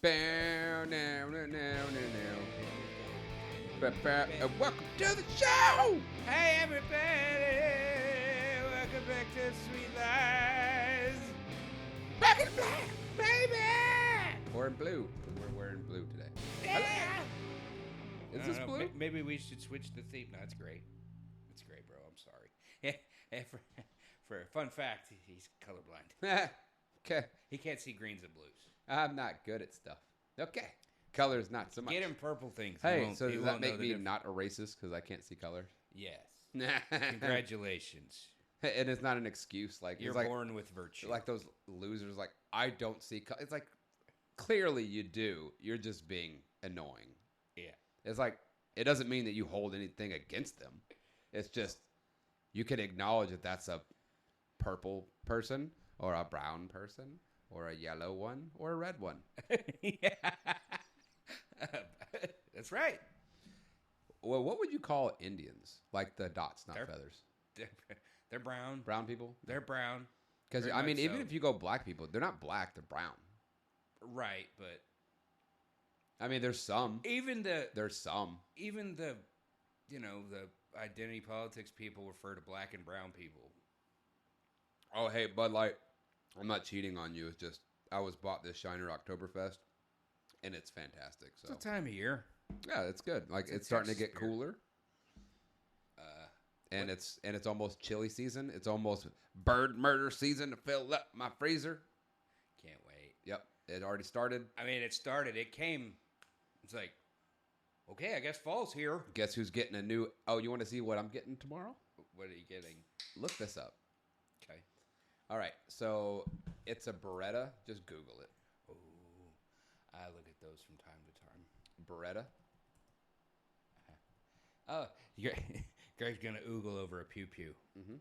Bow, now, now, now, now. Welcome to the show! Hey everybody, welcome back to Sweet Lies. Back in black, baby! Or in blue. We're wearing blue today. Yeah. Is this blue? Maybe we should switch the theme. No, it's great. It's great, bro. I'm sorry. For a fun fact, he's colorblind. Okay. He can't see greens and blues. I'm not good at stuff. Okay. Colors, not so much. Get him purple things. Hey, so does that make me not a racist because I can't see colors? Yes. Congratulations. And it's not an excuse. Like You're born with virtue. Like those losers, like, I don't see color. It's like, clearly you do. You're just being annoying. Yeah. It's like, it doesn't mean that you hold anything against them. It's just, you can acknowledge that that's a purple person or a brown person or a yellow one or a red one. Yeah. That's right. Well, what would you call Indians? Like the dots, not feathers. They're brown. Brown people? They're brown. Because, I mean, even if you go black people, they're not black, they're brown. Right, but... I mean, there's some. There's some. Even the identity politics people refer to black and brown people. Oh, hey, Bud Light, I'm not cheating on you. It's just, I was bought this Shiner Oktoberfest, and it's fantastic. So it's the time of year. Yeah, it's good. Like, it's starting to get cooler. And it's almost chili season. It's almost bird murder season to fill up my freezer. Can't wait. Yep, it already started. I mean, it started. It came. It's like, okay, I guess fall's here. Guess who's getting a new... Oh, you want to see what I'm getting tomorrow? What are you getting? Look this up. Okay. All right, so it's a Beretta. Just Google it. Oh, I look at those from time to time. Beretta. Oh, Greg's gonna oogle over a pew pew. Mm-hmm.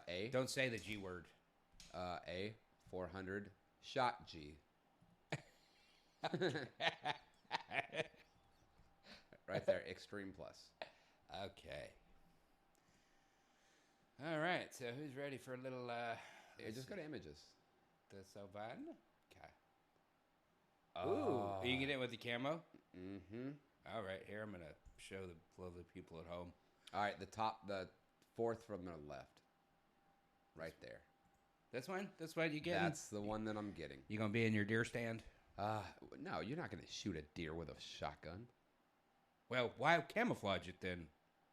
A. Don't say the G word. A 400 shot G. Right there, Extreme Plus. Okay. All right. So who's ready for a little? Just go to images. The savant. Okay. Ooh. Are you getting it with the camo? Mm-hmm. All right. Here I'm gonna show the lovely people at home. All right, the fourth from the left. Right there. This one? This one you getting? That's the one that I'm getting. You gonna be in your deer stand? No, you're not gonna shoot a deer with a shotgun. Well, why camouflage it then?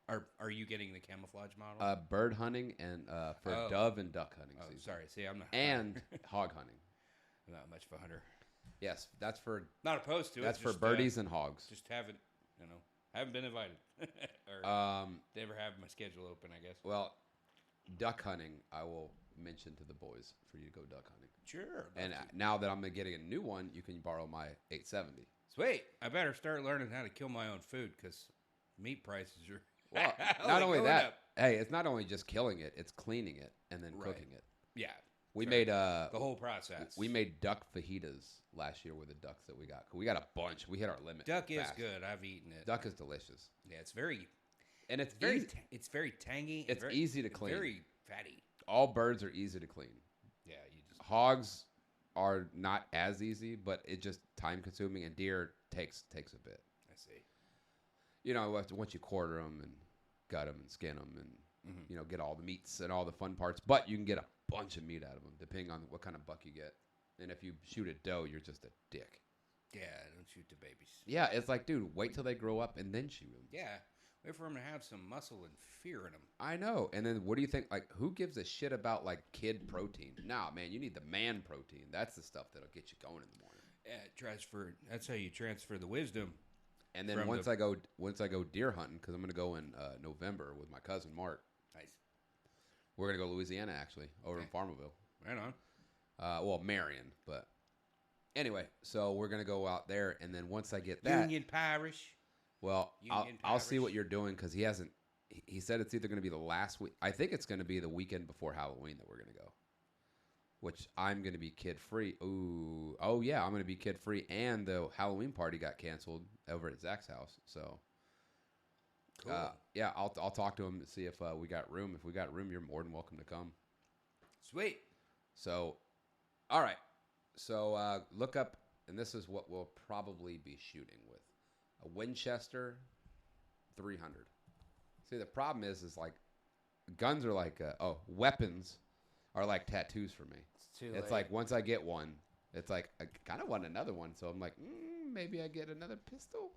Are you getting the camouflage model? Bird hunting and for dove and duck hunting season. Sorry. See, I'm not. And hog hunting. I'm not much of a hunter. Yes, that's for... Not opposed to it. That's for birdies and hogs. Just haven't been invited. Or never have my schedule open, I guess. Well, duck hunting, I will mention to the boys for you to go duck hunting. Sure. And now that I'm getting a new one, you can borrow my 870. Sweet. I better start learning how to kill my own food because meat prices are... Well, not only that, hey, it's not only just killing it, it's cleaning it and then cooking it. Yeah. We made the whole process. We made duck fajitas last year with the ducks that we got. We got a bunch. We hit our limit. Duck is good. I've eaten it. Duck is delicious. Yeah, it's very... And it's very easy. It's very tangy. It's easy to clean. Very fatty. All birds are easy to clean. Yeah, you just... Hogs are not as easy, but it just time consuming, and deer takes a bit. I see. You know, once you quarter them and gut them and skin them and get all the meats and all the fun parts, but you can get a bunch of meat out of them depending on what kind of buck you get. And if you shoot a doe, you're just a dick. Yeah, don't shoot the babies. Yeah, it's like, dude, wait till they grow up and then shoot them. Yeah, wait for them to have some muscle and fear in them. I know. And then what do you think? Like, who gives a shit about like kid protein? Nah, man, you need the man protein. That's the stuff that'll get you going in the morning. Yeah, that's how you transfer the wisdom. And then once I go deer hunting, because I'm going to go in November with my cousin Mark. Nice. We're going to go to Louisiana, actually, over in Farmerville. Right on. Well, Marion, but anyway, so we're going to go out there, and then once I get that... Union Parish. Well, I'll see what you're doing, because he hasn't... He said it's either going to be the last week... I think it's going to be the weekend before Halloween that we're going to go. Which I'm going to be kid-free. Ooh. Oh, yeah, I'm going to be kid-free, and the Halloween party got canceled over at Zach's house, so... Cool. Yeah, I'll talk to him to see if we got room. If we got room, you're more than welcome to come. Sweet. So, all right. So look up and this is what we'll probably be shooting with, a Winchester 300. See, the problem is like guns are like weapons are like tattoos for me. It's like once I get one, it's like I kind of want another one, so I'm like, maybe I get another pistol.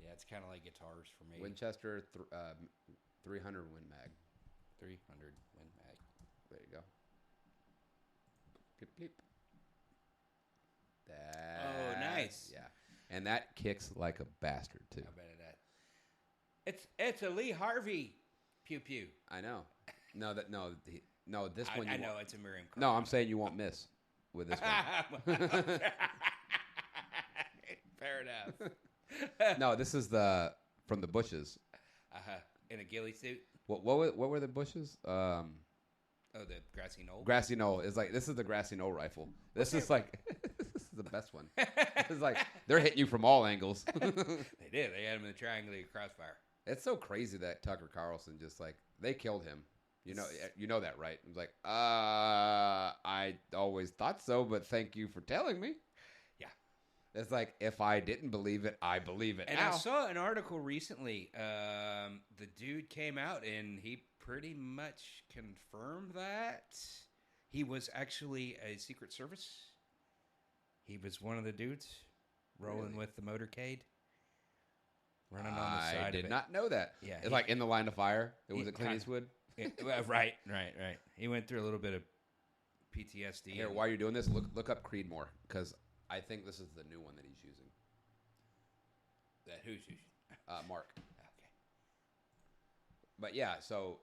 Yeah, it's kind of like guitars for me. Winchester 300 Win Mag. 300 Win Mag. There you go. Bleep, bleep. That, nice. Yeah, and that kicks like a bastard too. I bet it does. It's a Lee Harvey pew pew. I know. No. This one. I know it's a Miriam. No, I'm saying you won't miss with this one. Fair enough. No, this is the from the bushes. In a ghillie suit. What were the bushes? The grassy knoll. Grassy knoll is like this is the grassy knoll rifle. This is like this is the best one. It's like they're hitting you from all angles. They did. They had him in the triangular crossfire. It's so crazy that Tucker Carlson just like they killed him. You know that, right? It's like I always thought so, but thank you for telling me. Yeah. It's like if I didn't believe it, I believe it and now. I saw an article recently. The dude came out and he pretty much confirmed that he was actually a Secret Service. He was one of the dudes rolling with the motorcade, running on the side. I did not know that. Yeah, it's like in the line of fire. It was Clint Eastwood. Right. He went through a little bit of PTSD. Here, while you're doing this, look up Creedmoor because I think this is the new one that he's using. That who's using? Mark. Okay. But yeah, so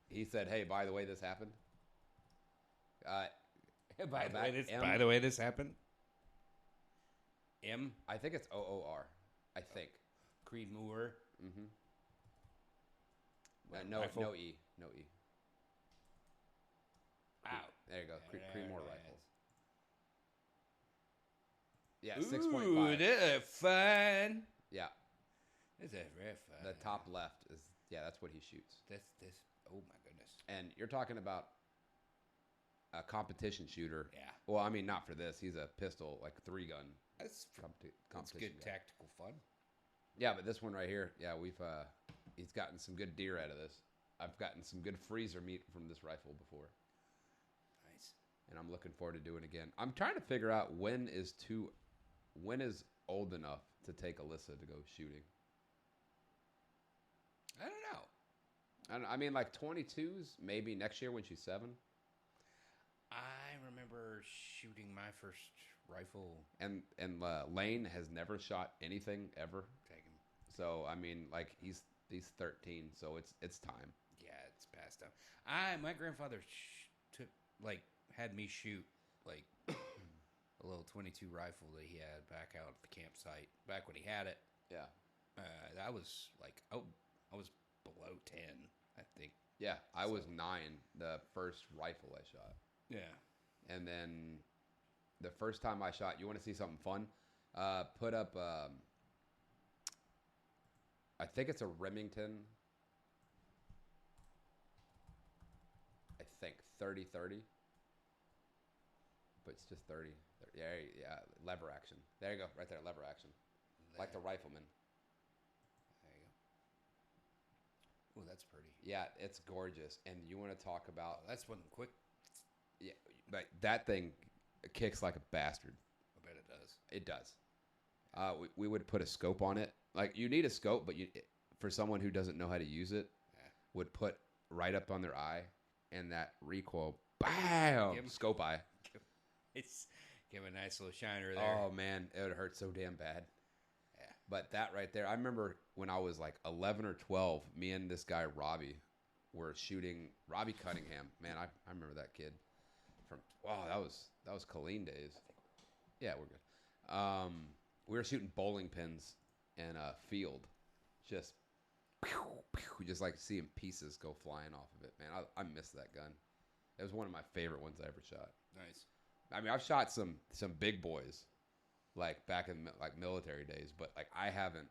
he said, "Hey, by the way, this happened." By the way, this happened. M. I think it's OOR. I think. Creedmoor. Mm-hmm. No E. No E. Wow. There you go. Creedmoor rifle. Yeah, Ooh, 6.5. They're fun. Yeah. This is very fun. The top left is that's what he shoots. This. Oh my goodness. And you're talking about a competition shooter. Yeah. Well, I mean, not for this. He's a pistol, like 3-gun. That's competition good guy. tactical fun. Yeah, but this one right here, he's gotten some good deer out of this. I've gotten some good freezer meat from this rifle before. Nice. And I'm looking forward to doing it again. I'm trying to figure out when is old enough to take Alyssa to go shooting. I don't know. I mean, like 22s, maybe next year when she's 7. I remember shooting my first rifle. And Lane has never shot anything ever. Take him. So I mean, like he's 13, so it's time. Yeah, it's past time. My grandfather had me shoot like a little 22 rifle that he had back out at the campsite back when he had it. Yeah. That was like I was below 10, I think. Yeah, I was 9 the first rifle I shot. Yeah. And then the first time I shot, you want to see something fun? Put up, I think it's a Remington, I think, 30-30. But it's just 30. Yeah, lever action. There you go, right there, lever action. Like the rifleman. There you go. Oh, that's pretty. Yeah, it's gorgeous. And you want to talk about... that's one quick. Yeah, but that thing kicks like a bastard. I bet it does. It does. We would put a scope on it. Like, you need a scope, but for someone who doesn't know how to use it, would put right up on their eye, and that recoil, bam, scope eye. Give a nice little shiner there. Oh, man, it would hurt so damn bad. Yeah. But that right there, I remember when I was like 11 or 12, me and this guy, Robbie, were shooting Robbie Cunningham. Man, I remember that kid. That was Colleen days. Yeah, we're good. We were shooting bowling pins in a field, just like seeing pieces go flying off of it. Man, I miss that gun. It was one of my favorite ones I ever shot. Nice. I mean, I've shot some big boys, like back in like military days, but like I haven't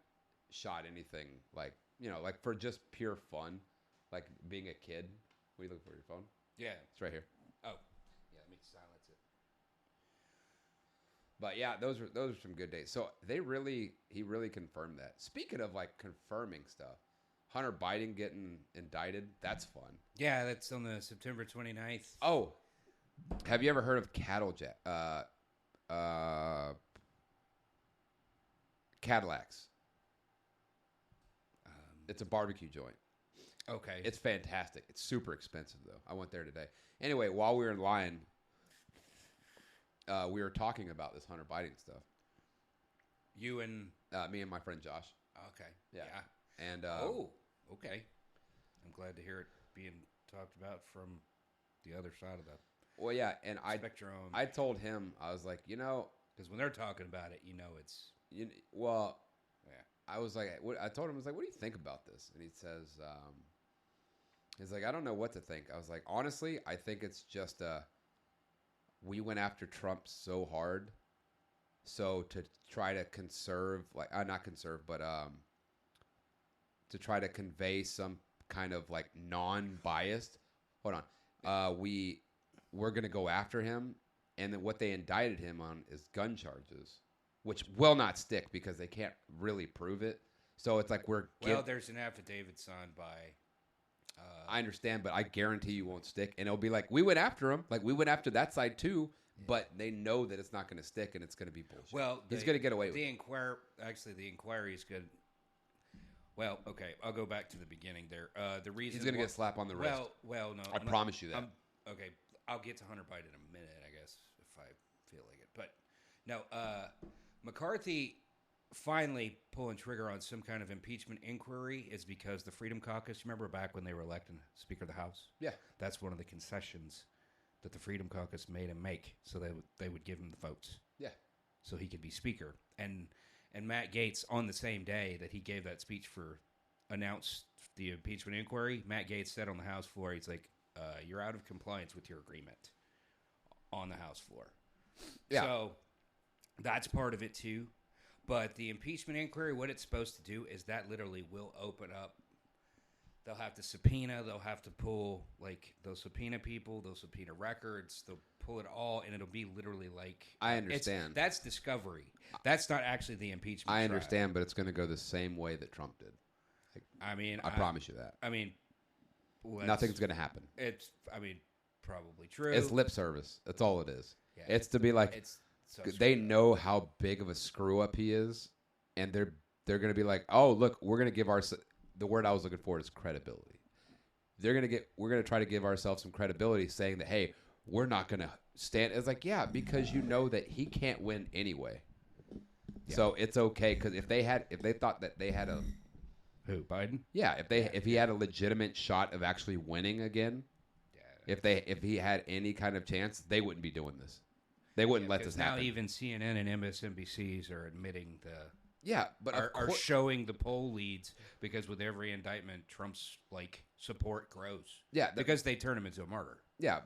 shot anything like like for just pure fun, like being a kid. What are you looking for? Your phone? Yeah, it's right here. Oh, yeah. Let me silence it. But yeah, those are some good days. So he really confirmed that. Speaking of like confirming stuff, Hunter Biden getting indicted, that's fun. Yeah, that's on the September 29th. Oh, have you ever heard of Cadillacs? It's a barbecue joint. Okay. It's fantastic. It's super expensive, though. I went there today. Anyway, while we were in line, we were talking about this Hunter Biden stuff. You and... me and my friend Josh. Okay. Yeah. And okay. I'm glad to hear it being talked about from the other side of the spectrum. I told him, I was like, because when they're talking about it, it's... I was like, I told him, I was like, what do you think about this? And he says, he's like, I don't know what to think. I was like, honestly, I think it's just we went after Trump so hard. So to try to conserve, not conserve, but to try to convey some kind of like non-biased. Hold on, we're gonna go after him, and then what they indicted him on is gun charges, which will not stick because they can't really prove it. So it's like there's an affidavit signed by. I understand, but I guarantee you won't stick, and it'll be like we went after him, like we went after that side too. But they know that it's not going to stick, and it's going to be bullshit. Well, he's going to get away with it. The inquiry is good. Well, okay, I'll go back to the beginning there. The reason he's going to get slapped on the wrist. Well, no, I promise you that. Okay, I'll get to Hunter Biden in a minute, I guess, if I feel like it. But no, McCarthy finally pulling trigger on some kind of impeachment inquiry is because the Freedom Caucus. Remember back when they were electing Speaker of the House? Yeah, that's one of the concessions that the Freedom Caucus made him make, so they would give him the votes. Yeah. So he could be speaker. And Matt Gaetz, on the same day that he gave that speech announced the impeachment inquiry, Matt Gaetz said on the House floor, he's like, you're out of compliance with your agreement on the House floor. Yeah. So that's part of it too. But the impeachment inquiry, what it's supposed to do is that literally will open up. They'll have to subpoena. They'll have to pull, they'll subpoena people. They'll subpoena records. They'll pull it all, and it'll be literally like... I understand. That's discovery. That's not actually the impeachment I understand, but it's going to go the same way that Trump did. I promise you that. Nothing's going to happen. Probably true. It's lip service. That's all it is. Yeah, it's to be like... they know how big of a screw-up he is, and they're going to be like, oh, look, we're going to give our... The word I was looking for is credibility. We're going to try to give ourselves some credibility saying that, hey, we're not going to stand. It's like, yeah, because you know that he can't win anyway. Yeah. So it's okay. Cause if they thought that they had who, Biden? Yeah. If he had a legitimate shot of actually winning again, if he had any kind of chance, they wouldn't be doing this. They wouldn't let this happen. Now even CNN and MSNBCs are admitting but are showing the poll leads because with every indictment, Trump's support grows. Yeah, because they turn him into a martyr. Yeah,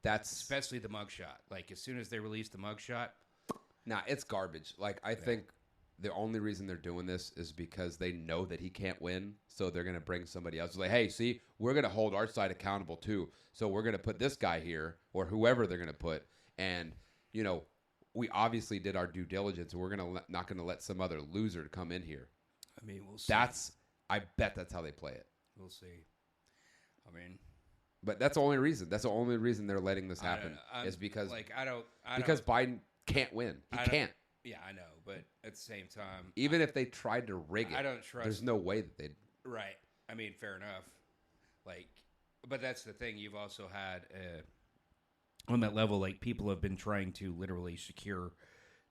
that's especially the mugshot. As soon as they release the mugshot, it's garbage. I think the only reason they're doing this is because they know that he can't win, so they're gonna bring somebody else. It's like, hey, see, we're gonna hold our side accountable too, so we're gonna put this guy here or whoever they're gonna put, and we obviously did our due diligence, and we're not going to let some other loser come in here. We'll see. I bet that's how they play it. We'll see. But that's the only reason. That's the only reason they're letting this happen is because because Biden can't win. He can't. Yeah, I know, but at the same time, even if they tried to rig it, I don't trust. There's no way that they'd. Right. Fair enough. But that's the thing. You've also had. On that level, people have been trying to literally secure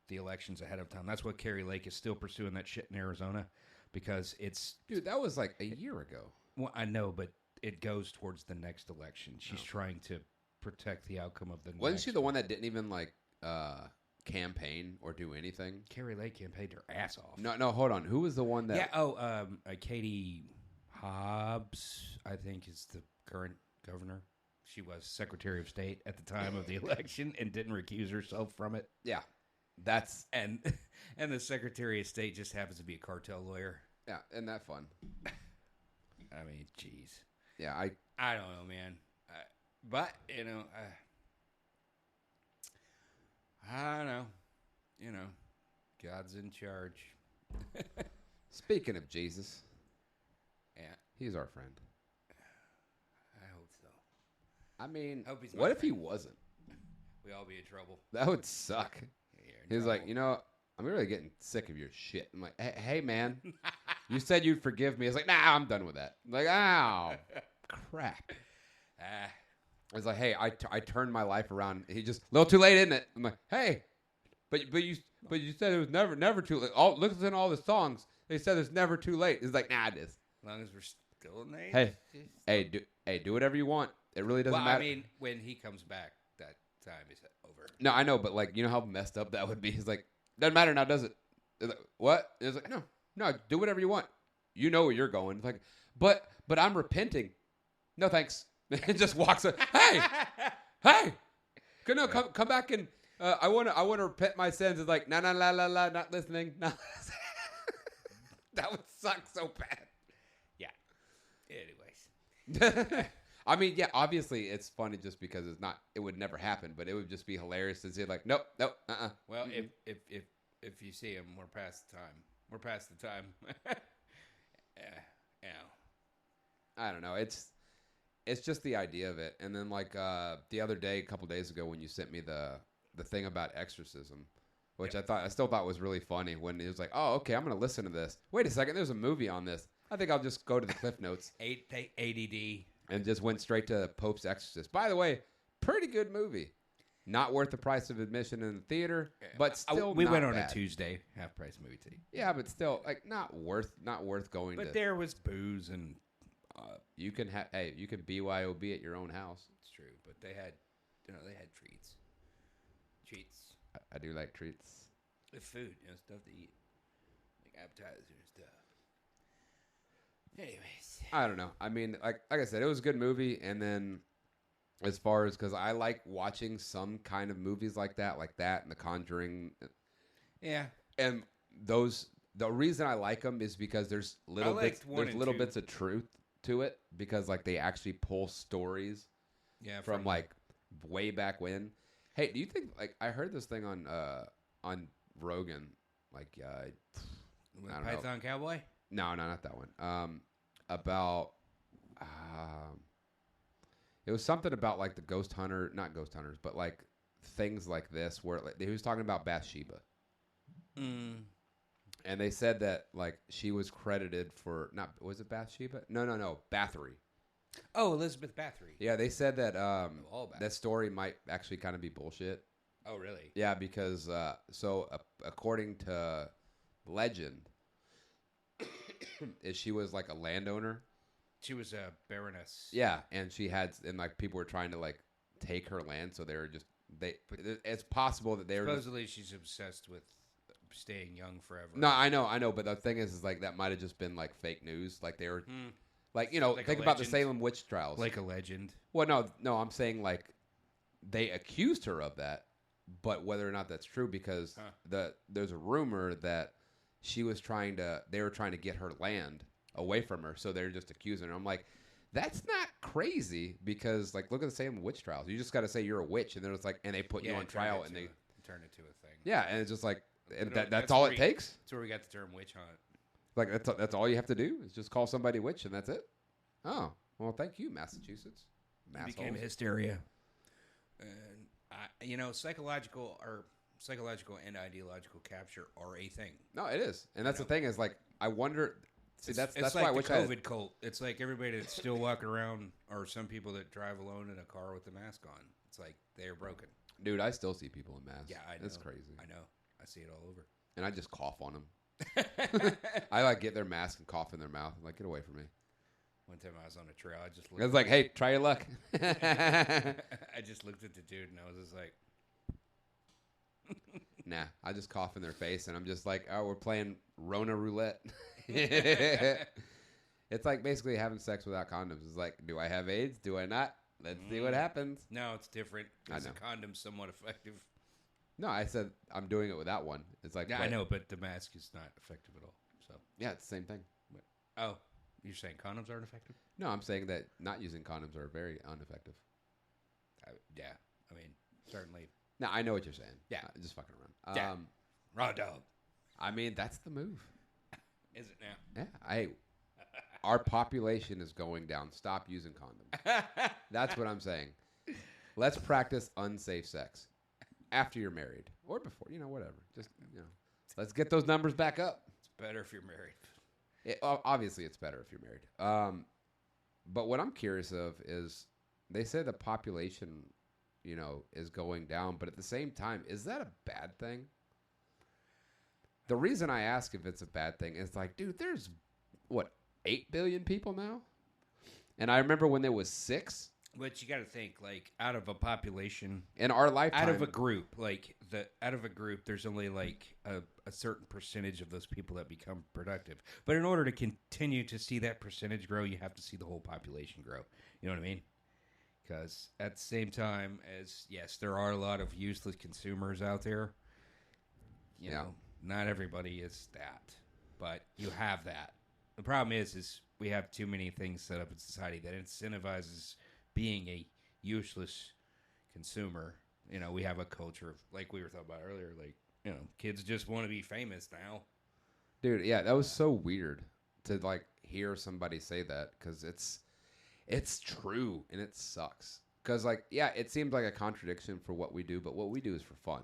the elections ahead of time. That's what Carrie Lake is still pursuing that shit in Arizona because it's... Dude, that was a year ago. Well, I know, but it goes towards the next election. She's trying to protect the outcome of the Wasn't she the one that didn't even, campaign or do anything? Carrie Lake campaigned her ass off. No, hold on. Who was the one that... Yeah, Katie Hobbs, I think, is the current governor. She was Secretary of State at the time of the election and didn't recuse herself from it. Yeah, that's and the Secretary of State just happens to be a cartel lawyer. Yeah, isn't that fun? Jeez. Yeah, I don't know, man. But I don't know. God's in charge. Speaking of Jesus, Yeah, he's our friend. I hope so. I mean, Hope he's my what if he friend. wasn't? We all be in trouble. That would suck. You're in He's like, trouble. I'm really getting sick of your shit. I'm like, hey man, you said you'd forgive me. It's like, nah, I'm done with that. I'm like, oh, crap. Ah, I was like, hey, I turned my life around. He just, a little too late, isn't it? I'm like, hey, but you said it was never too late. Listen to all the songs. They said it's never too late. It's like, nah, it is. as long as we're still in age. Hey, do whatever you want. It really doesn't matter. I mean, when he comes back, that time is over. No, I know, but like, you know how messed up that would be? It's like, doesn't matter now, does it? It's like, what? It's like, no, do whatever you want. You know where you're going. It's like, but I'm repenting. No, thanks. It just walks up. Hey, no, come back and I want to repent my sins. It's like, no, not listening. No. That would suck so bad. Yeah. Anyways. I mean, yeah, obviously it's funny just because it would never happen, but it would just be hilarious to see like, nope, Well, if you see him, we're past the time. We're past the time. Yeah. I don't know. It's just the idea of it. And then like the other day, a couple days ago, when you sent me the thing about exorcism, which I still thought was really funny when it was like, oh, okay, I'm going to listen to this. Wait a second, there's a movie on this. I think I'll just go to the Cliff Notes. ADD. And just went straight to Pope's Exorcist. By the way, pretty good movie. Not worth the price of admission in the theater, but still we not went on bad. a Tuesday, half price movie tea. Yeah, but still, like not worth going to. But there was booze and you can BYOB at your own house. it's true. But they had treats. I do like treats. With food, stuff to eat, like appetizers and stuff. Anyways, I don't know. I mean, like I said, it was a good movie. And then, as far as because I like watching some kind of movies like that, and The Conjuring. yeah. And the reason I like them is because there's little bits of truth to it because like they actually pull stories. Yeah. From like way back when. Hey, do you think like I heard this thing on Rogan like I don't Python know. Cowboy? No, not that one. About it was something about like the ghost hunter, not ghost hunters, but like things like this where like, he was talking about Bathsheba. Mm. And they said that like she was credited for was it Bathsheba? No, Bathory. Oh, Elizabeth Bathory. Yeah, they said that that story might actually kind of be bullshit. Oh, really? Yeah, because according to legend, she was like a landowner. She was a baroness. Yeah, and like people were trying to like take her land, so it's possible that they were supposedly she's obsessed with staying young forever. No, I know, but the thing is like that might have just been like fake news, like they were like Like think about the Salem witch trials, like a legend. Well, no, I'm saying like they accused her of that, but whether or not that's true because there's a rumor that they were trying to get her land away from her, so they're just accusing her. I'm like, that's not crazy because like look at the Salem witch trials. You just got to say you're a witch, and then it's like, and they put you on trial, and they turn it to a thing. Yeah, and it's just like, and that's all it takes. That's where we got the term witch hunt. Like that's all you have to do is just call somebody a witch, and that's it. Oh well, thank you, Massachusetts. It became hysteria, and psychological and ideological capture are a thing. No, it is, and that's the thing is like I wonder. See, that's like why I the wish COVID cult. It's like everybody that's still walking around, or some people that drive alone in a car with the mask on. It's like they are broken. Dude, I still see people in masks. Yeah, I know. It's crazy. I know. I see it all over. And I just cough on them. I like get their mask and cough in their mouth. I'm like, get away from me. One time I was on a trail. I was like, hey, try your luck. I just looked at the dude and I was just like, nah, I just cough in their face and I'm just like, oh, we're playing Rona roulette. It's like basically having sex without condoms. It's like, do I have AIDS? Do I not? Let's see what happens. No, it's different. I know. The condom's somewhat effective. No, I said I'm doing it without one. It's like, yeah, I know, but the mask is not effective at all. So yeah, it's the same thing. Oh, you're saying condoms aren't effective? No, I'm saying that not using condoms are very ineffective. Yeah, I mean, certainly. No, I know what you're saying. Yeah, just fucking around. Yeah. Raw dog. I mean, that's the move. Is it now? Yeah. Our population is going down. Stop using condoms. That's what I'm saying. Let's practice unsafe sex after you're married or before, whatever. Just, let's get those numbers back up. It's better if you're married. Obviously, it's better if you're married. But what I'm curious of is they say the population, is going down. But at the same time, is that a bad thing? The reason I ask if it's a bad thing is like, dude, there's, 8 billion people now? And I remember when there was 6. But you got to think, like, out of a population, in our lifetime, out of a group, there's only like a certain percentage of those people that become productive. But in order to continue to see that percentage grow, you have to see the whole population grow. You know what I mean? Because at the same time as, yes, there are a lot of useless consumers out there. You know, not everybody is that, but you have that. The problem is we have too many things set up in society that incentivizes being a useless consumer. We have a culture of, like we were talking about earlier, like, kids just want to be famous now. Dude, yeah, that was so weird to, like, hear somebody say that because it's true and it sucks. Because, like, yeah, it seems like a contradiction for what we do, but what we do is for fun.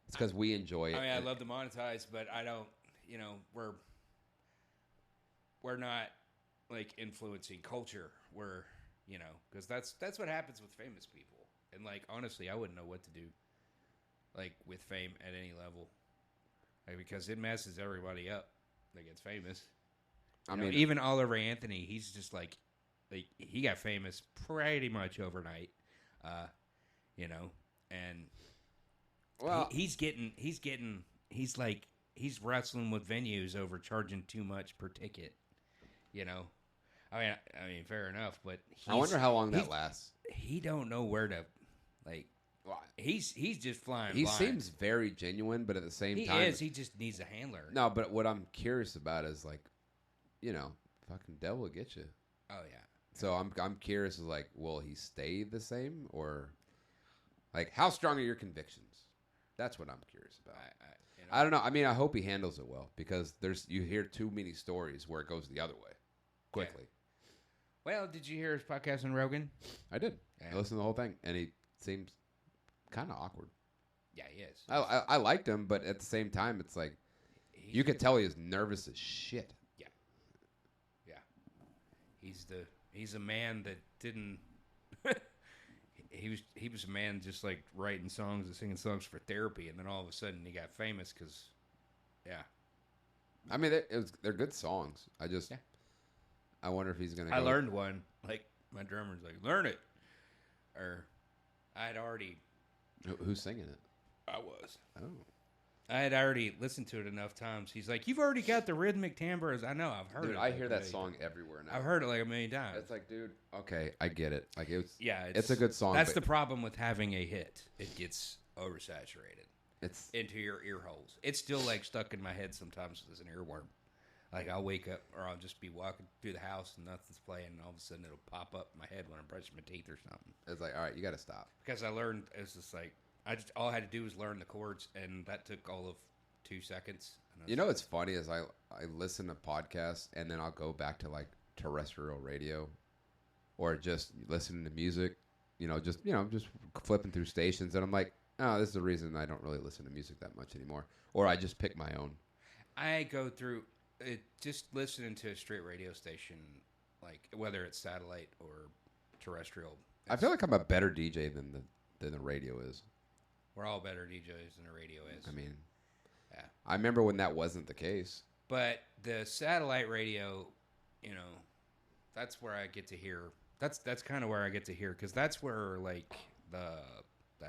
It's because we enjoy it. I mean, I love to monetize, but I don't, we're not, like, influencing culture. We're, because that's what happens with famous people. And, like, honestly, I wouldn't know what to do, like, with fame at any level. Like, because it messes everybody up that gets famous. I mean, even Oliver Anthony, he's just, like, he got famous pretty much overnight, and well, he's wrestling with venues over charging too much per ticket, I mean, fair enough, but I wonder how long that lasts. He don't know where to, like. He's just flying. He blind. seems very genuine, but at the same time, he is. He just needs a handler. No, but what I'm curious about is, like, fucking devil will get you. Oh yeah. So I'm curious, is like, will he stay the same, or like, how strong are your convictions? That's what I'm curious about. I don't know. I mean, I hope he handles it well, because you hear too many stories where it goes the other way quickly. Yeah. Well, did you hear his podcast on Rogan? I did. Yeah. I listened to the whole thing, and he seems kind of awkward. Yeah, he is. I liked him, but at the same time, it's like you could tell he was nervous as shit. Yeah. He's a man that didn't. He was a man just like writing songs and singing songs for therapy, and then all of a sudden he got famous because, yeah. I mean, they're good songs. I wonder if he's gonna. I learned one. Like, my drummer's like, learn it, or I had already. Who's singing it? I was. Oh. I had already listened to it enough times. He's like, you've already got the rhythmic timbres. I know. I've heard it. Dude, I hear that song everywhere now. I've heard it like a million times. It's like, dude, okay, I get it. Like, it's a good song. That's the problem with having a hit. It gets oversaturated. It's into your ear holes. It's still, like, stuck in my head sometimes as an earworm. Like, I'll wake up or I'll just be walking through the house and nothing's playing, and all of a sudden it'll pop up in my head when I'm brushing my teeth or something. It's like, all right, you got to stop. Because I learned, it's just like, all I had to do was learn the chords, and that took all of 2 seconds. What's funny is I listen to podcasts, and then I'll go back to, like, terrestrial radio, or just listening to music, just flipping through stations, and I'm like, oh, this is the reason I don't really listen to music that much anymore, or I just pick my own. I go through just listening to a straight radio station, like whether it's satellite or terrestrial. I feel like I'm a better DJ than the radio is. We're all better DJs than the radio is. I mean, yeah. I remember when that wasn't the case. But the satellite radio, that's where I get to hear. That's kind of where I get to hear, because that's where, like, the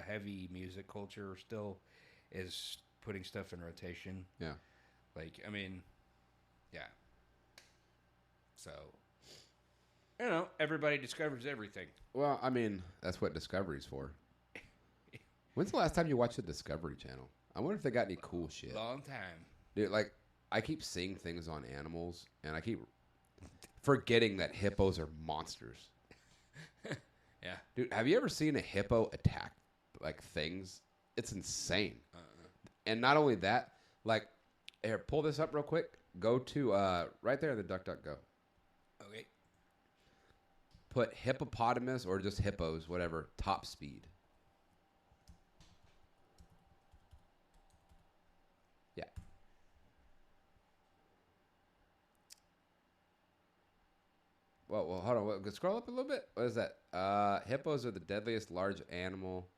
heavy music culture still is putting stuff in rotation. Yeah. Like, I mean, yeah. So, everybody discovers everything. Well, I mean, that's what Discovery's for. When's the last time you watched the Discovery Channel? I wonder if they got any cool shit. Long time. Dude, like, I keep seeing things on animals, and I keep forgetting that hippos are monsters. Yeah. Dude, have you ever seen a hippo attack, like, things? It's insane. And not only that, like, Here, pull this up real quick. Go to right there in the DuckDuckGo. Okay. Put hippopotamus or just hippos, whatever, top speed. Yeah. Well, hold on. Scroll up a little bit. What is that? Hippos are the deadliest large animal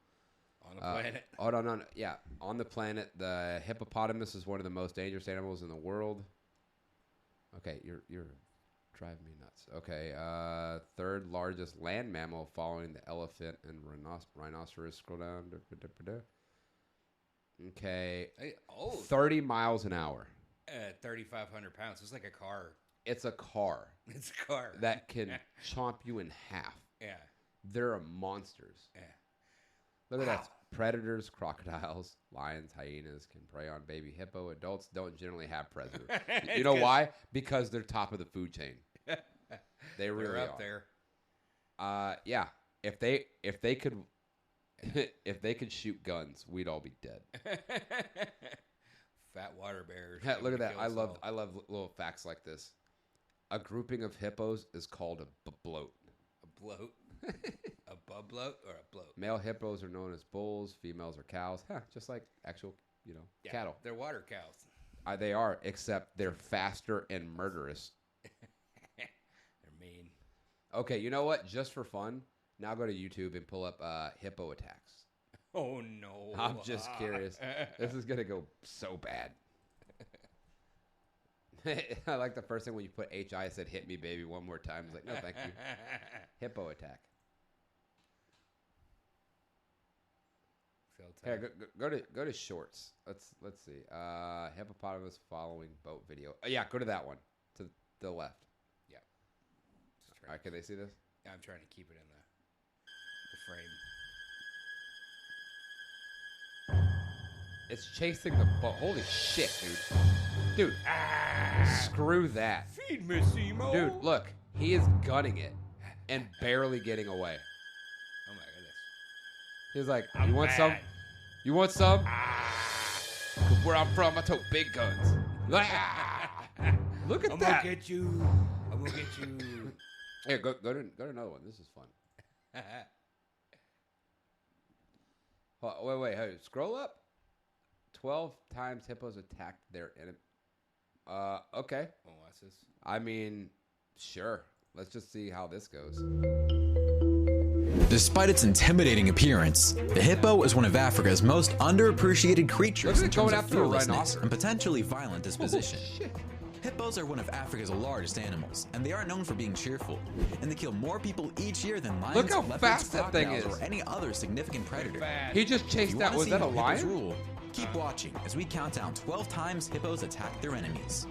On the planet. Hold on, no. Yeah, on the planet, the hippopotamus is one of the most dangerous animals in the world. Okay, you're driving me nuts. Okay, third largest land mammal following the elephant and rhinoceros. Scroll down. Okay, 30 miles an hour. 3,500 pounds. It's like a car. It's a car. It's a car. That can chomp you in half. Yeah. They're monsters. Yeah. Look at that. Predators, crocodiles, lions, hyenas can prey on baby hippo. Adults don't generally have predators. You know why? Because they're top of the food chain. They really They're up are. there. Yeah. If they could if they could shoot guns, we'd all be dead. Fat water bears. Look at that. I love little facts like this. A grouping of hippos is called a bloat. A bloat. A bub bloat or a bloat? Male hippos are known as bulls. Females are cows. Just like actual, cattle. They're water cows. They are, except they're faster and murderous. They're mean. Okay, you know what? Just for fun, now go to YouTube and pull up hippo attacks. Oh, no. I'm just curious. This is going to go so bad. I like the first thing when you put HI, it said, hit me, baby, one more time. It's like, no, thank you. Hippo attack. Here, go to shorts. Let's see. Hippopotamus following boat video. Yeah, go to that one to the left. Yeah. All right, can they see this? Yeah, I'm trying to keep it in the frame. It's chasing the boat. Holy shit, dude. Screw that. Feed me, Simo. Dude, look. He is gunning it and barely getting away. Oh, my goodness. He's like, you want some? You want some? Where I'm from, I tote big guns. Look at I'm that. gonna get you. I'm gonna get you. Here, go to another one. This is fun. Wait. Hey, scroll up. 12 times hippos attacked their enemy. Okay. Oh, what's this? I mean, sure. Let's just see how this goes. Despite its intimidating appearance, the hippo is one of Africa's most underappreciated creatures in terms of fearlessness and potentially violent disposition. Hippos are one of Africa's largest animals, and they are known for being cheerful. And they kill more people each year than lions, Look how leopards, fast that thing crocodiles, is. or any other significant predator. He just chased that. Was that a lion? Rule, keep watching as we count down 12 times hippos attack their enemies.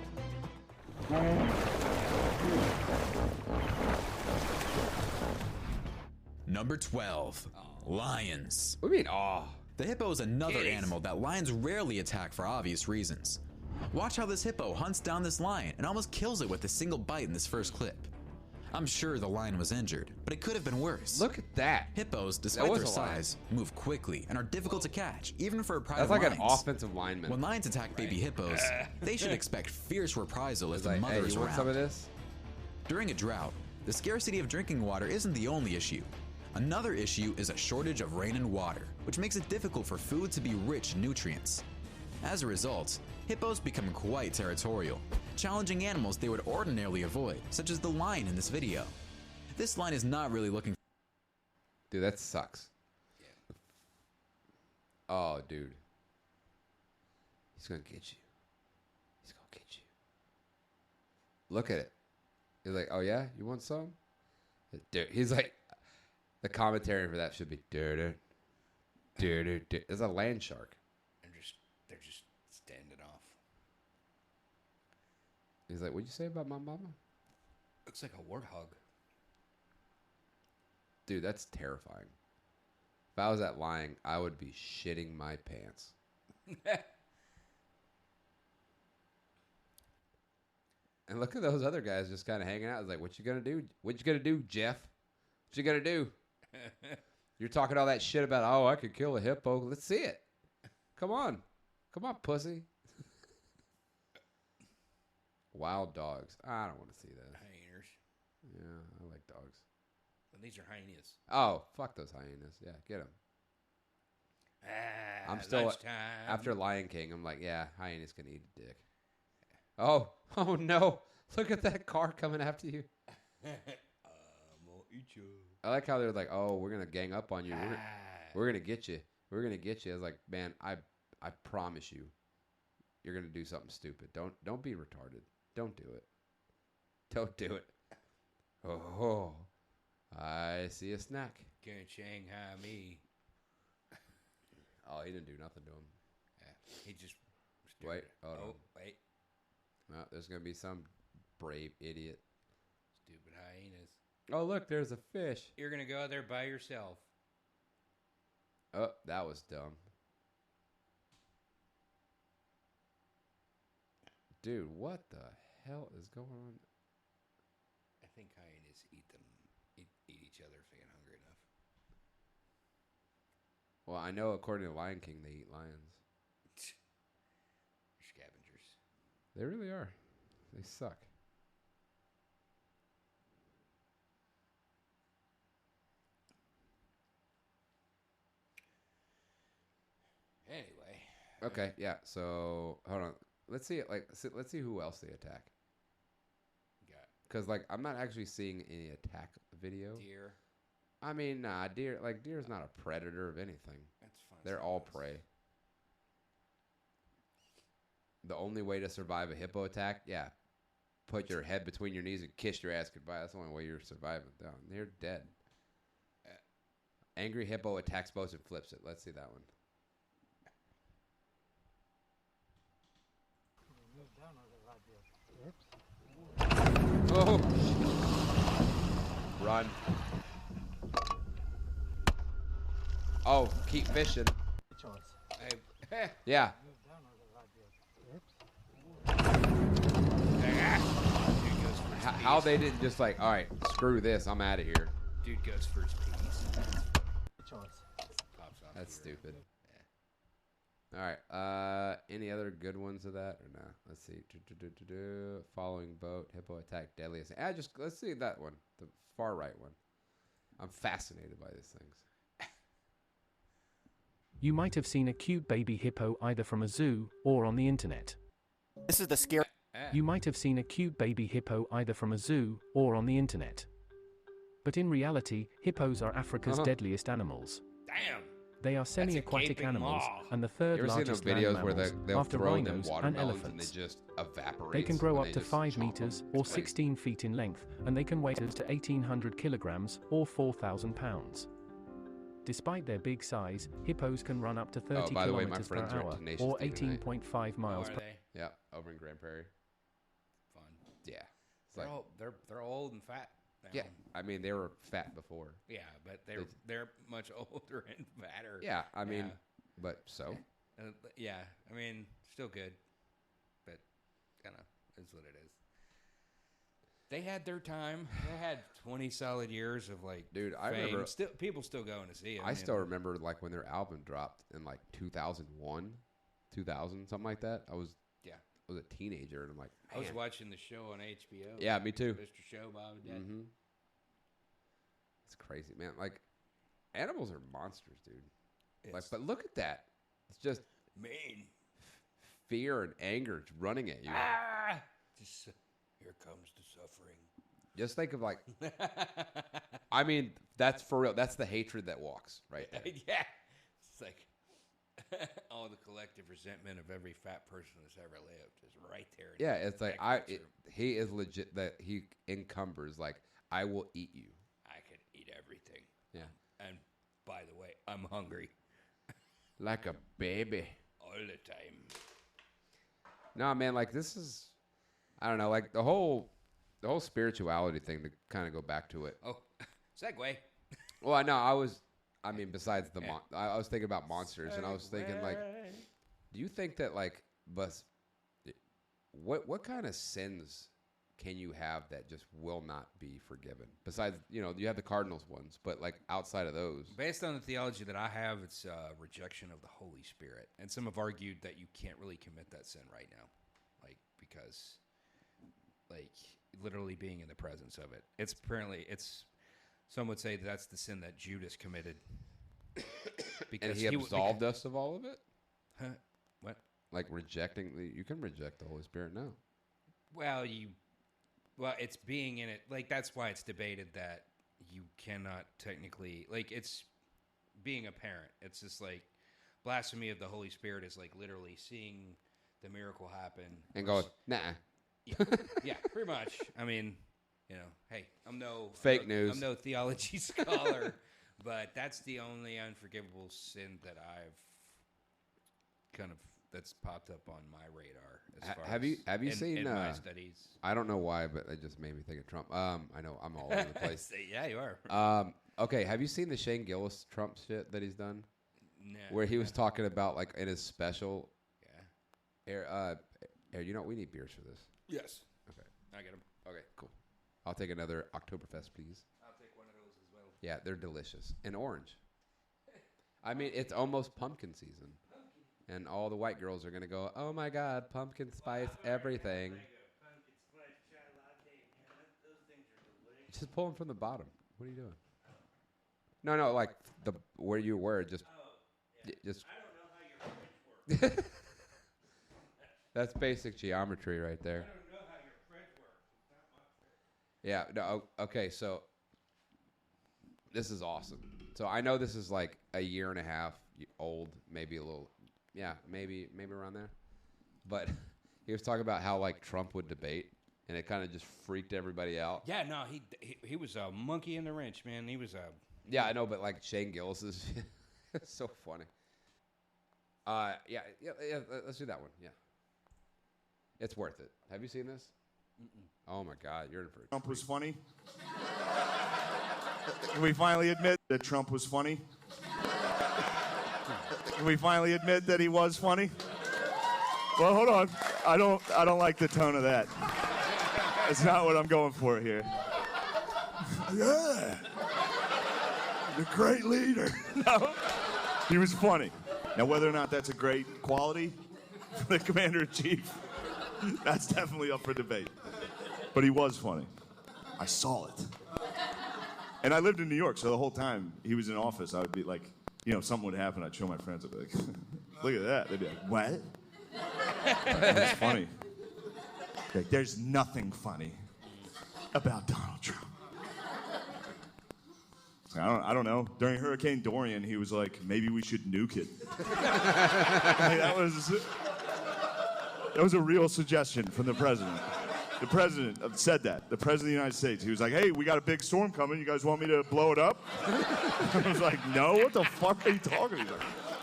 Number 12. Lions. What do you mean, The hippo is another animal that lions rarely attack for obvious reasons. Watch how this hippo hunts down this lion and almost kills it with a single bite in this first clip. I'm sure the lion was injured, but it could have been worse. Look at that. Hippos, despite their size, move quickly and are difficult to catch, even for a pride of That's like lions. an offensive lineman. When lions attack baby hippos, they should expect fierce reprisal if the like, mother hey, is you want around. some of this? During a drought, the scarcity of drinking water isn't the only issue. Another issue is a shortage of rain and water, which makes it difficult for food to be rich in nutrients. As a result, hippos become quite territorial, challenging animals they would ordinarily avoid, such as the lion in this video. This lion is not really looking. Dude, that sucks. Yeah. Oh, dude. He's going to get you. He's going to get you. Look at it. He's like, oh, yeah? You want some? Dude, he's like, the commentary for that should be, dude. It's a land shark. They're just standing off. He's like, what'd you say about my mama? Looks like a warthog. Dude, that's terrifying. If I was that lion, I would be shitting my pants. And look at those other guys just kind of hanging out. I was like, what you gonna do? What you gonna do, Jeff? What you gonna do? You're talking all that shit about, oh, I could kill a hippo. Let's see it. Come on. Come on, pussy. Wild dogs. I don't want to see that. Hyenas. Yeah, I like dogs. Well, these are hyenas. Oh, fuck those hyenas. Yeah, get them. I'm still lunchtime. after Lion King. I'm like, yeah, hyenas can eat a dick. Oh no! Look at that car coming after you. I'm gonna eat you. I like how they're like, oh, we're gonna gang up on you. We're gonna get you. We're gonna get you. I was like, man, I promise you, you're gonna do something stupid. Don't be retarded. Don't do it. Don't do it. Oh, I see a snack. Can't Shanghai me. Oh, he didn't do nothing to him. Yeah, he just Wait. Oh, wait. no, there's gonna be some brave idiot. Stupid hyenas. Oh, look, there's a fish. You're gonna go out there by yourself. Oh, that was dumb. Dude, what the hell is going on? I think hyenas eat each other if they get hungry enough. Well, I know according to Lion King, they eat lions. Scavengers. They really are. They suck. Anyway. Okay, yeah. So hold on. Let's see. Let's see who else they attack. Got Because I'm not actually seeing any attack video. deer. I mean, nah, deer. Deer's not a predator of anything. That's fun. They're all prey. The only way to survive a hippo attack, yeah, put your head between your knees and kiss your ass goodbye. That's the only way you're surviving. Down, they're dead. Angry hippo attacks boats and flips it. Let's see that one. Oh! Run. Oh, keep fishing. Yeah. How they didn't just all right, screw this, I'm out of here. Dude goes for his peas. Pops off. That's stupid. All right. Any other good ones of that or no? Let's see. Following boat, hippo attack, deadliest. Let's see that one, the far right one. I'm fascinated by these things. You might have seen a cute baby hippo either from a zoo or on the internet. This is the scary. You might have seen a cute baby hippo either from a zoo or on the internet. But in reality, hippos are Africa's deadliest animals. Damn. They are semi-aquatic gaping animals maw. and the You third ever seen those largest land videos where mammals they'll after throw them rhinos and watermelons and they elephants. just evaporate? They can grow up to 5 meters or 16 feet in length, and they can weigh up to 1,800 kilograms or 4,000 pounds. Despite their big size, hippos can run up to 30 by the way, my kilometers per friends are hour Tenacious or D tonight. 18.5 miles Are per they? Yeah, over in Grand Prairie. Fun. Yeah. It's They're old and fat now. yeah. I mean, they were fat before. Yeah, but they're much older and fatter. Yeah, I mean, Yeah. but so. Yeah, I mean, still good, but kind of is what it is. They had their time. They had 20 solid years of Dude, I fame. remember. People still going to see it. I still remember when their album dropped in 2001, 2000, something like that. I was a teenager, and I'm like, I was man. watching the show on HBO. Yeah, me too. Mr. Show, Mom and Dad. Mm-hmm. It's crazy, man. Animals are monsters, dude. But look at that. It's just mean. fear and anger running at you. Just here comes the suffering. Just think of I mean, that's for real. That's the hatred that walks right there. Yeah, it's like all the collective resentment of every fat person that's ever lived is right there. Yeah, it's he is legit that he encumbers I will eat you. I can eat everything. Yeah. And by the way, I'm hungry Like a baby. all the time. No, man, this is, I don't know, the whole spirituality thing, to kind of go back to it. Oh, segue. Well, I know, besides the, I was thinking about monsters, and I was thinking, do you think that, what kind of sins can you have that just will not be forgiven? Besides, you have the Cardinals ones, but outside of those. Based on the theology that I have, it's rejection of the Holy Spirit. And some have argued that you can't really commit that sin right now. Because like literally being in the presence of it. It's apparently some would say that's the sin that Judas committed. And he absolved us of all of it? Huh? What? Like rejecting you can reject the Holy Spirit now. Well, it's being in it. Like, that's why it's debated that you cannot technically, like, it's being a parent. It's just like blasphemy of the Holy Spirit is like literally seeing the miracle happen and going, nah. Yeah, pretty much. I mean, hey, I'm no no theology scholar, but that's the only unforgivable sin that I've that's popped up on my radar. Have you seen my studies? I don't know why, but it just made me think of Trump. I know I'm all over the place. Yeah, you are. Okay, have you seen the Shane Gillis Trump shit that he's done? No. Where he was talking about like in his special. Yeah. We need beers for this. Yes. Okay. I get them. Okay, cool. I'll take another Oktoberfest, please. I'll take one of those as well. Yeah, they're delicious. And orange. I mean, it's almost pumpkin season. And all the white girls are going to go, oh, my God, pumpkin spice everything. Pumpkin spice chai latte, man. Those things are delicious. Just pull them from the bottom. What are you doing? No, like where you were. Just. Just. I don't know how your fridge works. That's basic geometry right there. I don't know how your fridge works. It's not my fridge. Yeah. No. Okay. So this is awesome. So I know this is like a year and a half old, maybe a little. Yeah, maybe around there. But he was talking about how like Trump would debate, and it kind of just freaked everybody out. Yeah, no, he was a monkey in the wrench, man. He was a. Yeah, I know, but like Shane Gillis is so funny. Yeah. Let's do that one. Yeah, it's worth it. Have you seen this? Mm-mm. Oh my God, you're in for it. Trump was funny. Can we finally admit that Trump was funny? Can we finally admit that he was funny? Well, hold on. I don't like the tone of that. That's not what I'm going for here. Yeah. The great leader. No. He was funny. Now, whether or not that's a great quality for the commander-in-chief, that's definitely up for debate. But he was funny. I saw it. And I lived in New York, so the whole time he was in office, I would be like, something would happen. I'd show my friends. I'd be like, look at that. They'd be like, what? That's funny. Like, there's nothing funny about Donald Trump. I don't know. During Hurricane Dorian, he was like, maybe we should nuke it. That was a real suggestion from the president. The president said that. The president of the United States. He was like, hey, we got a big storm coming. You guys want me to blow it up? I was like, no, what the fuck are you talking about?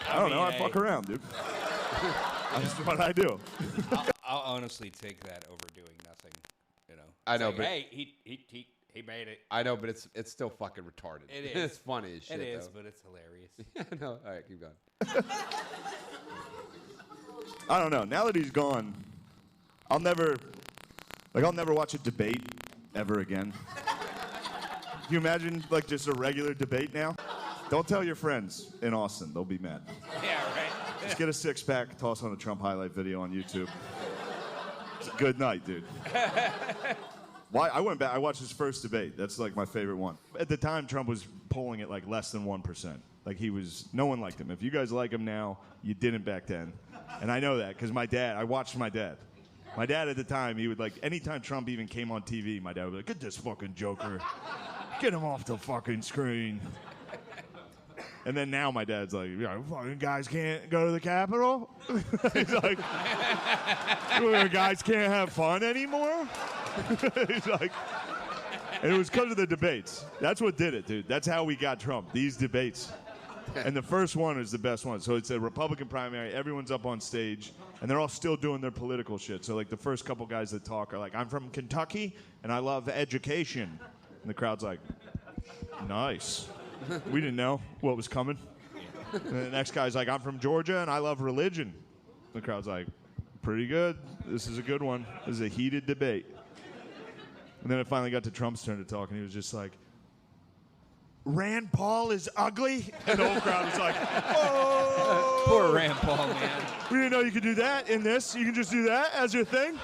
I don't know. I fuck around, dude. That's what I do. I'll honestly take that over doing nothing. I know, like, but hey, he made it. I know, but it's still fucking retarded. It is. It's funny as shit. It is, though. but it's hilarious. Yeah, no. All right, keep going. I don't know. Now that he's gone, I'll never watch a debate ever again. Can you imagine, like, just a regular debate now? Don't tell your friends in Austin. They'll be mad. Yeah, right. Just get a six-pack, toss on a Trump highlight video on YouTube. It's a good night, dude. Why? I went back. I watched his first debate. That's, like, my favorite one. At the time, Trump was polling at, like, less than 1%. Like, no one liked him. If you guys like him now, you didn't back then. And I know that because I watched my dad. My dad at the time, he would like, anytime Trump even came on TV, my dad would be like, get this fucking joker. Get him off the fucking screen. And then now my dad's like, fucking guys can't go to the Capitol? He's like, guys can't have fun anymore? He's like, and it was because of the debates. That's what did it, dude. That's how we got Trump, these debates. And the first one is the best one. So it's a Republican primary. Everyone's up on stage, and they're all still doing their political shit. So, like, the first couple guys that talk are like, I'm from Kentucky, and I love education. And the crowd's like, nice. We didn't know what was coming. And the next guy's like, I'm from Georgia, and I love religion. The crowd's like, pretty good. This is a good one. This is a heated debate. And then it finally got to Trump's turn to talk, and he was just like, Rand Paul is ugly? And the whole crowd was like, oh! Poor Rand Paul, man. We didn't know you could do that in this. You can just do that as your thing?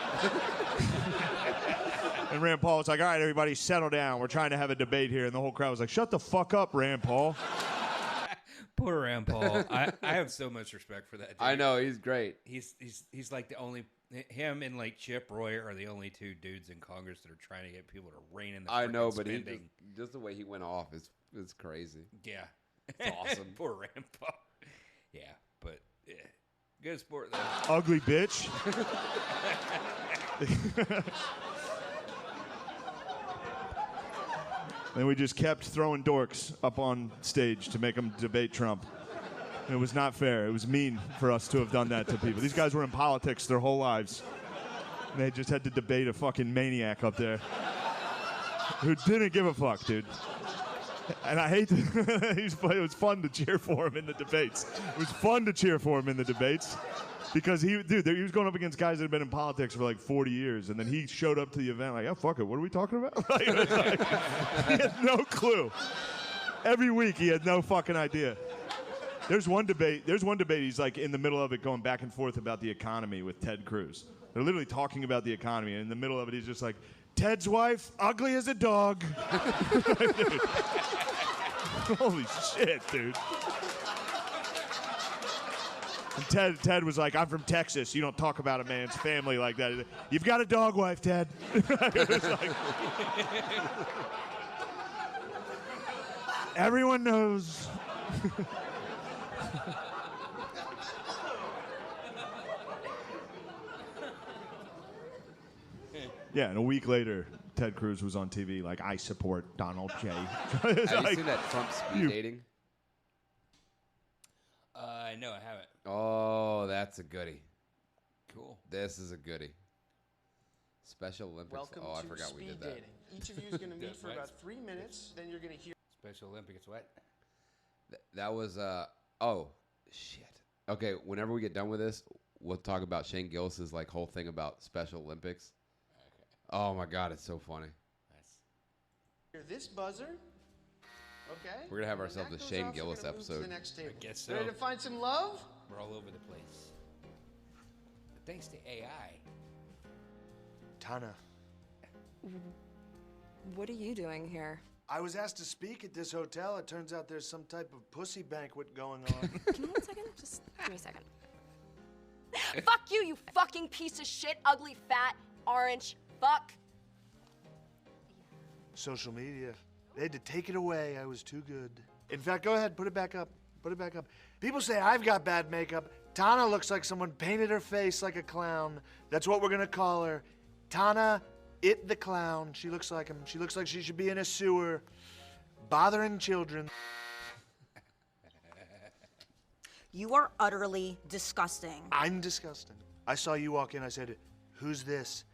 And Rand Paul was like, all right, everybody, settle down. We're trying to have a debate here. And the whole crowd was like, shut the fuck up, Rand Paul. Poor Rand Paul. I have so much respect for that dude. I know, he's great. He's like the only, him and like Chip Roy are the only two dudes in Congress that are trying to get people to rein in the I know, but but just the way he went off is crazy. Yeah. It's awesome. Poor Rand Paul. Yeah, but yeah. Good sport, though. Ugly bitch. And we just kept throwing dorks up on stage to make them debate Trump. And it was not fair. It was mean for us to have done that to people. These guys were in politics their whole lives. And they just had to debate a fucking maniac up there who didn't give a fuck, dude. And I hate to, it was fun to cheer for him in the debates. It was fun to cheer for him in the debates. Because he was going up against guys that had been in politics for like 40 years, and then he showed up to the event like, oh, fuck it, what are we talking about? Like, it was like, he had no clue. Every week he had no fucking idea. There's one debate he's like in the middle of it going back and forth about the economy with Ted Cruz. They're literally talking about the economy, and in the middle of it he's just like, Ted's wife, ugly as a dog. Dude. Holy shit, dude. And Ted was like, I'm from Texas. You don't talk about a man's family like that. You've got a dog wife, Ted. It was like, everyone knows. Yeah, and a week later, Ted Cruz was on TV like, I support Donald J. Have you seen that Trump speed dating? No, I haven't. Oh, that's a goodie. Cool. This is a goodie. Special Olympics. Welcome I to forgot speed we did that. dating. Each of you is going to meet for about 3 minutes. Then you're going to hear. Special Olympics, what? That was, oh, shit. Okay, whenever we get done with this, we'll talk about Shane Gillis' like whole thing about Special Olympics. Okay. Oh my God, it's so funny. Nice. Hear this buzzer. Okay. We're gonna have And ourselves that a goes Shane off, we're Gillis gonna move to episode. the next table. I guess so. Ready to find some love? We're all over the place. But thanks to AI. Tana, What are you doing here? I was asked to speak at this hotel. It turns out there's some type of pussy banquet going on. Give me 1 second. Just give me a second. Fuck you, you fucking piece of shit, ugly, fat, orange, fuck. Social media. They had to take it away. I was too good. In fact, go ahead, put it back up. Put it back up. People say I've got bad makeup. Tana looks like someone painted her face like a clown. That's what we're gonna call her. Tana, it the clown. She looks like him. She looks like she should be in a sewer, bothering children. You are utterly disgusting. I'm disgusting. I saw you walk in. I said, who's this?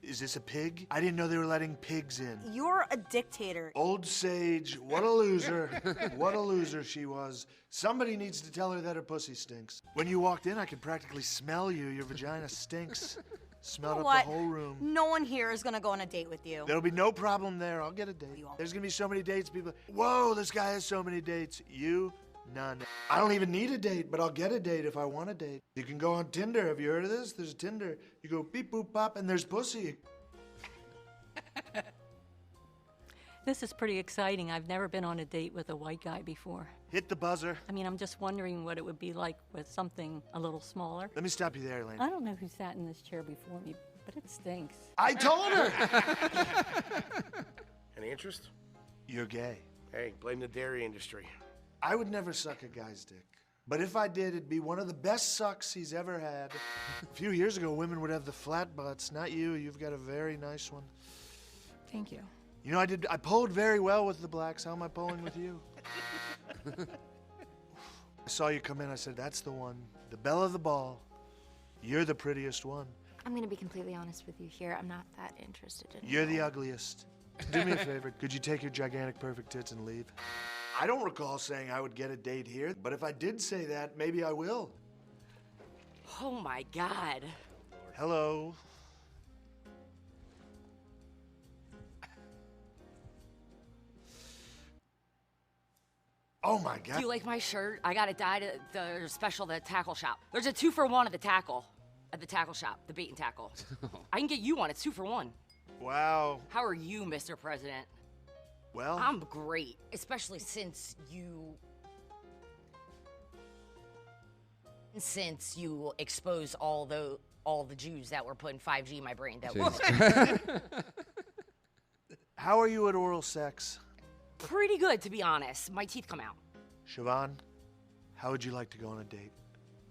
Is this a pig? I didn't know they were letting pigs in. You're a dictator. Old sage, what a loser. What a loser she was. Somebody needs to tell her that her pussy stinks. When you walked in, I could practically smell you. Your vagina stinks. Smelled You know up what? the whole room. No one here is gonna go on a date with you. There'll be no problem there. I'll get a date. There's gonna be so many dates. People, whoa, this guy has so many dates. You, none. I don't even need a date, but I'll get a date if I want a date. You can go on Tinder. Have you heard of this? There's Tinder. You go beep, boop, pop, and there's pussy. This is pretty exciting. I've never been on a date with a white guy before. Hit the buzzer. I mean, I'm just wondering what it would be like with something a little smaller. Let me stop you there, Elaine. I don't know who sat in this chair before me, but it stinks. I told her! Any interest? You're gay. Hey, blame the dairy industry. I would never suck a guy's dick. But if I did, it'd be one of the best sucks he's ever had. A few years ago, women would have the flat butts. Not you. You've got a very nice one. Thank you. You know, I polled very well with the blacks. How am I polling with you? I saw you come in. I said, that's the one. The belle of the ball. You're the prettiest one. I'm going to be completely honest with you here. I'm not that interested in You're the ugliest. Do me a favor. Could you take your gigantic perfect tits and leave? I don't recall saying I would get a date here, but if I did say that, maybe I will. Oh my God. Hello. Oh my God. Do you like my shirt? I got it dyed at the special at the tackle shop. There's a 2-for-1 at the tackle shop, the bait and tackle. I can get you one. It's 2 for 1. Wow. How are you, Mr. President? Well, I'm great, especially since you exposed all the Jews that were putting 5G in my brain. How are you at oral sex? Pretty good, to be honest. My teeth come out. Siobhan, how would you like to go on a date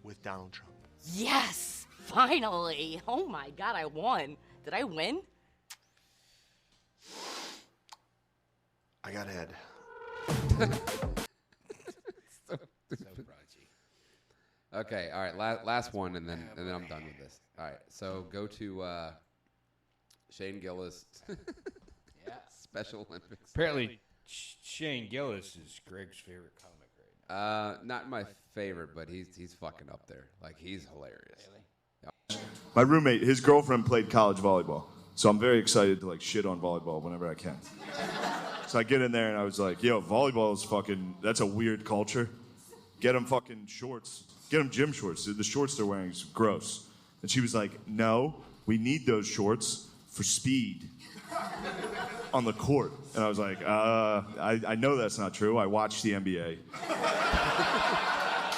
with Donald Trump? Yes, finally. Oh my God, I won. Did I win? I got head. So raunchy. Okay, all right, last one, and then I'm done with this. All right, so go to Shane Gillis. Yeah. Special Olympics. Apparently, Shane Gillis is Greg's favorite comic right now. Not my favorite, but he's fucking up there. Like, he's hilarious. Really? My roommate, his girlfriend played college volleyball, so I'm very excited to like shit on volleyball whenever I can. So I get in there and I was like, yo, volleyball is fucking, that's a weird culture. Get them fucking shorts. Get them gym shorts. The shorts they're wearing is gross. And she was like, no, we need those shorts for speed on the court. And I was like, I know that's not true. I watch the NBA.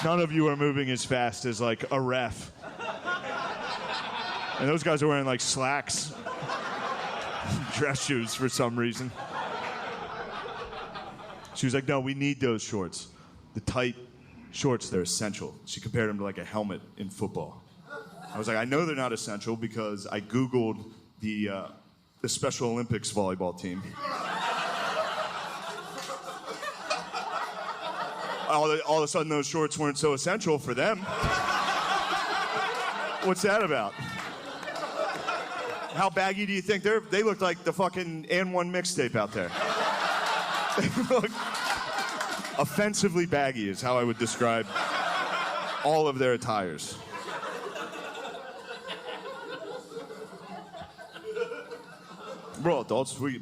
None of you are moving as fast as like a ref. And those guys are wearing like slacks, dress shoes for some reason. She was like, no, we need those shorts. The tight shorts, they're essential. She compared them to like a helmet in football. I was like, I know they're not essential because I Googled the Special Olympics volleyball team. All of a sudden, those shorts weren't so essential for them. What's that about? How baggy do you think they looked like the fucking N1 mixtape out there. They look offensively baggy is how I would describe all of their attires. We're all adults. We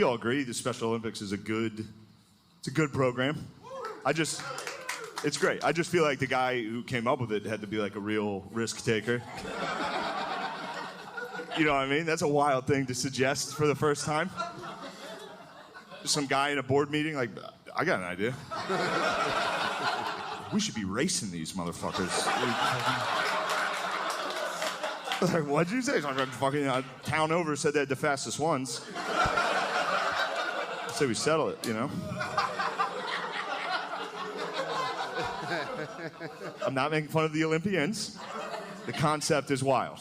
all agree the Special Olympics is a good program. It's great. I just feel like the guy who came up with it had to be like a real risk taker. You know what I mean? That's a wild thing to suggest for the first time. Some guy in a board meeting, like, I got an idea. We should be racing these motherfuckers. Like, what'd you say? Fucking town over said they had the fastest ones. So we settle it, you know? I'm not making fun of the Olympians. The concept is wild.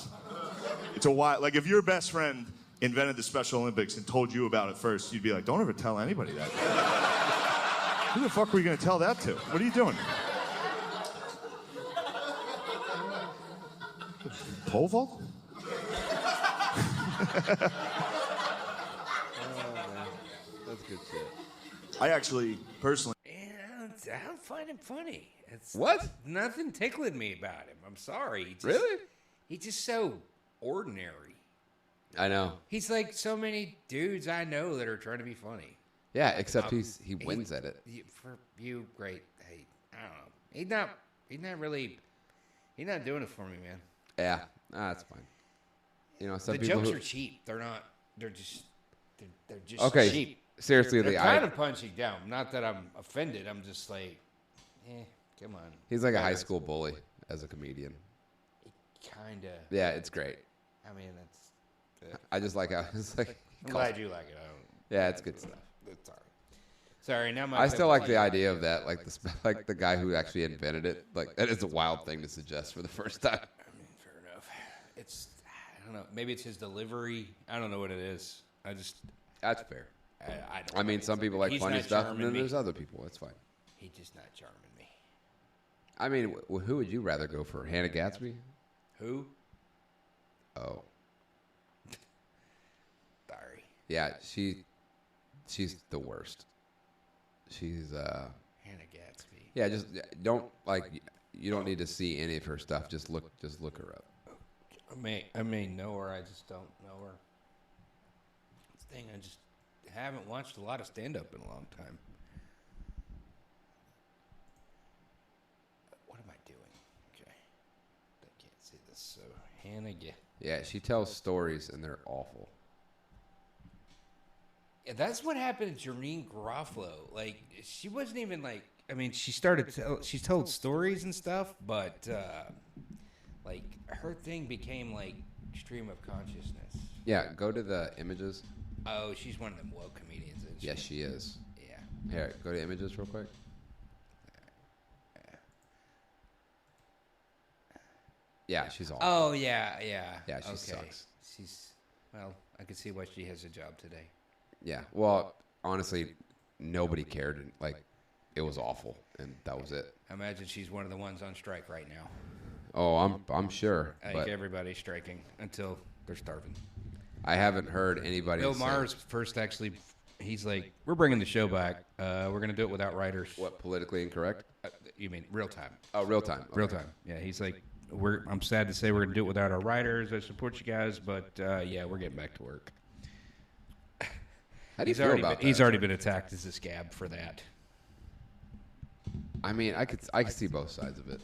It's a wild, like if your best friend invented the Special Olympics and told you about it first, you'd be like, don't ever tell anybody that. Who the fuck are we going to tell that to? What are you doing? Pole vault? That's good shit. I actually, personally... Yeah, I find him funny. What? Nothing tickling me about him. I'm sorry. Really? He's just so ordinary. I know. He's like so many dudes I know that are trying to be funny. Yeah, except he wins at it. For you, great. Hey, I don't know. He's not doing it for me, man. Yeah, that's fine. You know, some the people jokes are cheap. They're just okay, cheap. Seriously, they're kind of punching down. Not that I'm offended. I'm just like, come on. He's like a high school bully as a comedian. Kinda. Yeah, it's great. I mean, that's. I just like how it's like. I'm glad you like it. Yeah, it's good stuff. That's all right. Sorry, now I still like the idea of that, like the guy who actually invented it. Like that is a wild thing to suggest for the first time. I mean, fair enough. I don't know. Maybe it's his delivery. I don't know what it is. That's fair. I mean, some people like funny stuff, and then there's other people. That's fine. He's just not charming me. I mean, who would you rather go for? Hannah Gadsby? Who? Oh. Sorry. Yeah, she's the worst. She's Hannah Gadsby. Yeah, just don't you don't need to see any of her stuff. Just look her up. I may know her. I just don't know her. This thing, I just haven't watched a lot of stand-up in a long time. What am I doing? Okay, I can't see this. So Hannah Gadsby. Yeah, she tells stories and they're awful. That's what happened to Janine Garofalo. Like, she wasn't even like. I mean, she told stories and stuff, but like her thing became like stream of consciousness. Yeah, go to the images. Oh, she's one of them woke comedians. Isn't she? Yes, she is. Yeah. Here, go to images real quick. Yeah, she's awful. Oh yeah. Yeah, she sucks. Well, I can see why she has a job today. Yeah. Well, honestly, nobody cared. Like, it was awful, and that was it. I imagine she's one of the ones on strike right now. Oh, I'm sure. I think everybody's striking until they're starving. I haven't heard anybody. Bill Maher's first actually. He's like, we're bringing the show back. We're going to do it without writers. What, politically incorrect? You mean real time? Oh, real time. Okay. Real time. Yeah, he's like, I'm sad to say we're going to do it without our writers. I support you guys, but yeah, we're getting back to work. How do you feel about that? He's already been attacked as a scab for that. I mean, I could see both sides of it.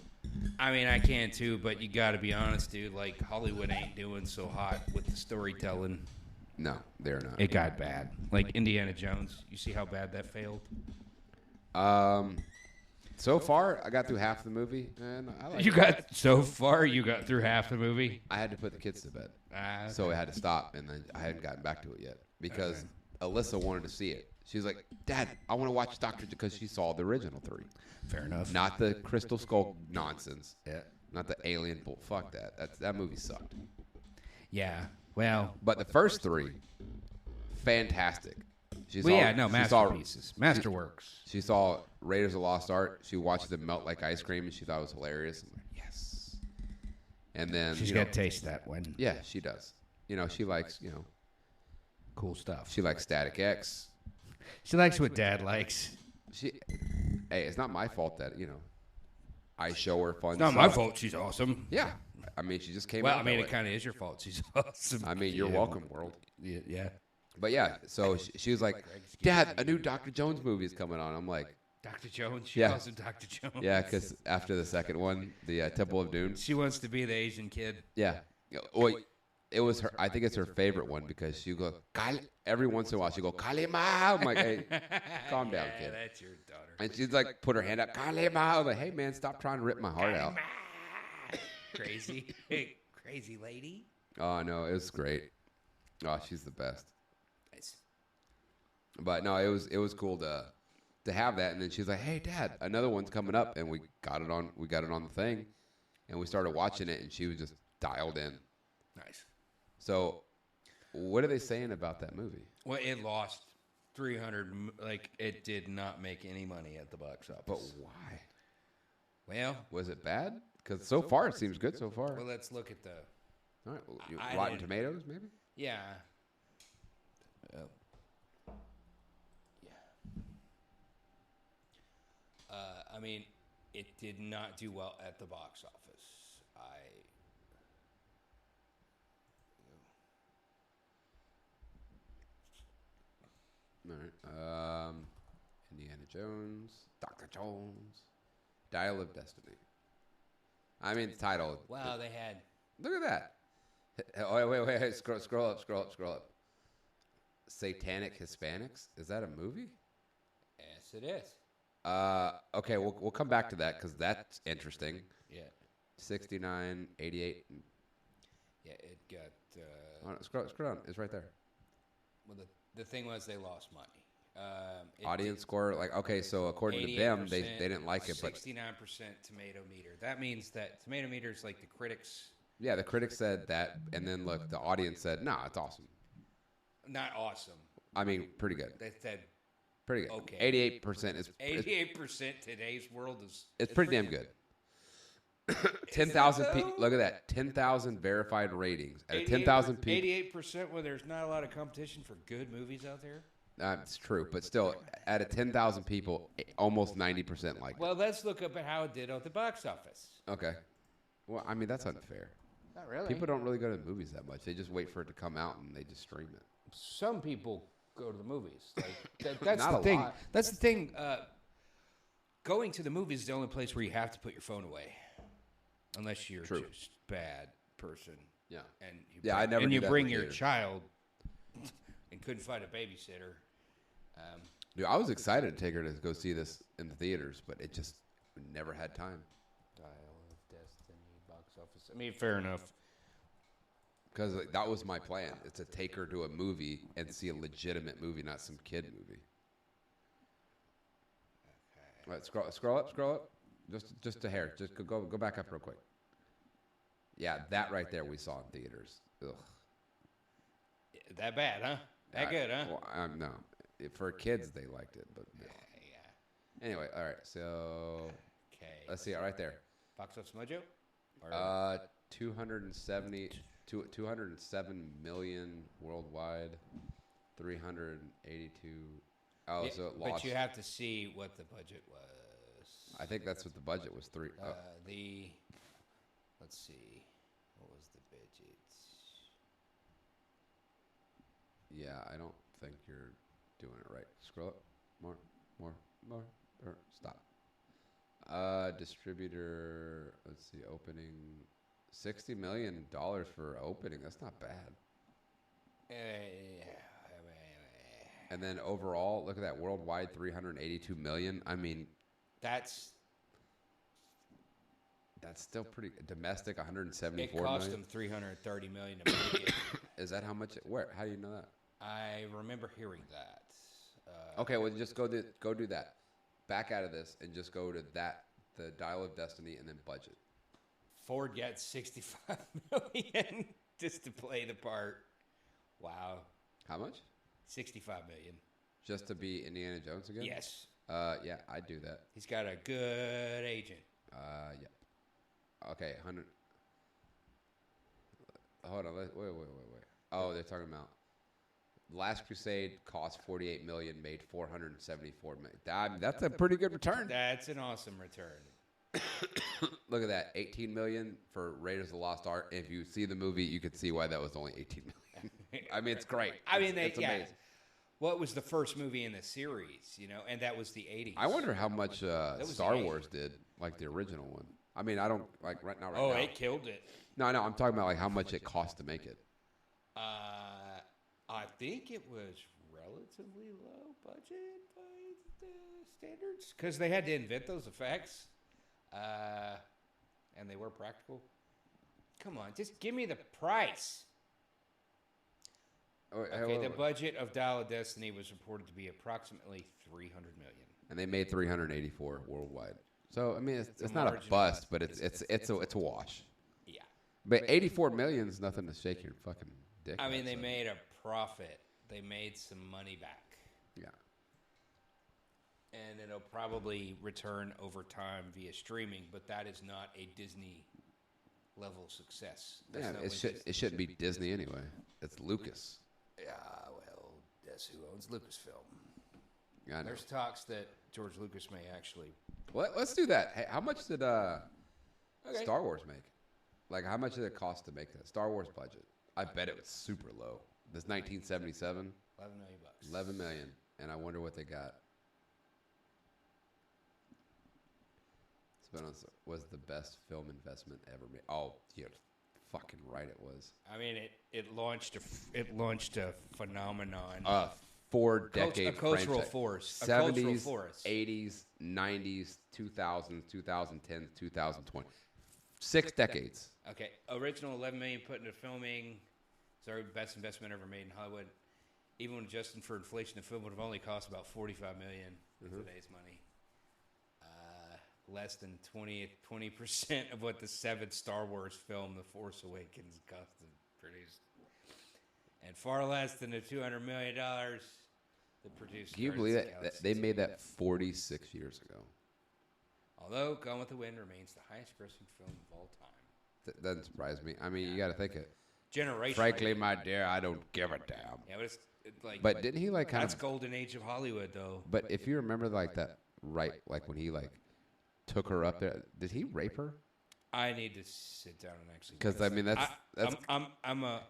I mean, I can too, but you got to be honest, dude. Like, Hollywood ain't doing so hot with the storytelling. No, they're not. It got bad. Like Indiana Jones. You see how bad that failed? So far, I got through half the movie, and I like You got through half the movie. I had to put the kids to bed, okay. So I had to stop, and then I hadn't gotten back to it yet because Alyssa wanted to see it. She's like, "Dad, I want to watch Doctor," because she saw the original 3. Fair enough. Not the Crystal Skull nonsense. Yeah. Not the alien bull. Fuck that. That movie sucked. Yeah. Well, but the first 3, fantastic. Masterpieces, masterworks. She saw Raiders of the Lost Ark. She watched them melt like ice cream, and she thought it was hilarious. I'm like, yes. And then she's got to taste that one. Yeah, she does. She likes cool stuff. She likes Static X. She likes what Dad likes. Hey, it's not my fault that I show her fun. It's not my fault. She's awesome. Yeah, I mean, she just came. Well, out I mean, that it kind of is your fault. She's awesome. I mean, you're welcome, world. Yeah. But yeah, so she was like, "Dad, a new Dr. Jones movie is coming on." I'm like, Dr. Jones? She calls him Dr. Jones. Yeah, because after the second one, the Temple of Doom. She wants to be the Asian kid. Yeah. Well, it was her. I think it's her favorite one because she go every once in a while she go Kalima. I'm like, hey, calm down, kid. That's your daughter. And she's like, put her hand up, Kalima. I'm like, hey man, stop trying to rip my heart out. Crazy lady. Oh no, it was great. Oh, she's the best. Nice. But no, it was cool to have that. And then she's like, hey Dad, another one's coming up, and we got it on the thing, and we started watching it, and she was just dialed in. Nice. So, what are they saying about that movie? Well, it lost 300. Like, it did not make any money at the box office. But why? Well, was it bad? Because so far it seems good so far. Well, let's look at the. All right, Rotten Tomatoes, maybe. Yeah. I mean, it did not do well at the box office. All right. Indiana Jones, Dr. Jones, Dial of Destiny. I mean, the title. Wow, they had. Look at that. Oh, wait. Scroll up. Satanic Hispanics? Is that a movie? Yes, it is. Okay, we'll come back to that because that's interesting. Yeah. 69, 88. Yeah, it got. Oh, no, scroll down. It's right there. Well, the thing was they lost money. Audience score, like, okay, so according to them, they didn't like it, but 69% tomato meter. That means that tomato meter is like the critics. Yeah, the critics said that, and then look, the audience said, "Nah, it's awesome." Not awesome. I mean, pretty good. They said pretty good. Okay. 88% is 88% today's world is. It's pretty damn good. 10,000 people. Look at that. 10,000 verified ratings. At 10,000 people. 88% when there's not a lot of competition for good movies out there. It's true, but still, out of 10,000 people, almost 90% like it. Well, let's look up at how it did at the box office. Okay. Well, I mean, that's unfair. Not really. People don't really go to the movies that much. They just wait for it to come out and they just stream it. Some people go to the movies. Like, that's Not the a thing. lot. That's the thing. Going to the movies is the only place where you have to put your phone away, unless you're just a bad person. Yeah. And I never. And do you that bring in your theaters. child and couldn't find a babysitter. Dude, I was excited to take her to go see this in the theaters, but it just never had time. Dial of Destiny, box office. I mean, fair enough. Because that was my plan, is to take her to a movie and see a legitimate movie, not some kid movie. All right, scroll up. Just a hair. Just go back up real quick. Yeah, that right there we saw in theaters. Ugh. That bad, huh? That good, huh? Well, no. For kids, they liked it, but yeah. Anyway, all right. So let's see. Right there. Box office mojo. 207 million worldwide. 382. Oh, Yeah, so it lost. but you have to see what the budget was. I think that's what the budget was. Let's see. What was the budget? Yeah, I don't think you're doing it right. Scroll up. More. Stop. Distributor. Let's see. Opening. $60 million for opening. That's not bad. And then overall, look at that. Worldwide, 382 million. I mean, that's still pretty. Domestic, 174 It cost million. them $330 million to make it. Is that how much? Where? How do you know that? I remember hearing that. Okay, well, just go do that. Back out of this and just go to that, the Dial of Destiny, and then budget. Ford got $65 million just to play the part. Wow. How much? $65 million. Just to be Indiana Jones again? Yes. Yeah, I'd do that. He's got a good agent. Yeah. Okay, 100. Hold on. Wait. Oh, they're talking about Last Crusade cost 48 million, made 474 million. That's a pretty good return. That's an awesome return. Look at that, 18 million for Raiders of the Lost Ark. If you see the movie, you can see why that was only 18 million. I mean, it's great. It's amazing. What was the first movie in the series, and that was the 80s. I wonder how much Star Wars did, like the original one. I mean, I don't like right now. Oh, it killed it. No, I'm talking about like how much it cost to make it. I think it was relatively low budget by the standards because they had to invent those effects, and they were practical. Come on, just give me the price. Okay, the budget of Dial of Destiny was reported to be approximately $300 million, and they made 384 worldwide. So I mean, it's not a bust, but it's a wash. Yeah, but 84 million is nothing to shake your fucking dick. I mean, they made a profit. They made some money back. Yeah, and it'll probably return over time via streaming, but that is not a Disney level success. Yeah, it shouldn't be Disney anyway. It's Lucas. Yeah, well, guess who owns Lucasfilm? I know. There's talks that George Lucas may actually. Let's do that. Hey, how much did Star Wars make? Like, how much did it cost to make that Star Wars budget? I bet it was super low. This 1977. $11 million. 11 million, and I wonder what they got. Was the best film investment ever made? Oh, you're fucking right, it was. I mean, it launched a phenomenon. 4-decade a cultural franchise. force. 70s, 80s, 90s, 2000s, 2010s, 2020. 6 decades. Okay, original $11 million put into filming. It's our best investment ever made in Hollywood. Even when adjusting for inflation, the film would have only cost about $45 million in today's money. Less than 20% of what the 7th Star Wars film, The Force Awakens, cost to produce. And far less than the $200 million that produced. Can you believe that they made that 46 years ago? Although Gone with the Wind remains the highest grossing film of all time. That doesn't surprise me. I mean, you got to think it. Generation. Frankly, my dear, I don't give a damn. Yeah, but it's like. But didn't he like kind that's of? That's golden age of Hollywood, though. But if you remember, like that, right? Like when he like took her up there, did he rape her? I need to sit down and actually. Because I mean, that's. I'm a.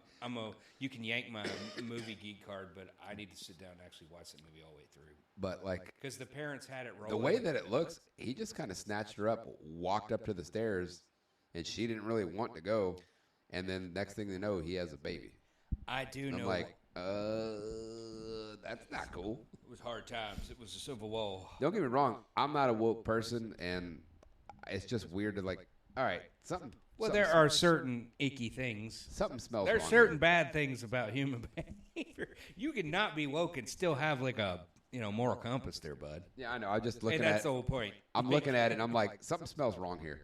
You can yank my movie geek card, but I need to sit down and actually watch that movie all the way through. But like, because the parents had it rolling. The way that it looks, he just kind of snatched her up, walked up to the stairs, and she didn't really want to go. And then next thing they know, he has a baby. I do know. I'm like, That's not cool. It was hard times. It was a civil war. Don't get me wrong. I'm not a woke person, and it's just weird to like. All right, something. Well, something there are certain icky things. Something smells. There's wrong certain here. bad things about human behavior. You cannot be woke and still have like a moral compass there, bud. Yeah, I know. I'm just looking And at. that's the whole point. I'm looking at it, and I'm like, something smells wrong here.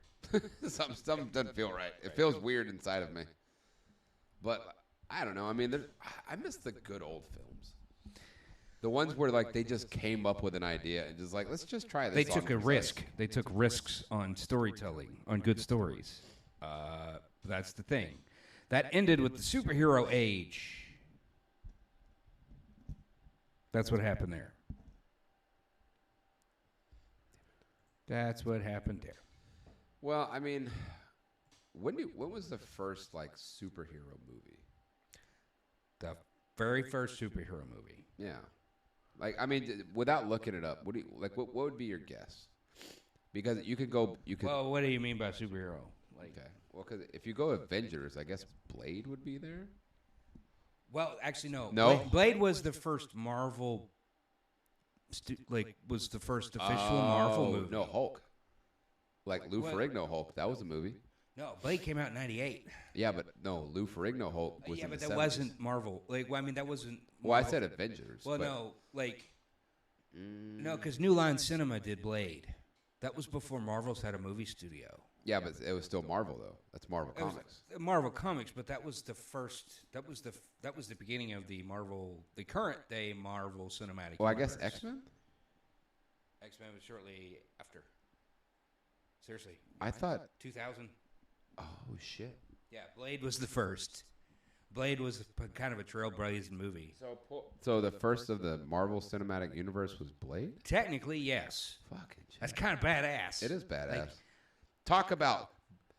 something doesn't feel right. It feels weird inside of me. But I don't know. I mean, I miss the good old films. The ones where like they just came up with an idea and just like, let's just try this. They took a risk. They took risks on storytelling, on good stories. That's the thing. That ended with the superhero age. That's what happened there. That's what happened there. Well, I mean, when was the first like superhero movie? The very first superhero movie. Yeah, like I mean, without looking it up, what would be your guess? Because you could go, Well, what do you mean by superhero? Like, okay, well, because if you go Avengers, I guess Blade would be there. Well, actually, no. No? Blade was the first Marvel. Was the first official Marvel movie. No, Hulk. Like Lou Ferrigno Hulk, that was a movie. No, Blade came out in '98. Yeah, but no, Lou Ferrigno Hulk was Yeah, in but the that 70s. wasn't Marvel. Like, well, I mean, that wasn't. Well, I Marvel. said Avengers. Well, but no, like, no, because New Line Cinema did Blade. That was before Marvel's had a movie studio. Yeah, but it was still Marvel though. That's Marvel It was Comics. Marvel Comics, but that was the first. That was the beginning of the current day Marvel cinematic. Well, I guess universe. X-Men. X-Men was shortly after. Seriously, I thought 2000. Oh shit. Yeah, Blade was the first. Blade was kind of a trailblazing movie. So the first of the Marvel Cinematic Universe was Blade? Technically, yes. Fucking shit. That's kind of badass. It is badass. Like, Talk about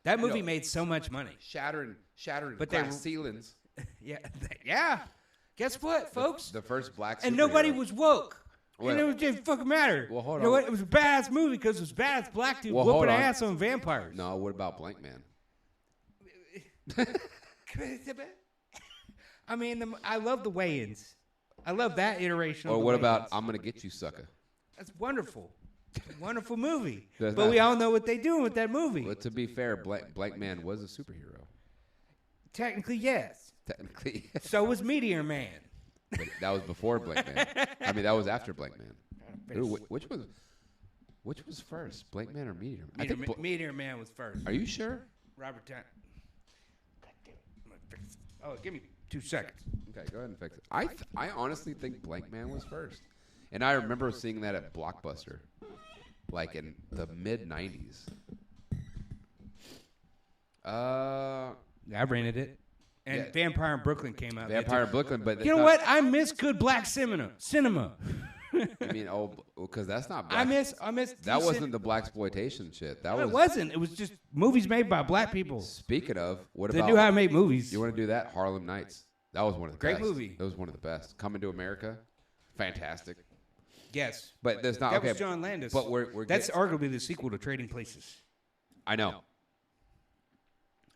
that movie made so much money. Shattering But glass ceilings. Yeah, yeah. Guess what, folks? The first black And superhero. nobody was woke. Well- And it didn't fucking matter. Well, hold You know on. what? It was a badass movie because it was badass black dude Well, hold whooping on. ass on vampires. No, what about Blank Man? I mean, I love the Wayans. I love that iteration. Or of the what about Wayans. I'm Gonna Get You, Sucker? That's wonderful. It's a wonderful movie. That's But not- we all know what they doing with that movie. But to be fair, Blank Man was a superhero. Technically, yes. Technically. So was Meteor Man. But that was before Blank Man. I mean, that was after Blank Man. Ooh, which was first, Blank Man or Meteor? I think Meteor Man was first. Are you sure? Robert Downey. God damn it. I'm gonna fix it. Oh, give me 2 seconds. Okay, go ahead and fix it. I honestly think Blank Man was first, and I remember seeing that at Blockbuster, like in the mid '90s. I rented it. And Yeah. Vampire in Brooklyn came out. Vampire in Brooklyn, but you know what? I miss good black cinema. I mean, because that's not. Black. I miss. That wasn't the black exploitation shit. That No, was. it wasn't. It was just movies made by black people. Speaking of, what They about? knew how to make movies. You want to do that? Harlem Nights. That was one of the Great best. movie. That was one of the best. Coming to America, fantastic. Yes, But there's not. that okay, was John Landis. But we're that's arguably the sequel to Trading Places. I know.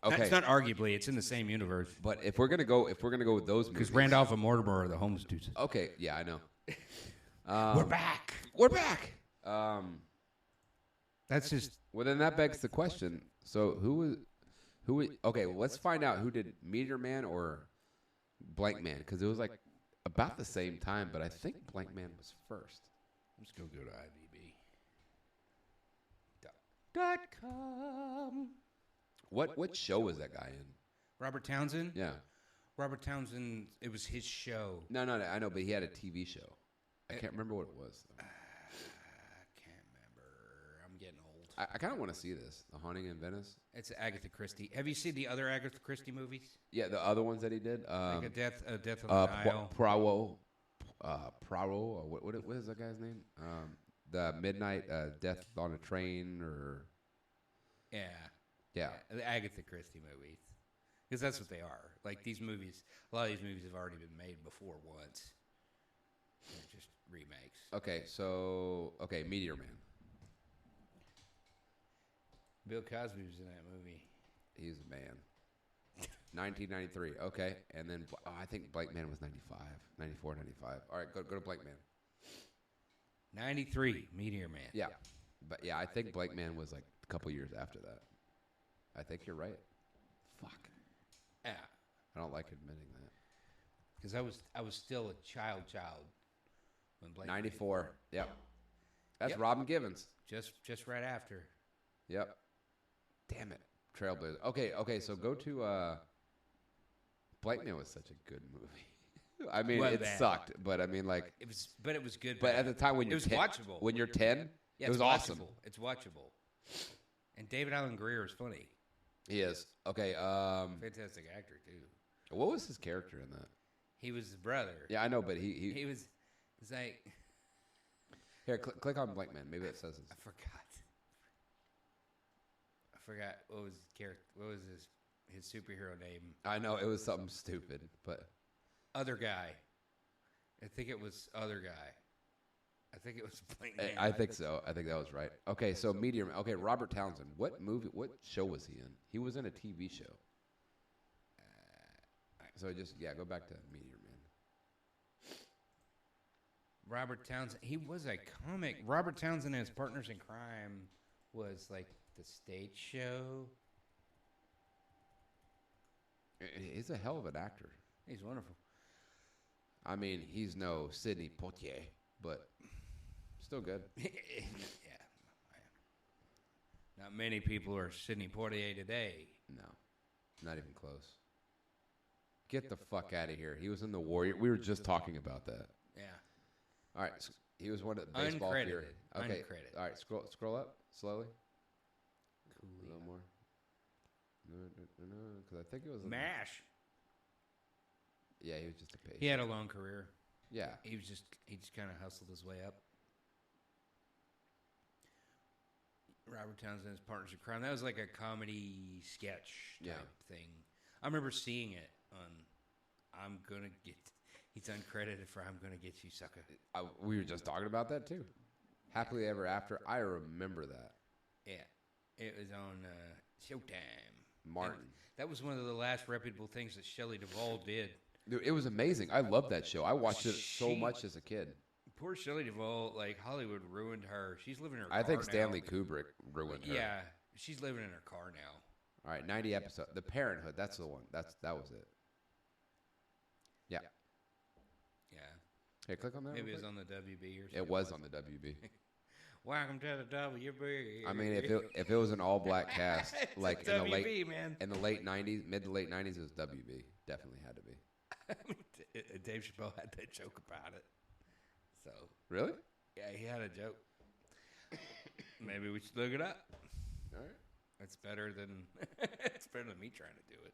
Okay. That's not arguably. It's in the same universe. But if we're gonna go with those movies, Because Randolph and Mortimer are the Holmes dudes. Okay, yeah, I know. We're back. We're back. That's just. Well, then that begs the question. So who? Okay, well, let's find out who did Meteor Man or Blank Man, because it was like about the same time, but I think Blank Man was first. Let's go to IMDb.com. What show was that guy in? Robert Townsend? Yeah. Robert Townsend, it was his show. No, I know, but he had a TV show. I can't remember what it was. I can't remember. I'm getting old. I kind of want to see this. The Haunting in Venice. It's Agatha Christie. Have you seen the other Agatha Christie movies? Yeah, the other ones that he did. Like a Death on the Nile. Praro, or what is that guy's name? The Midnight Death on a Train, or yeah, the Agatha Christie movies, because that's what they are. Like these movies, a lot of these movies have already been made before once. They're just remakes. Okay, Meteor Man. Bill Cosby was in that movie. He's a man. 1993. Okay. And then I think Blank Man was 95. 94, 95. All right, go to Blank Man. 93, Meteor Man. Yeah. But yeah, I think Blank Man was like a couple years after that. I think you're right. Fuck. Yeah. I don't like admitting that. Because I was still a child when Blank 94. Yep. That's Yep. Robin Givens. Just right after. Yep. Damn it. Trailblazer. Okay, so go to Blank Man was such a good movie. I mean, it sucked, but I mean, like it was good. But at the time when it you're was 10, watchable. when you're 10, yeah, it was watchable. awesome. It's watchable. And David Alan Grier is funny. He is. Okay. Fantastic actor too. What was his character in that? He was the brother. Yeah, I know, but he was. It's like here. Click on Blank Man. Maybe it says this. I forgot what was his character. What was his superhero name? I know it was something stupid, but Other Guy. I think it was Other Guy. I think it was Blank Man. I think so. I think that was right. Okay, so Meteor Man. Okay, Robert Townsend. What show was he in? He was in a TV show. So just go back to Meteor Man. Robert Townsend. He was a comic. Robert Townsend and his partners in crime was like the stage show. He's a hell of an actor. He's wonderful. I mean, he's no Sidney Poitier, but still good. Yeah. Not many people are Sidney Poitier today. No, not even close. Get the fuck out of here. He was in The Warrior. We were just talking about that. Yeah. All right. So he was one of the baseball Uncredited. Fury. Okay. Uncredited. All right. Scroll up slowly. A little more. Because I think it was MASH. Yeah, he was just a patient. He had a long career. Yeah. He just kind of hustled his way up. Robert Townsend and his partners in crime. That was like a comedy sketch type thing. I remember seeing it on he's uncredited for I'm Gonna Get You, Sucker. We were just talking about that too. Happily Ever After. I remember that. Yeah. It was on Showtime. Martin. That was one of the last reputable things that Shelley Duvall did. Dude, it was amazing. I loved that show. I watched it so much as a kid. Poor Shelley Duvall, like Hollywood ruined her. She's living in her car I think now. Stanley Kubrick ruined her. Yeah, she's living in her car now. All right, 90 episodes. The Parenthood, that's the one. That was it. Yeah. Yeah. Hey, click on that. Maybe real it was quick. on the WB or something. It was on the WB. Welcome to the WB. I mean, if it was an all black cast, like in WB, the late 90s, mid to late 90s, it was WB. Definitely had to be. Dave Chappelle had that joke about it. So really? Yeah, he had a joke. Maybe we should look it up. All right. It's better than me trying to do it.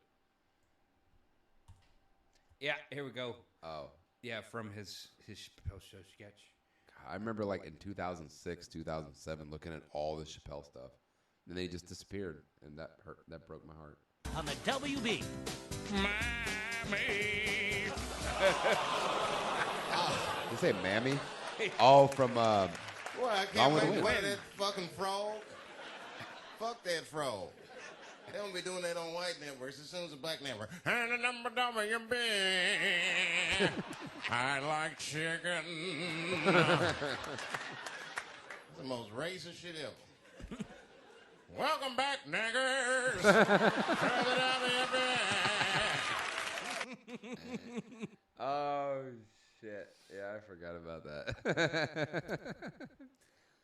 Yeah, here we go. Oh. Yeah, from his Chappelle show sketch. I remember like in 2006, 2007, looking at all the Chappelle stuff, and then he just disappeared, and that hurt. That broke my heart. On the WB. Mammy. Did you say Mammy? Oh, from Well, I Gone can't with the make Wind. fun of that fucking frog. Fuck that frog. They don't be doing that on white networks as soon as a black network. And the number WB. I like chicken. It's the most racist shit ever. Welcome back, niggers. To the WB. Oh shit! Yeah, I forgot about that.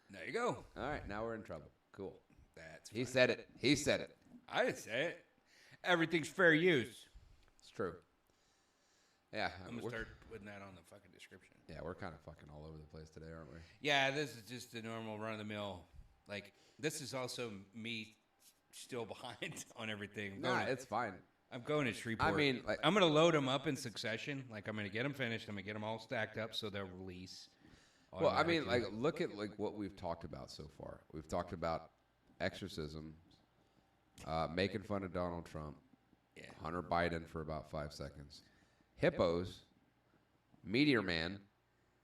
There you go. All right, now we're in trouble. Cool. That's He said it. He said it. I didn't say it. Everything's fair use. It's true. Yeah, I'm gonna start putting that on the fucking description. Yeah, we're kind of fucking all over the place today, aren't we? Yeah, this is just the normal run of the mill. Like this is also me still behind on everything. Nah, it's fine. I'm going to Shreveport. I mean, like, I'm going to load them up in succession. Like, I'm going to get them finished. I'm going to get them all stacked up so they'll release. Well, I mean, like, look at like what we've talked about so far. We've talked about exorcism, making fun of Donald Trump, Hunter Biden for about 5 seconds, hippos, Meteor Man,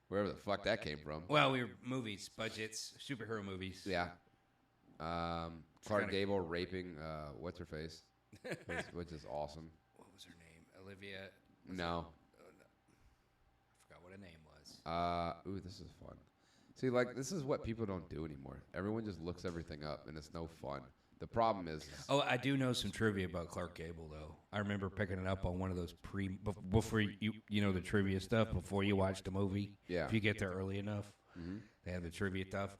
wherever the fuck that came from. Well, we were movies, budgets, superhero movies. Yeah. Clark Gable raping what's her face, which is awesome. was her name? Olivia? No. I forgot what her name was. Ooh, this is fun. See, like, this is what people don't do anymore. Everyone just looks everything up, and it's no fun. The problem is... Oh, I do know some trivia about Clark Gable, though. I remember picking it up on one of those before you know the trivia stuff, before you watch the movie. Yeah. If you get there early enough, they have the trivia stuff.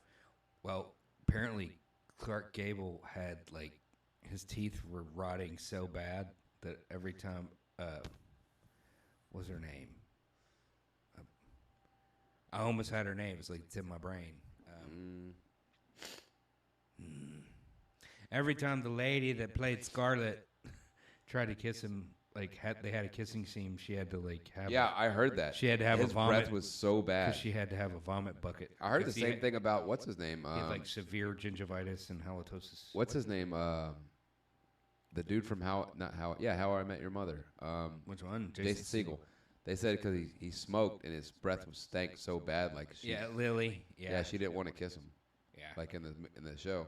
Well, apparently Clark Gable had, like, his teeth were rotting so bad that every time... what was her name? I almost had her name. It's like it's in my brain. Every time the lady that played Scarlett tried to kiss him, like they had a kissing scene, she had to like have. Yeah, I heard that. She had to have his a vomit. breath was so bad. She had to have a vomit bucket. I heard the same thing about what's his name. He had like severe gingivitis and halitosis. What's his name? The dude from How I Met Your Mother. Which one? Jason Segel. They said because he smoked and his breath stank so bad, like Lily. Yeah, she didn't want to kiss him. Yeah, like in the show.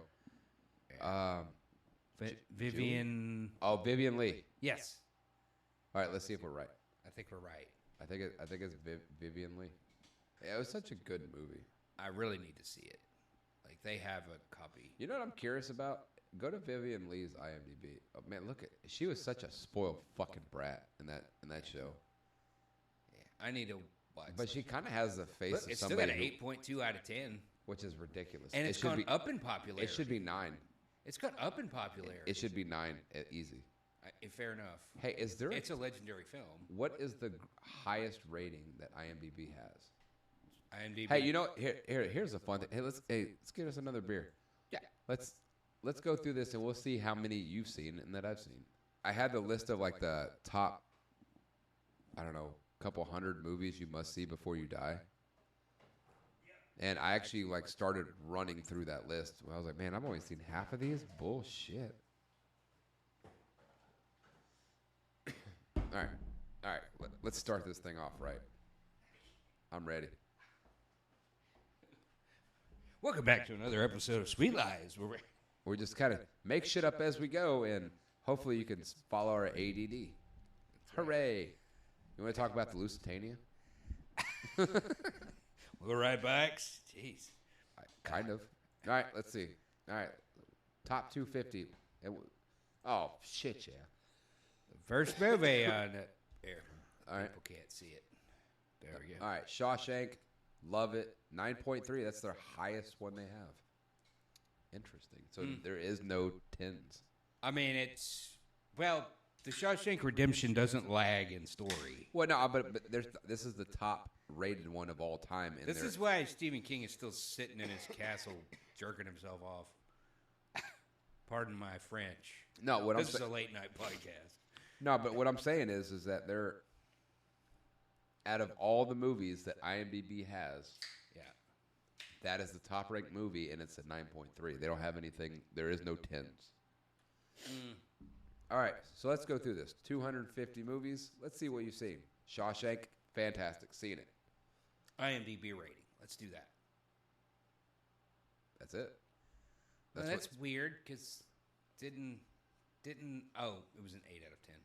Vivian. Oh, Vivian Lee. Yes. All right, let's see if we're right. I think we're right. I think it's Vivian Lee. Yeah, it was such a good movie. I really need to see it. Like they have a copy. You know what I'm curious about? Go to Vivian Lee's IMDb. Oh man, look at she was such a spoiled fucking brat in that show. Yeah, I need to watch. But she kind of has the face of it's somebody. still got an 8.2 out of 10, which is ridiculous. And it's gone up in popularity. It should be 9. It's gone up in popularity. It should be 9, easy. Fair enough. Hey, is there? It's a legendary film. What is the highest rating that IMDb has? IMDb. Hey, you know, here's a fun thing. Hey, let's get us another beer. Yeah. Let's go through this and we'll see how many you've seen and that I've seen. I had the list of like the top, I don't know, couple hundred movies you must see before you die. And I actually like started running through that list. I was like, man, I've only seen half of these. Bullshit. All right. Let's start this thing off right. I'm ready. Welcome back to another episode of Sweet Lies, where we just kind of make shit up as we go, and hopefully you can follow our ADD. Hooray! You want to talk about the Lusitania? We'll right back. Jeez. Kind of. All right, let's see. All right. Top 250. Oh, shit, yeah. First movie on air. All right. People can't see it. There we go. All right. Shawshank. Love it. 9.3. That's their highest one they have. Interesting. So there is no 10s. I mean, the Shawshank Redemption doesn't lag in story. Well, no, but this is the top rated one of all time. This is why Stephen King is still sitting in his castle jerking himself off. Pardon my French. No, this is a late night podcast. No, but what I'm saying is that they're out of all the movies that IMDb has, that is the top ranked movie, and it's at 9.3. They don't have anything. There is no 10s. All right, so let's go through this. 250 movies. Let's see what you've seen. Shawshank, fantastic. Seen it. IMDb rating. Let's do that. That's it. That's weird because didn't. Oh, it was an 8 out of 10.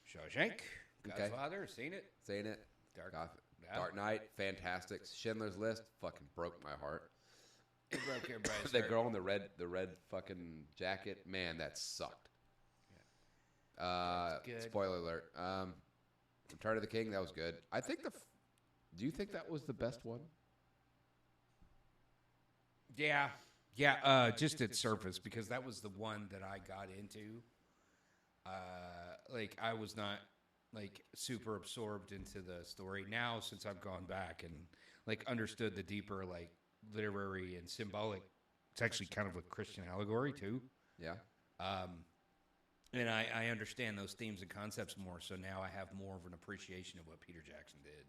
Shawshank, Godfather, seen it. Dark Knight, fantastic. Schindler's List, fucking broke my heart. It broke everybody's The heart. girl in the red fucking jacket, man, that sucked. Good. Spoiler alert. Return of the King, that was good. I think do you think that was the best one? Yeah, just at surface, because that was the one that I got into. Like I was not like super absorbed into the story. Now, since I've gone back and like understood the deeper like literary and symbolic, it's actually kind of a Christian allegory too. Yeah. And I understand those themes and concepts more, so now I have more of an appreciation of what Peter Jackson did.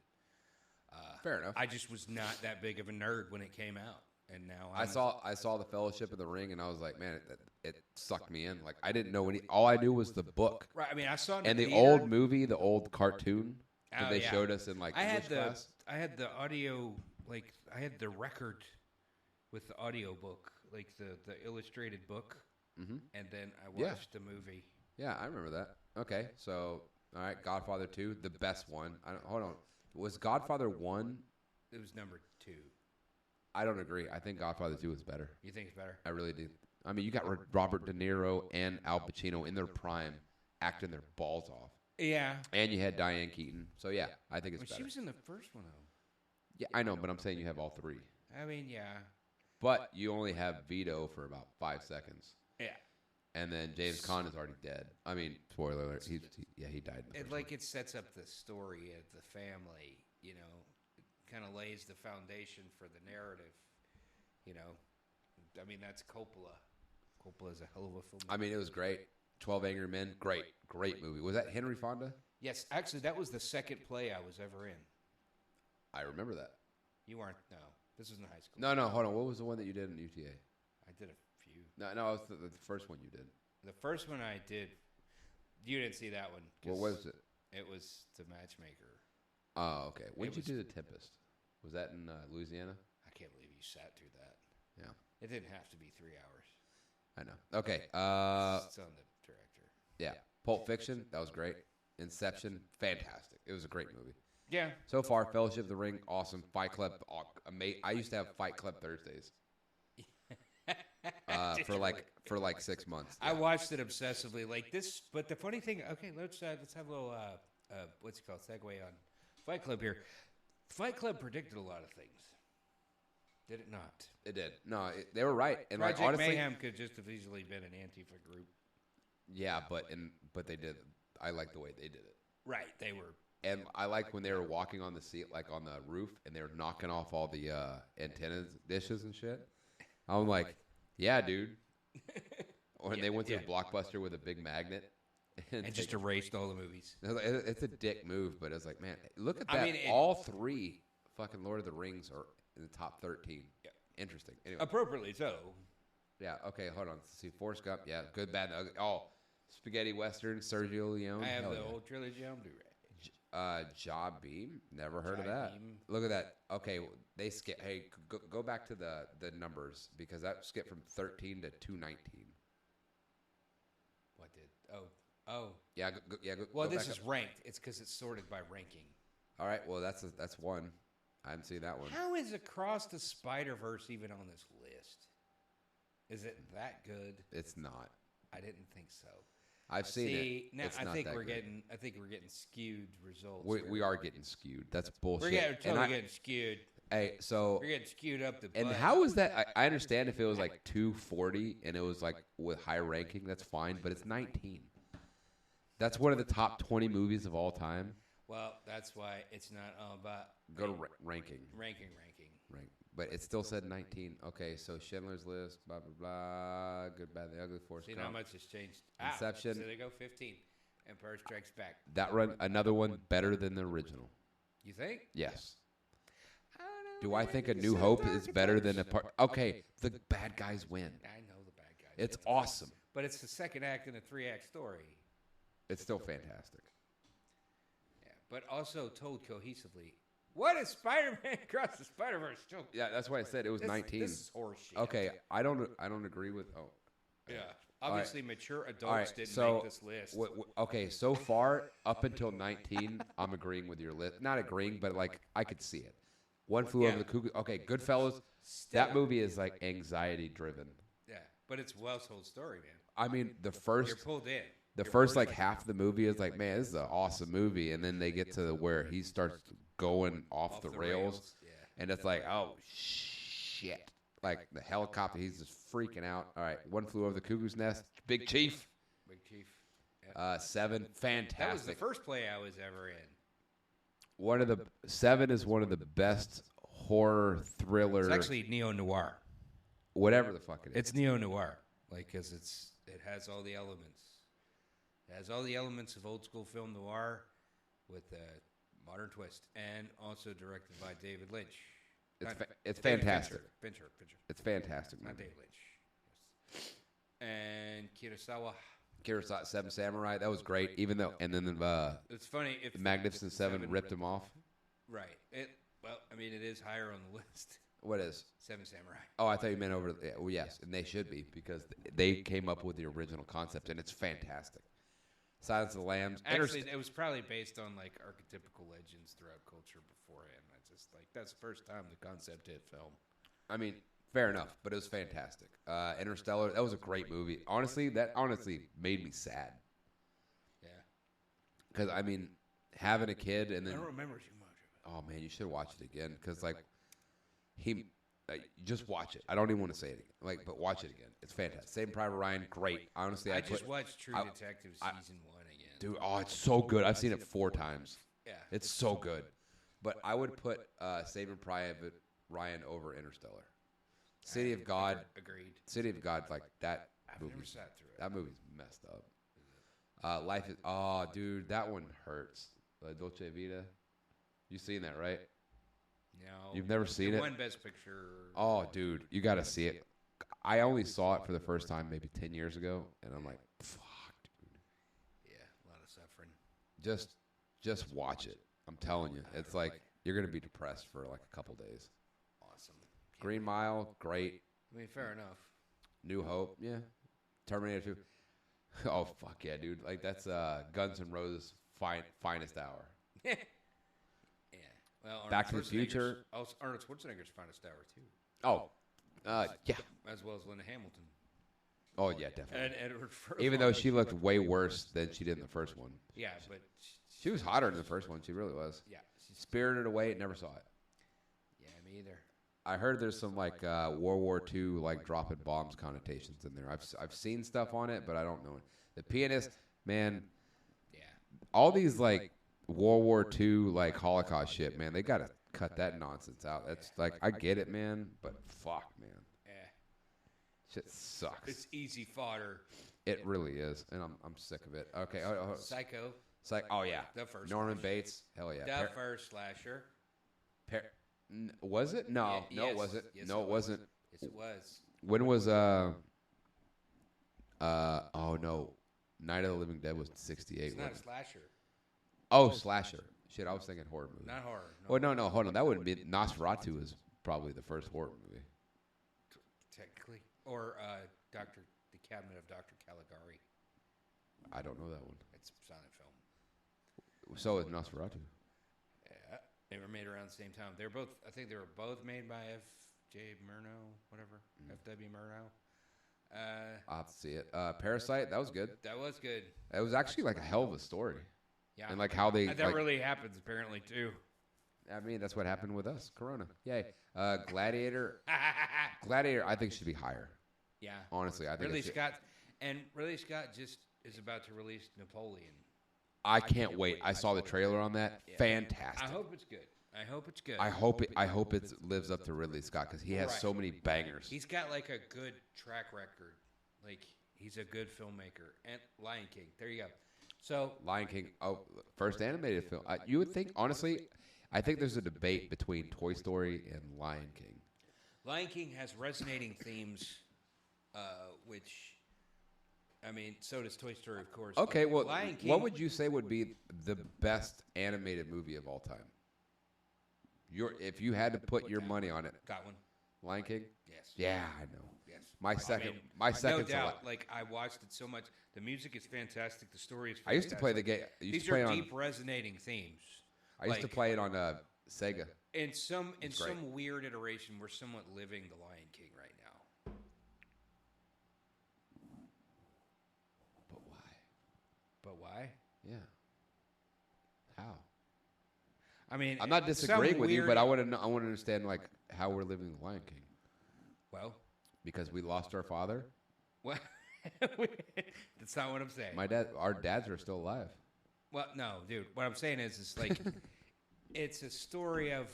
Fair enough. I just was not that big of a nerd when it came out. And now I saw the Fellowship of the Ring, and I was like, man, it sucked me in. Like I didn't know all I knew was the book. Right. I mean, I saw it and in the old movie, the old cartoon that they showed us in like English class. I had the audio, like I had the record with the audio book, like the illustrated book, and then I watched the movie. Yeah, I remember that. Okay, so all right, Godfather 2, the best one. Hold on. Was Godfather 1? It was number 2. I don't agree. I think Godfather 2 is better. You think it's better? I really do. I mean, you got Robert De Niro and Al Pacino in their prime acting their balls off. Yeah. And you had Diane Keaton. So, yeah, I think it's better. She was in the first one, though. Yeah, I know, but I'm saying you have all three. I mean, yeah. But you only have Vito for about 5 seconds. Yeah. And then James Caan is already dead. I mean, spoiler alert. He died. It sets up the story of the family, you know. It kind of lays the foundation for the narrative, you know. I mean, that's Coppola. Coppola's a hell of a film. I mean, it was great. 12 Angry Men, great movie. Was that Henry Fonda? Yes, actually, that was the second play I was ever in. I remember that. You weren't, no. This was in high school. No, hold on. What was the one that you did in UTA? I did a few. No, it was the first one you did. The first one I did, you didn't see that one. What was it? It was The Matchmaker. Oh, okay. When did you do The Tempest? Was that in Louisiana? I can't believe you sat through that. Yeah. It didn't have to be 3 hours. I know. Okay. It's on the director. Yeah. Pulp Fiction, that was great. Inception, fantastic. It was a great movie. Yeah. So far, Fellowship of the Ring, awesome. Fight Club, amazing. I used to have Fight Club Thursdays. For like 6 months. I watched it obsessively, like this. But the funny thing, okay, let's have a little what's it called, segue on Fight Club here. Fight Club predicted a lot of things. Did it not? It did. No, they were right. And Project like, honestly, Mayhem could just have easily been an Antifa group. Yeah, but they did. I like the way they did it. Right, they were. And I liked when they were walking on the seat, like on the roof, and they were knocking off all the antennas, dishes, and shit. I'm like, yeah, dude. When they went to a Blockbuster with a big magnet. And just erased all the movies. It's a dick move, but it's like, man, look at that. I mean, all three fucking Lord of the Rings are in the top 13. Yeah. Interesting. Anyway. Appropriately so. Yeah, okay, hold on. Let's see, Forrest Gump, yeah, good, bad, ugly. Oh, spaghetti western, Sergio Leone. I have the yeah. whole trilogy on Blu-ray. Job Beam, never heard of that. Beam. Look at that. Okay, they skip. Hey, go back to the numbers because that skipped from 13 to 219. What did? Oh. Yeah, Well, go this back is up. ranked. It's because it's sorted by ranking. All right, well that's one. I haven't seen that one. How is Across the Spider-Verse even on this list? Is it that good? It's not. I didn't think so. I've seen it. Now It's I not think that we're great. getting. I think we're getting skewed results. We are getting skewed. That's bullshit. We're totally getting skewed. Hey, so We're getting skewed up the. and butt. how is that? I understand if it was like 240 and it was like with high ranking, that's fine. But it's 19. That's one of the top 20 movies of all time. Well, that's why it's not all about Go to ranking. ranking. Right. But it still said 19. Okay, so Schindler's List, blah, blah, blah. Good, Bad, the Ugly, Forrest See Gump. how much has changed. Inception. So they go 15. Empire Strikes Back. That run, another one better than the original. You think? Yes. Do I think A New Hope is better than a part? Okay, the bad guys win. I know the bad guys. It's awesome. But it's the second act in a 3-act story. It's still fantastic. Yeah, but also told cohesively. What is Spider-Man Across the Spider-Verse? Yeah, that's why I said it was 19. This is horseshit. Okay, I don't agree with. Oh, Yeah. All Obviously, right. mature adults All right, didn't so make this list. Okay, so far up until 19, I'm agreeing with your list. Not agreeing, but like I could see it. One Flew Over the Cuckoo. Okay, Goodfellas. That movie is like anxiety driven. Yeah, but it's a well-told story, man. I mean, the first. You're pulled in. The first like half of the movie is like, man, this is an awesome movie, and then they get to where he starts going off the rails, yeah. and it's like, oh shit! Like the helicopter, he's just freaking out. All right, One Flew Over the Cuckoo's Nest, Big Chief. Big Chief. Yeah. 7, fantastic. That was the first play I was ever in. 7 is one of the best horror thriller. It's actually neo-noir. Whatever the fuck it is. It's neo-noir, like because it has all the elements. It has all the elements of old school film noir with a modern twist, and also directed by David Lynch. It's David fantastic. Fincher. It's fantastic. Not movie. David Lynch. Yes. And Kurosawa. 7 Samurai, that was great. Even though, and then It's funny if the Magnificent Seven ripped him off. Right. Well, I mean, it is higher on the list. What is? 7 Samurai. Oh, I thought you meant over. Well, yes, and they should be because they came up with the original concept, and it's fantastic. Silence of the Lambs. Actually, it was probably based on like archetypical legends throughout culture beforehand. I just like that's the first time the concept hit film. I mean, fair enough, but it was fantastic. Interstellar, that was a great movie. Honestly, that made me sad. Yeah. Because, I mean, having a kid and then... I don't remember too much of it. Oh, man, you should watch it again. Because, like, just watch it. I don't even want to say it again. Like, but watch it again. It's fantastic. Saving Private Ryan, great. Honestly, I just watched True Detective Season 1 again. Dude, oh, it's so good. I've seen it 4 times. Yeah. It's so good. But I would put Saving Private Ryan over Interstellar. City of God. Agreed. City of God, like that I've never sat through it. That movie's messed up. Life is. Oh, dude, that one hurts. Dolce Vita. You seen that, right? No. You've never seen it? One Best Picture. Oh, dude, you got to see it. I only saw it for the first time maybe 10 years ago, and I'm like, fuck, dude. Yeah, a lot of suffering. Just watch it. I'm telling you, it's like you're gonna be depressed for like a couple days. Awesome. Green Mile, great. I mean, fair enough. New Hope, yeah. Terminator 2. Oh fuck yeah, dude! Like that's Guns N' Roses' finest hour. Yeah. Well, Back to the Future. Arnold Schwarzenegger's finest hour too. Oh, yeah. As well as Linda Hamilton. Oh yeah, definitely. And Edward Furlong. Even though she looked way worse than she did in the first one. Yeah, but she was hotter in the first one. She really was. Yeah. Spirited Away, never saw it. Yeah, me either. I heard there's some like World War II like dropping bombs connotations in there. I've seen stuff on it, but I don't know it. The Pianist, man. Yeah. All these like World War II like Holocaust shit, man. They gotta cut that nonsense out. That's like I get it, man, but fuck, man. Yeah. Shit sucks. It's easy fodder. It really is, and I'm sick of it. Okay. Psycho. Oh yeah. The first. Norman slasher. Bates. Hell yeah. The first slasher. Was it? No, Yeah, no, yes. was it? Yes, No, it wasn't. Yes, it was. When was oh no, Night of the Living Dead was 68. It's not a wasn't it? slasher. Oh, slasher. Shit, I was thinking horror movie. Not horror. Oh no, hold on. That wouldn't be Nosferatu is probably the first horror movie. Technically, or the Cabinet of Dr. Caligari. I don't know that one. It's a silent film. So is Nosferatu. Yeah, they were made around the same time. They're both. I think they were both made by F.J. Murnau, whatever. F.W. Murnau. I'll have to see it. Parasite, that was good. That was good. It was actually like a hell of a story. Yeah, and like how they that like, really happens apparently too. I mean, that's what happened with us. Corona. Yay. Gladiator. Gladiator, I think should be higher. Yeah. Honestly, I think Ridley Scott just is about to release Napoleon. I can't wait. I saw the trailer on that. Yeah. Fantastic. I hope it's good. I hope it lives up to Ridley Scott because he has so many bangers. He's got like a good track record. Like he's a good filmmaker. And Lion King. There you go. So Lion King. Oh, first animated film. You would think, honestly, I think there's a debate between Toy Story and Lion King. Lion King has resonating themes, which, I mean, so does Toy Story, of course. Okay, well, Lion King, what would you say would be the best animated movie of all time? If you had to put your money on it. Got one. Lion King? Yes. Yeah, I know. Yes. My second. No doubt. Like I watched it so much. The music is fantastic. The story is fantastic. I used to play the game. These are deep, resonating themes. I used to play it on Sega. In some weird iteration, we're somewhat living the Lion King right now. But why? But why? Yeah. How? I mean, I'm not disagreeing with you, but I want to understand like how we're living the Lion King. Well, because we lost our father. Well, that's not what I'm saying. Our dads are still alive. Well, no, dude. What I'm saying is like, it's a story of,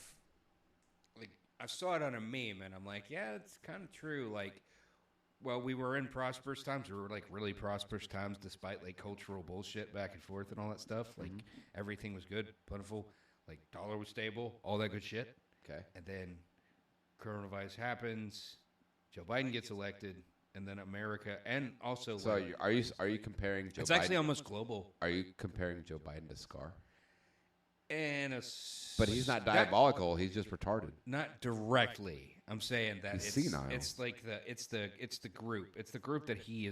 like, I saw it on a meme, and I'm like, yeah, it's kind of true. Like, well, we were in prosperous times. We were like really prosperous times, despite like cultural bullshit back and forth and all that stuff. Like, everything was good, plentiful. Like, dollar was stable, all that good shit. Okay. And then coronavirus happens. Joe Biden gets elected. And then America, and also. So are you comparing Joe Biden? It's actually almost global. Are you comparing Joe Biden to Scar? But he's not diabolical. He's just retarded. Not directly. I'm saying that he's senile. It's like it's the group. It's the group that he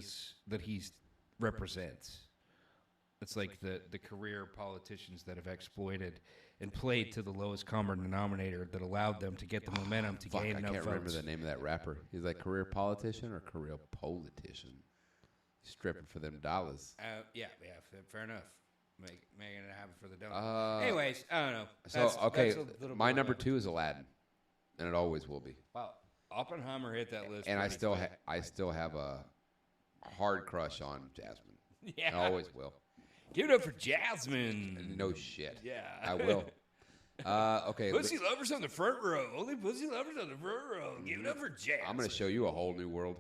represents. It's like the career politicians that have exploited and played to the lowest common denominator that allowed them to get the momentum to gain enough votes. I can't remember the name of that rapper. He's like career politician or career politician. He's stripping for them dollars. Yeah, fair enough. Making it happen for the donor. Anyways, I don't know. So, my number 2 is Aladdin, and it always will be. Wow, Oppenheimer hit that list. And I still have a hard crush on Jasmine. Yeah, I always will. Give it up for Jasmine. No shit. Yeah, I will. Okay. Pussy lovers on the front row. Only pussy lovers on the front row. Give it up for Jasmine. I'm going to show you a whole new world.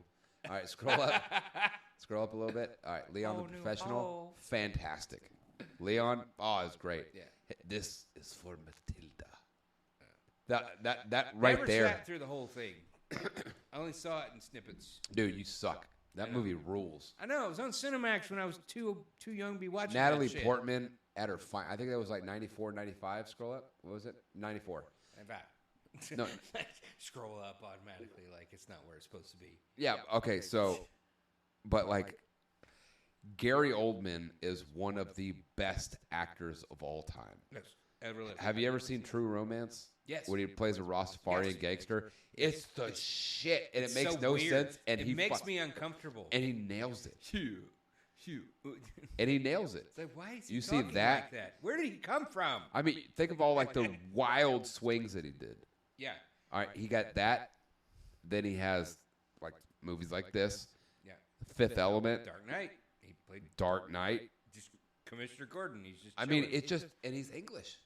All right, scroll up. Scroll up a little bit. All right, Leon the Professional. Fantastic. Leon, it's great. Yeah. This is for Matilda. That right Never there. sat through the whole thing. I only saw it in snippets. Dude, you suck. That movie rules. I know. It was on Cinemax when I was too young to be watching Natalie that shit. Portman at her fine. I think that was like 94, 95. Scroll up. What was it? 94. No. Scroll up automatically like it's not where it's supposed to be. Yeah, okay, so, but like, Gary Oldman is one of the best actors of all time. Yes. Have you ever seen True Romance? Yes. When he plays a Rastafarian gangster? It's the shit, and it makes so no weird. sense. And it makes me uncomfortable. And he nails it. Phew. And he nails it. It's like, why is he you talking see that? like that? Where did he come from? I mean, think of all like the wild swings that he did. Yeah. All right, he got that. Then he has like movies like this. Yeah. Fifth Element. Dark Knight. He played Dark Knight. Just Commissioner Gordon. He's just. I mean, it's just, and he's English.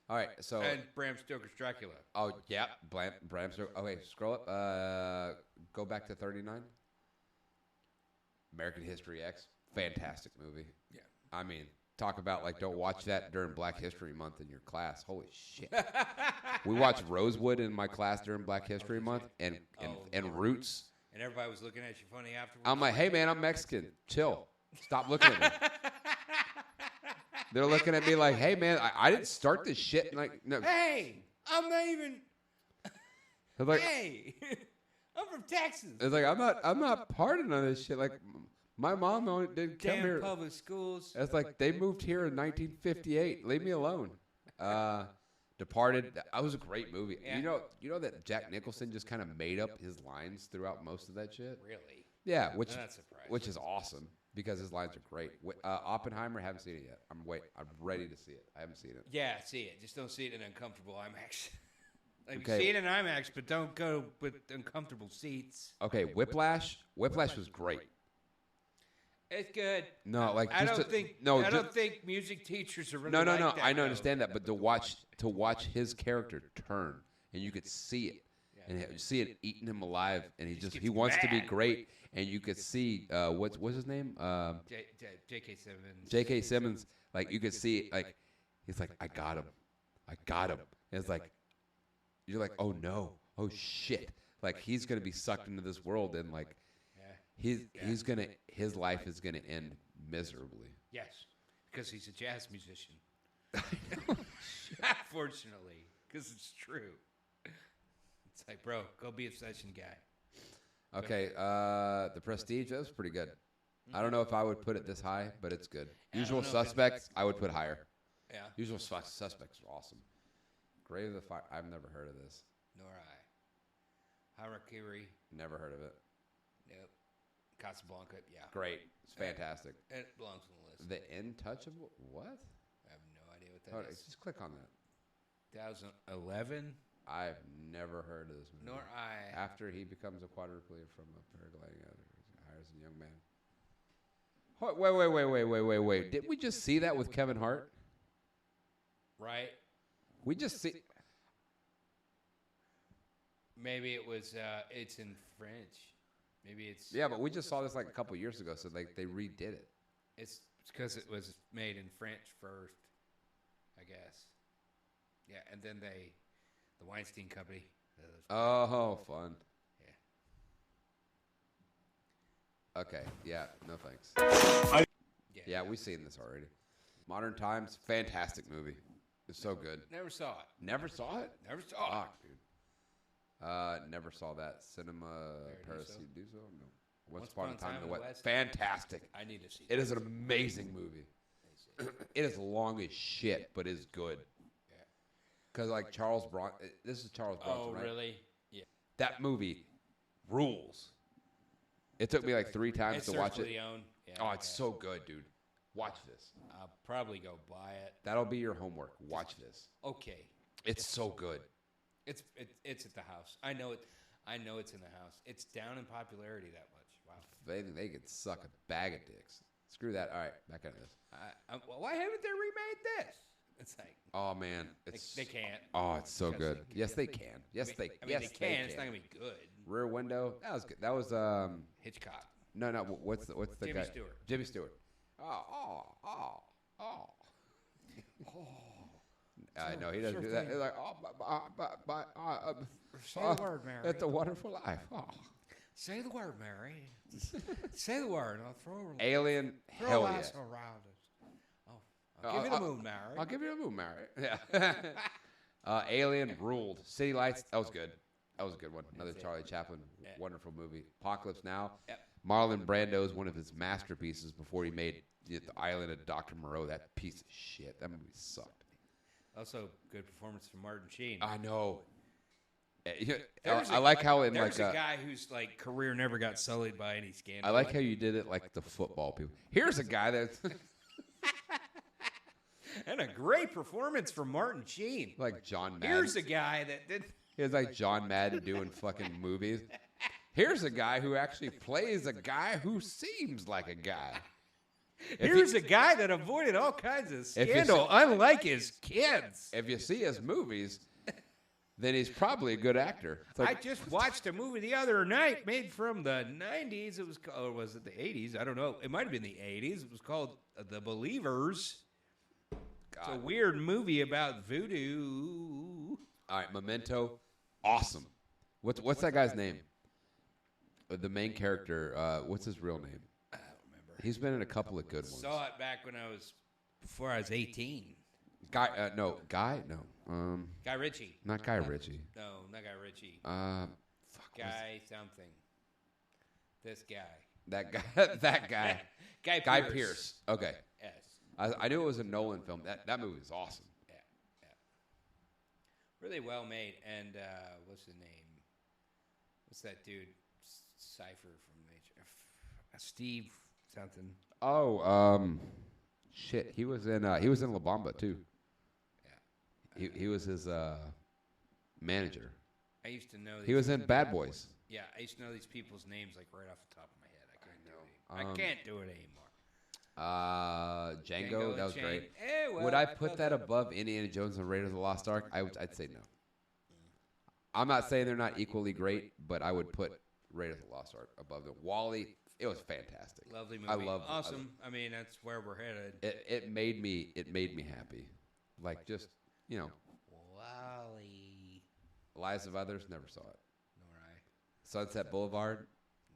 All right, so. And Bram Stoker's Dracula. Oh yeah, Bram Stoker. Okay, scroll up. Go back to 39. American History X. Fantastic movie. Yeah. I mean, talk about like don't watch that during Black History Month in your class. Holy shit. We watched Rosewood in my class during Black History Month and Roots. And everybody was looking at you funny afterwards. I'm like, hey man, I'm Mexican. Chill. Stop looking at me. They're looking at me like, hey man, I didn't start this shit. Like, no. Hey, I'm not even. They're like, hey, I'm from Texas. It's like I'm not partying on this shit. Like, my mom didn't come here. Public schools. It's like they moved here in 1958. Leave me alone. Departed. That was a great movie. Yeah. You know that Jack Nicholson just kind of made up his lines throughout most of that shit. Really? Yeah, which is awesome because his lines are great. Oppenheimer, haven't seen it yet. I'm ready to see it. I haven't seen it. Yeah, see it. Just don't see it in uncomfortable IMAX. Like, Okay. see it in IMAX, but don't go with uncomfortable seats. Okay, Whiplash. Whiplash was great. It's good. No, like I just don't think music teachers are really No. like that, I though. understand that, but to watch his character turn, and you could see it, and you see it eating him alive, and he wants to be great, and you could see what's his name? J.K. Simmons. J.K. Simmons. Like you could see it, like he's like, I got him. And it's like you're like, oh no, oh shit, like he's gonna be sucked into this world, and like. His life is gonna end miserably. Yes, because he's a jazz musician. Fortunately, because it's true. It's like, bro, go be a session guy. Okay, The Prestige, that was pretty good. I don't know if I would put it this high, but it's good. Usual Suspects, I would put higher. Yeah. Usual Suspects are awesome. Grave of the Fire, I've never heard of this. Nor I. Harakiri. Never heard of it. Nope. Casablanca, yeah. Great. It's fantastic. It belongs on the list. The Intouchable, what? I have no idea what that is. Just click on that. 2011? I've never heard of this movie. Nor I. After he becomes a quadriplegic from a paragliding, hires a young man. Wait. Didn't we just see that with Kevin Hart? Right. We just see. Maybe it was. It's in French. Maybe it's. Yeah, but we just saw this like a couple years ago, so like they redid it. It's because it was made in French first, I guess. Yeah, and then the Weinstein Company. Oh, fun. Yeah. Okay. Yeah. No thanks. Yeah, we've seen this already. Modern Times, fantastic movie. It's so good. Never saw it. Never saw it? Never saw Fuck, dude. Never saw that. Cinema Paradiso? No. Once Upon a Time in the West. Fantastic. I need to see it. It is an amazing movie. It is long as shit, but it's good. Yeah. Because like Charles Bronson, this is Charles Bronson, right? Oh, really? Yeah. That movie rules. It took me like 3 times It's to watch it. Leone. Yeah, Oh, it's so good, dude. Watch this. I'll probably go buy it. That'll be your homework. Watch this. Okay. It's so good. It's at the house. I know it. I know it's in the house. It's down in popularity that much. Wow. They could suck a bag of dicks. Screw that. All right, back into this. Why haven't they remade this? It's like, oh man, they can't. Oh, it's so good. Yes, they can. Yes, they. I mean, Yes, they can. It's not gonna be good. Rear Window. That was good. That was Hitchcock. No. What's the Jimmy guy? Stewart. Jimmy Stewart. Oh. I know he doesn't do that. He's like, say the word, Mary. It's a wonderful life. Oh. Say the word, Mary. Say the word, and I'll throw a Alien. throw Hell a yeah. lasso around us. Oh, I'll give you the moon, Mary. I'll give you the moon, Mary. Yeah. Alien ruled. City Lights. That was good. That was a good one. Another Charlie Chaplin. Wonderful movie. Apocalypse Now. Yep. Marlon Brando's one of his masterpieces before he made The Island of Dr. Moreau. That piece of shit. That movie sucked. Also, good performance from Martin Sheen. I know. I like how in there's like a guy whose like career never got sullied by any scandal. I like how you did it like the football people. Here's a guy that's and a great performance from Martin Sheen. Like John Madden. Here's a guy that did. He was like John Madden doing fucking movies. Here's a guy who actually plays a guy who seems like a guy. Here's a guy that avoided all kinds of scandal, unlike his kids. If you see his movies, then he's probably a good actor. Like, I just watched a movie the other night made from the 90s. It was called, or was it the 80s? I don't know. It might have been the 80s. It was called The Believers. It's a weird movie about voodoo. All right, Memento, awesome. What's that guy's name? The main character. What's his real name? I don't remember. He's been in a couple of good ones. Saw it back when before I was 18. Guy no. Guy Ritchie. Not Guy Ritchie. No, not Guy Ritchie. Guy something. This guy. That guy. That guy. Guy Pearce. Okay. Yes. I knew it was a Nolan film. That movie was awesome. Yeah. Really well made. And what's his name? What's that dude? Cypher from Nature. Steve something. Oh, shit. He was in La Bamba too. Yeah. He was his manager. I used to know. He was in Bad Boys. Yeah, I used to know these people's names like right off the top of my head. I can't do it anymore. Django, that was great. Well, Would I put that above Indiana Jones and Raiders of the Lost Ark? I'd say no. I'm not saying they're not equally great, but I would put Raiders of the Lost Ark above them. Wally, it was fantastic. Lovely movie. I love it. Awesome. I mean, that's where we're headed. It made me happy. Like just, you know. Wally. Lives of Others, never saw it. Nor I. Sunset Boulevard,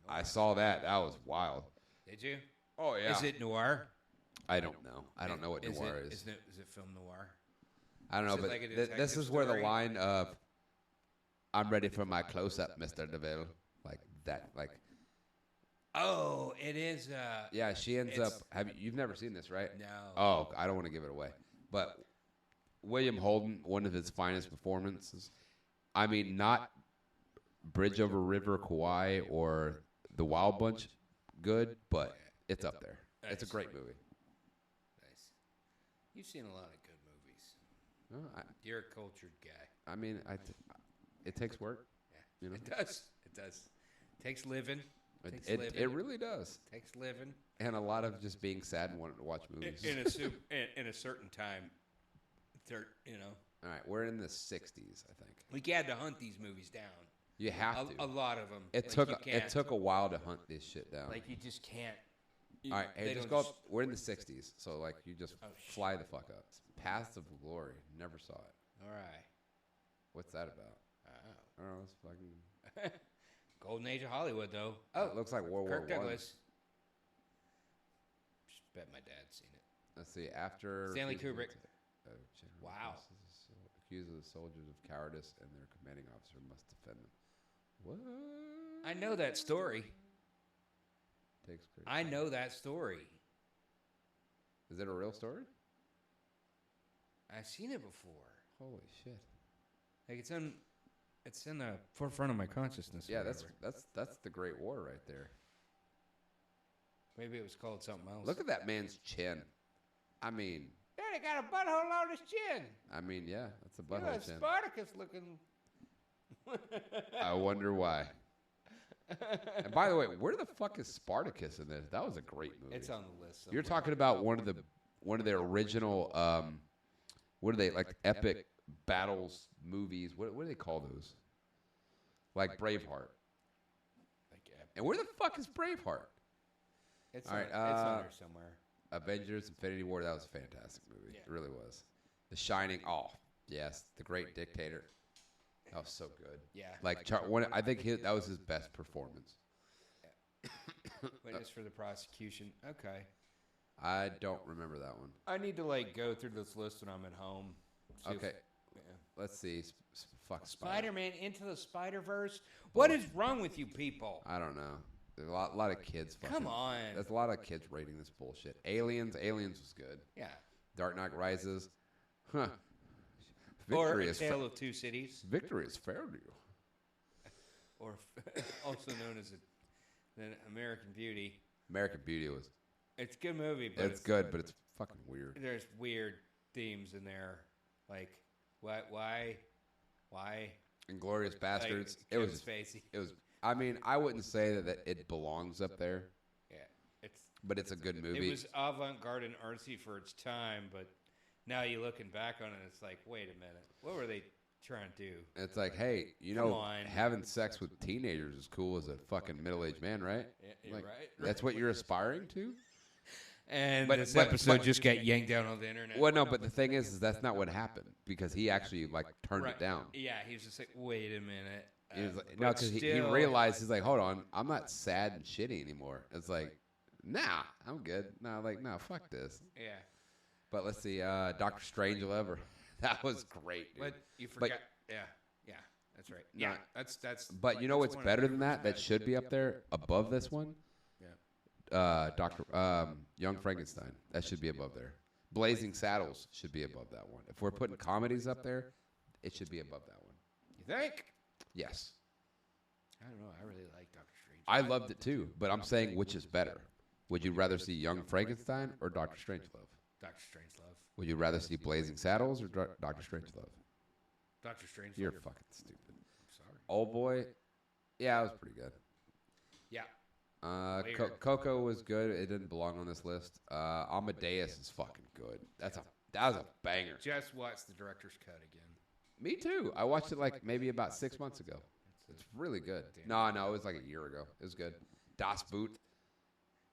I saw that. That was wild. Did you? Oh yeah. Is it noir? I don't know. I don't know what noir is. Is it film noir? I don't know, but like this is where the line of "I'm ready for my close-up, Mr. DeVille," like that, like. Oh, it is. Yeah, she ends up. You've never seen this, right? No. Oh, I don't want to give it away, but William Holden, one of his finest performances. I mean, not Bridge Over River Kauai or The Wild Bunch, good, but it's up there. Nice. It's a great movie. Nice. You've seen a lot of good movies. No, You're a cultured guy. I mean, it takes work. Yeah, you know? It does. It does. Takes living. It really does. Takes living. And a lot of just being sad and wanting to watch movies. In a certain time. You know. All right, we're in the 60s, I think. We had to hunt these movies down. You have to. A lot of them. It took a while to hunt this shit down. Like you just can't. All right, hey, just go up. We're in the 60s, so like you just fly the fuck up. Paths of Glory. Never saw it. All right. What's that about? I don't know. It's fucking. Golden Age of Hollywood, though. Oh, it looks like World War I. Kirk Douglas. Just bet my dad's seen it. Let's see. After Stanley Kubrick. Wow. Accused of the soldiers of cowardice, and their commanding officer must defend them. What? I know that story. Takes credit. I know that story. Is it a real story? I've seen it before. Holy shit! Like it's in the forefront of my consciousness. Yeah, that's the Great War right there. Maybe it was called something else. Look at that man's chin. I mean, yeah, they got a butthole on his chin. I mean, yeah, that's a butthole chin. Spartacus looking. I wonder why. And by the way, where the fuck is Spartacus in this? That was a great movie. It's on the list. You're talking about one of the original. What are they like? Epic battles movies. What do they call those? Like Braveheart. And where the fuck is Braveheart? It's all right. It's on there somewhere. Avengers: Infinity War. That was a fantastic movie. Yeah. It really was. The Shining. Oh, yes. The Great Dictator. That was so good. Yeah. Like I think that was his best performance. Witness for the prosecution. Okay. I don't remember that one. I need to go through this list when I'm at home. Okay. Let's see. Fuck Spider-Man Into the Spider-Verse. What is wrong with you people? I don't know. There's a lot of kids. Come on. There's a lot of kids rating this bullshit. Aliens was good. Yeah. Dark Knight Rises. Huh. Or A Tale of Two Cities. Victory is fair to you. Or also known as the American Beauty. American Beauty was. It's a good movie, but it's good, but it's fucking weird. There's weird themes in there, like why, Inglourious Bastards. Like, it was. I mean, I wouldn't say that it belongs up there. Yeah, but it's a good movie. It was avant-garde and artsy for its time, but now you're looking back on it, it's like, wait a minute, what were they trying to do? It's like, hey, having sex with teenagers is cool as a fucking middle-aged man, right? Yeah, like, right. That's what you're aspiring to? And this episode just got yanked down on the internet. Well, no, but the thing is that's not what happened because he actually turned it down. Yeah, he was just like, wait a minute. He was like, no, because he realized, he's like, hold on, I'm not sad and shitty anymore. It's like, nah, I'm good. No, fuck this. Yeah. But let's see, Dr. Strangelove, that was great, dude. But you forgot, yeah, that's right. Yeah, that's. But you know what's better than that? That should be up there above this one. Young Frankenstein. That should be above there. Blazing Saddles should be above that one. If we're putting comedies up there, it should be above that one. You think? Yes. I don't know. I really like Doctor Strange. I loved it too, but I'm saying which is better. Would you rather see Young Frankenstein or Dr. Strangelove? Dr. Strangelove. Would you rather see Blazing Saddles or Dr. Strangelove? Dr. Strangelove. You're fucking stupid. Sorry. Old Boy. Yeah, it was pretty good. Yeah. Coco was good. It didn't belong on this list. Amadeus is fucking good. That was a banger. Just watched the director's cut again. Me too. I watched it like maybe about 6 months ago. It's really good. No, it was like a year ago. It was good. Das Boot.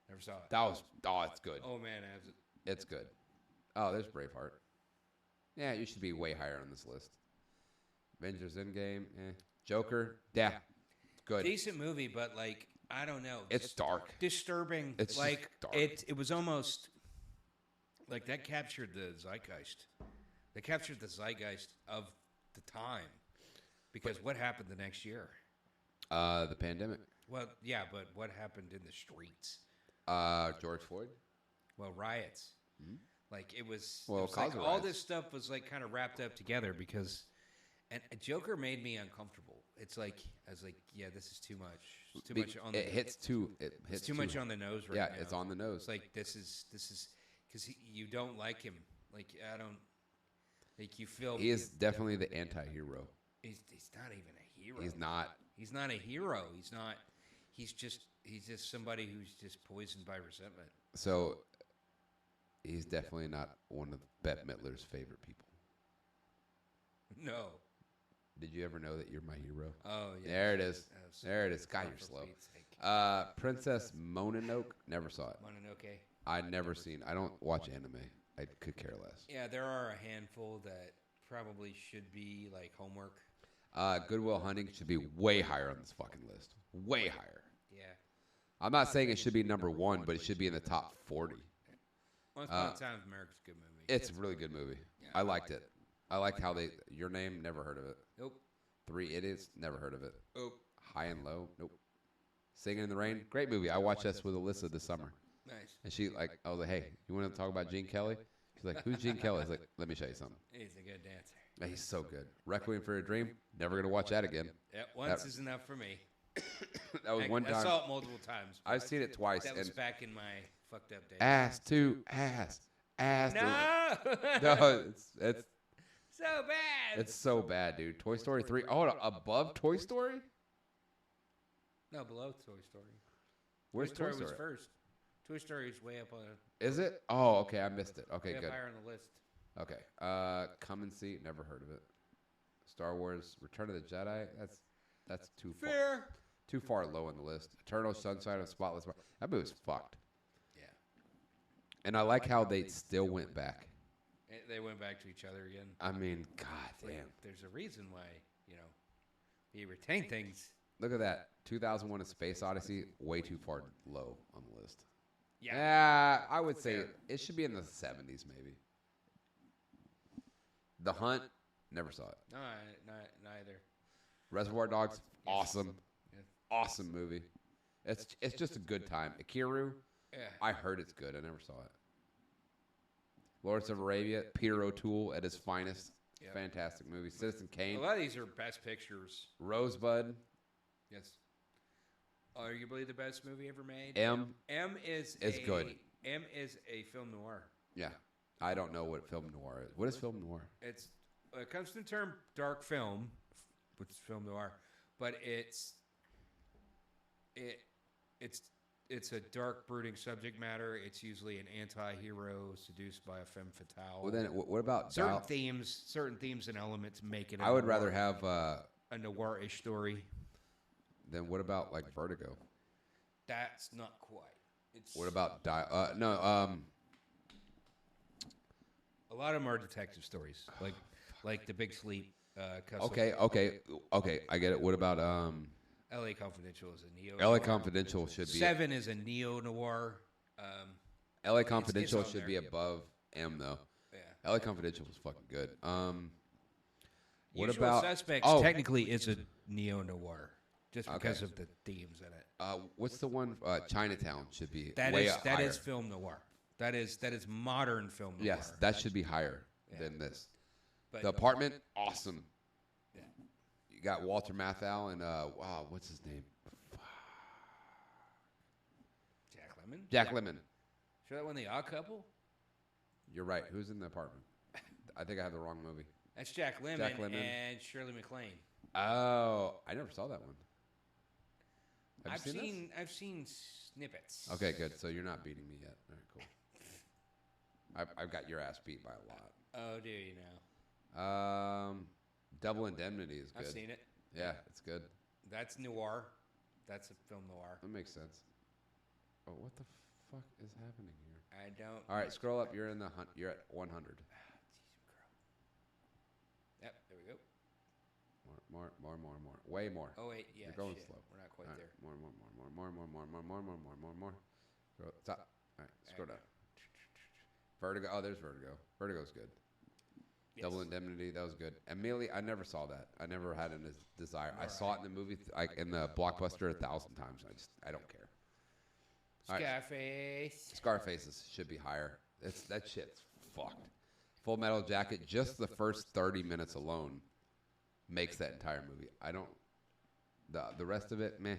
Never saw it. It's good. Oh man, it's good. Oh, there's Braveheart. Yeah, you should be way higher on this list. Avengers Endgame. Joker. Yeah, good. Decent movie, but I don't know. It's dark. Disturbing. It's dark. It was almost like that captured the zeitgeist. They captured the zeitgeist of the time. Because what happened the next year? The pandemic. Well, yeah, but what happened in the streets? George Floyd. Well, riots. Mm-hmm. It was. Well, it was like all this stuff was kind of wrapped up together because, and Joker made me uncomfortable. It's like I was like, yeah, this is too much. It's too much on. It hits too. It's too much on the nose right now. Yeah, it's on the nose. It's like this is because you don't like him. I don't. You feel. He is definitely the anti-hero. He's not even a hero. He's not. He's not a hero. He's not. He's just somebody who's just poisoned by resentment. So, he's definitely not one of Bette Midler's favorite people. No. Did you ever know that you're my hero? Oh yeah. There it is. There it is. God, you're slow. Princess Mononoke. Never saw it. Mononoke. I never seen. I don't watch anime. I could care less. Yeah, there are a handful that probably should be homework. Good Will Hunting should be way higher on this fucking list. Way higher. Yeah. I'm not saying it should be number 1, but it should be in the top 40. Once Upon a Time in America's a good movie. It's a really good movie. Yeah, I liked it. I liked how Your Name, never heard of it. Nope. 3 Idiots, never heard of it. Nope. High and Low, nope. Singing in the Rain, great movie. I watched this with Alyssa this summer. Nice. And she like, I was like, hey, you want to talk about Gene Kelly? She's like, who's Gene Kelly? I was like, let me show you something. He's a good dancer. Man, he's so good. Requiem for a Dream. Never gonna watch that again. Yep, once is enough for me. That was one time. I saw it multiple times. I've seen it twice. That was and back in my fucked up days. ass to ass. No! No, it's so bad. It's so bad, dude. Toy Story 3. Oh, above Toy Story? No, below Toy Story. Where's Toy Story? Toy Was Story? first. Toy Story is way up on. Is it? Oh, okay. I missed it. Okay, way good. Up higher on the list. Okay. Come and See. Never heard of it. Star Wars: Return of the Jedi. That's too far. Fair. Too far low on the list. Eternal Sunshine of the Spotless Mind. That movie was fucked. Yeah. And I like how they still went back. They went back to each other again. I mean, god damn. There's a reason why, you retain things. Look at that. 2001: A Space Odyssey. Way too far low on the list. Yeah. I would say it should be in the 70s, maybe. The Hunt. Never saw it. No, neither. Reservoir Dogs. Awesome. Awesome movie. It's just a good time. Akiru. Yeah. I heard it's good. I never saw it. Lawrence of Arabia. Peter O'Toole at his finest. Yep. Fantastic movie. Citizen Kane. A lot of these are best pictures. Rosebud. Yes. Arguably the best movie ever made. M is good. M is a film noir. Yeah. I don't know what film noir is. What is film noir? It comes from the term dark film, which is film noir, but it's a dark, brooding subject matter. It's usually an anti-hero seduced by a femme fatale. Well, then what about certain themes and elements make it? I would rather have a noir-ish story. Then what about like Vertigo? That's not quite. What about a lot of them are detective stories, like The Big Sleep. Okay. I get it. What about L.A. Confidential is a neo. L.A. Confidential should be. Seven is a neo noir. L.A. Confidential should be above M though. Yeah. L.A. Confidential was fucking good. What Usual about Suspects? Technically, is a neo noir just because of the themes in it. What's the one? Chinatown should be. That higher. is film noir. That is modern film noir. Yes, that should be higher than this. But The Apartment, awesome. Yeah. You got Walter Matthau and what's his name? Jack Lemmon. Jack Lemmon. Sure that one, The Odd Couple? You're right. Who's in The Apartment? I think I have the wrong movie. That's Jack Lemmon and Shirley MacLaine. Oh, I never saw that one. I've seen snippets. Okay, good. So you're not beating me yet. All right, cool. I've got your ass beat by a lot. Oh, do you now? Double Indemnity is good. I've seen it. Yeah, it's good. That's noir. That's a film noir. That makes sense. Oh, what the fuck is happening here? I don't. All right, scroll up. You're in the hunt. You're at 100. Yep, there we go. More. Way more. Oh wait, yeah. You're going shit. slow. We're not quite right, there. More. Scroll top. All right, scroll down. Vertigo. Oh, there's Vertigo. Vertigo's good. Yes. Double Indemnity. That was good. Amelia. I never saw that. I never had a desire. I saw it in the movie, like in the Blockbuster, 1,000 times. I don't care. Scarface. Scarfaces should be higher. That shit's fucked. Full Metal Jacket. Just the first 30 minutes alone makes that entire movie. I don't. The rest of it, meh.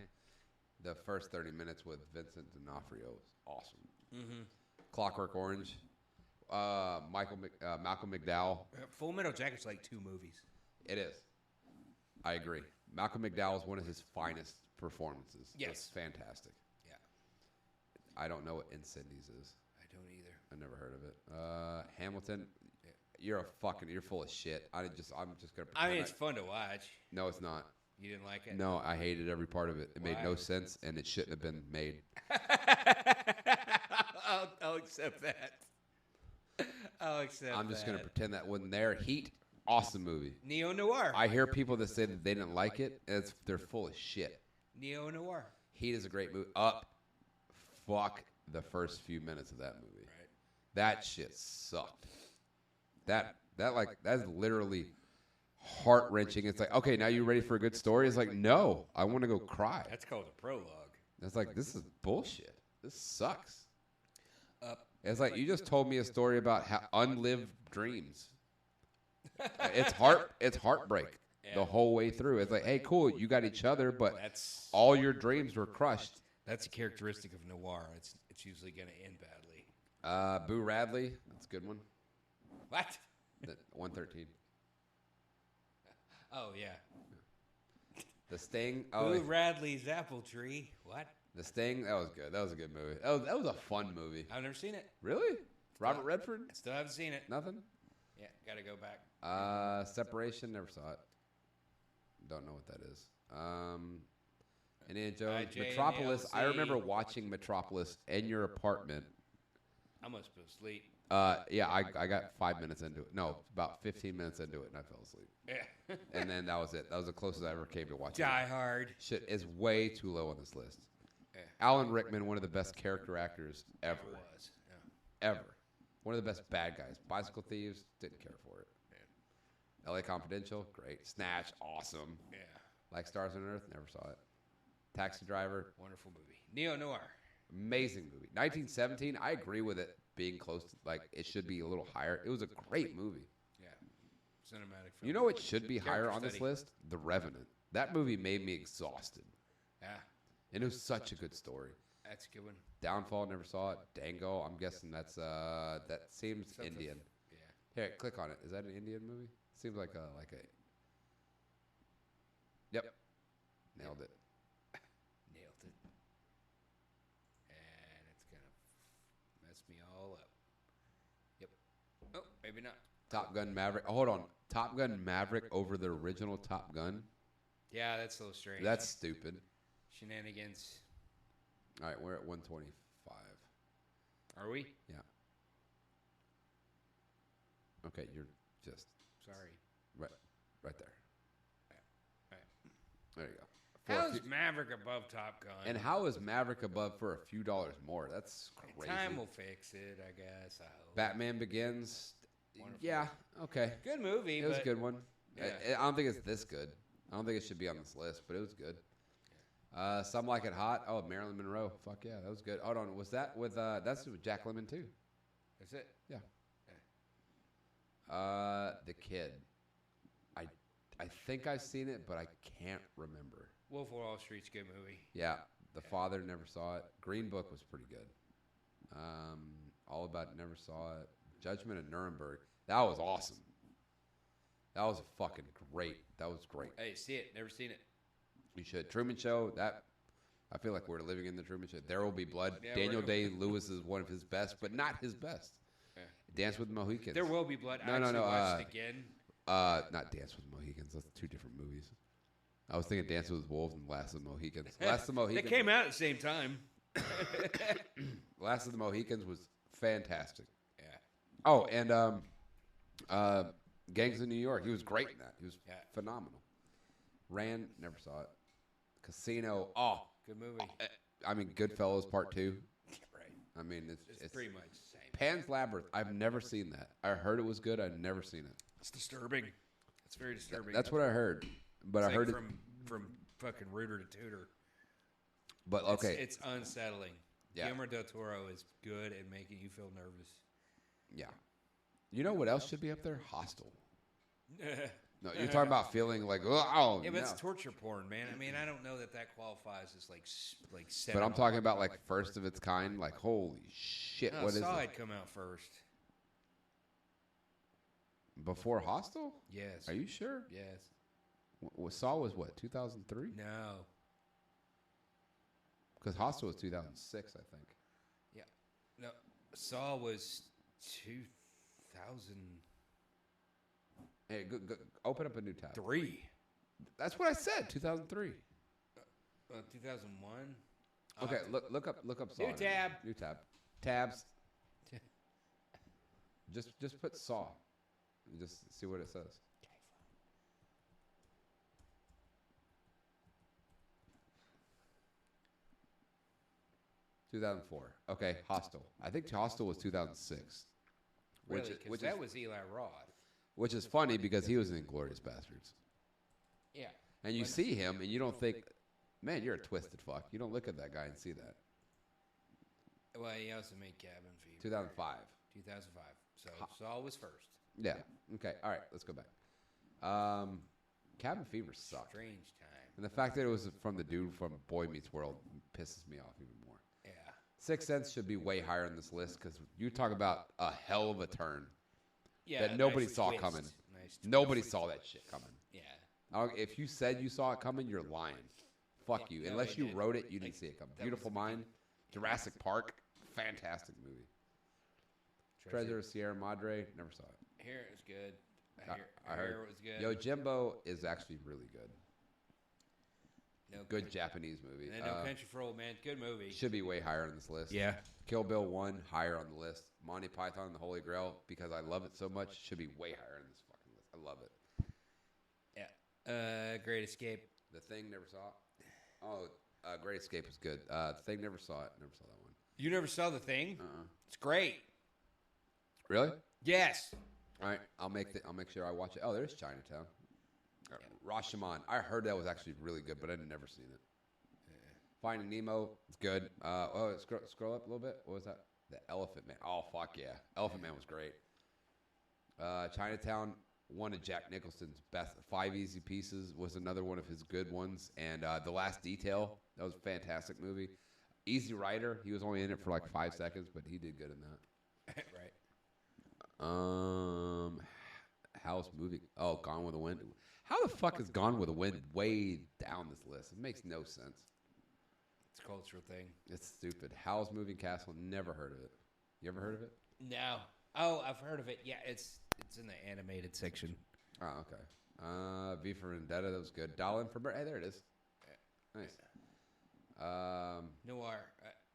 The first 30 minutes with Vincent D'Onofrio is awesome. Mm-hmm. Clockwork Orange. Malcolm McDowell. Full Metal Jacket's like 2 movies. It is. I agree. Malcolm McDowell is one of his finest performances. Yes. It's fantastic. Yeah. I don't know what Incendies is. I don't either. I never heard of it. Hamilton. You're full of shit. I'm just gonna. I mean, it's fun to watch. No, it's not. You didn't like it? No, I hated every part of it. It made no sense, and it shouldn't have been made. I'll accept that. I'll accept that. I'm just gonna pretend that wasn't there. Heat, awesome movie. Neo noir. I hear people that say that they didn't like it. They're full of shit. Neo noir. Heat is a great movie. Fuck the first few minutes of that movie. Right. That shit sucked. That's literally heart wrenching. It's like, okay, now you ready for a good story? It's like, no, I want to go cry. That's called a prologue. It's like, this is bullshit. This sucks. It's like you just told me a story about unlived dreams. It's heartbreak the whole way through. It's like, hey, cool, you got each other, but all your dreams were crushed. That's a characteristic of noir. It's usually going to end badly. Boo Radley, that's a good one. What? 113. Oh yeah. The Sting. Boo Radley's Apple Tree. What? The Sting. That was good. That was a good movie. That was a fun movie. I've never seen it. Really? Robert Redford? Still haven't seen it. Nothing? Yeah, gotta go back. Separation. Never saw it. Don't know what that is. Indiana Jones. Metropolis. I remember watching Metropolis in your apartment. I must be asleep. Yeah, I got 5 minutes into it. No, about 15 minutes into it, and I fell asleep. Yeah. And then that was it. That was the closest I ever came to watching. Die Hard. Shit is way too low on this list. Yeah. Alan Rickman, one of the best character actors ever. Was. Yeah. Ever. One of the best bad guys. Bicycle Thieves, didn't care for it. Yeah. LA Confidential, great. Snatch, awesome. Yeah. Like Stars on Earth, never saw it. Taxi Driver. Wonderful movie. Neo-noir. Amazing movie. 1917, I agree with it being close to, like, it should be a little higher. It was a great movie. Yeah. Cinematic film. You know what should be higher on this study. list? The Revenant. That movie made me exhausted. Yeah. And it was such a good story. That's a good one. Downfall, never saw it. Dango, I'm guessing that seems Something. Indian. Yeah. Here, click on it. Is that an Indian movie? Seems like a Yep. Nailed it. Nailed it. And it's gonna mess me all up. Yep. Oh, maybe not. Top Gun Maverick. Hold on. Top Gun Maverick over the original Top Gun? Yeah, that's so strange. That's stupid. Shenanigans. All right, we're at 125. Are we? Yeah. Okay, you're just Sorry. right there. Right. There you go. How's Maverick above Top Gun? And how is Maverick above for a few dollars more? That's crazy. Time will fix it, I guess. I hope. Batman Begins. Wonderful. Yeah, okay. Good movie. It was a but good one. Yeah. I don't think it's this good. I don't think it should be on this list, but it was good. Some Like It Hot. Oh, Marilyn Monroe. Fuck yeah, that was good. Hold on, was that with that's with Jack Lemmon too? That's it. Yeah. The Kid. I think I've seen it, but I can't remember. Wolf of Wall Street's a good movie. Yeah, The Father, never saw it. Green Book was pretty good. All About It, never saw it. Judgment of Nuremberg. That was awesome. That was fucking great. That was great. Hey, see it. Never seen it. You should. Truman Show. That I feel like we're living in the Truman Show. There Will Be Blood. Yeah, Daniel Day-Lewis is one of his best, but not his best. Yeah. Dance with the Mohicans. There Will Be Blood. No. Watched it again. Not Dance with the Mohicans. That's two different movies. I was thinking Dance with Wolves and Last of the Mohicans. Last of the Mohicans. They came out at the same time. Last of the Mohicans was fantastic. Yeah. Oh, and Gangs of New York. He was great in that. He was phenomenal. Ran, never saw it. Casino. Oh, good movie. I mean, Goodfellas Part 2. Right. I mean, It's pretty much the same. Pan's Labyrinth. I've never seen that. I heard it was good. I've never seen it. It's disturbing. It's very disturbing. That's what I heard. But It's I heard like it from fucking Rooter to Tooter. But okay, it's unsettling. Yeah. Guillermo del Toro is good at making you feel nervous. Yeah. You know what else should be up there? Hostel. No, you're talking about feeling like, oh, yeah, but no. it's torture porn, man. I mean, I don't know that qualifies as like But seminal. I'm talking about like first of its kind. Like, holy shit, No, what is Saw it? had come out first. Before Hostel? Yes. Are you sure? Yes. Saw was what, 2003? No. Because Hostel was 2006, I think. Yeah. No. Saw was 2000. Hey, go, open up a new tab. 3. That's what I said. 2003. 2001. Okay, look up Saw. New tab. New tab. Tabs. Just put Saw. And just see what it says. 2004. Okay, Hostel. I think Hostel was 2006. Really? Because that was Eli Roth. Which is funny because he was in Inglourious Bastards. Yeah. And you see him and you don't think, man, you're a twisted fuck. You don't look at that guy and see that. Well, he also made Cabin Fever. 2005. 2005. So Saw was first. Yeah. Okay. All right. Let's go back. Cabin Fever sucked. Strange time. And the fact that it was from the dude from Boy Meets World pisses me off even more. Yeah. Sixth Sense should be way higher on this list because you talk about a hell of a turn Yeah, that nobody nice saw twist. coming. Nice Nobody twist. saw that shit coming. Yeah. If you said you saw it coming, you're lying. Fuck you. no, Unless they you did. wrote it, you didn't see it coming. that was Beautiful the Mind, Jurassic Park, fantastic movie. Treasure of Sierra Madre, never saw it. Here it was good. I heard Here it was good. Yojimbo is actually really good. No Good Country- Japanese movie. And No Country for Old Men. Good movie. Should be way higher on this list. Yeah. Kill Bill 1, higher on the list. Monty Python and the Holy Grail, because I love it so much, should be way higher on this fucking list. I love it. Yeah. Great Escape. The Thing, never saw it. Oh, Great Escape is good. The Thing, never saw it. Never saw that one. You never saw The Thing? It's great. Really? Yes. All right, I'll make sure I watch it. Oh, there's Chinatown. Rashomon. I heard that was actually really good, but I'd never seen it. Finding Nemo, it's good. Scroll up a little bit. What was that? The Elephant Man. Oh, fuck yeah. Elephant Man was great. Chinatown, one of Jack Nicholson's best. 5 Easy Pieces was another one of his good ones. And The Last Detail, that was a fantastic movie. Easy Rider, he was only in it for like 5 seconds, but he did good in that. Right. House movie. Oh, Gone with the Wind. How the fuck is Gone with the Wind way down this list? It makes no sense. It's a cultural thing. It's stupid. Howl's Moving Castle. Never heard of it. You ever heard of it? No. Oh, I've heard of it. Yeah, it's in the animated section. Oh, okay. V for Vendetta. That was good. Dial in for Hey, there it is. Nice. Noir.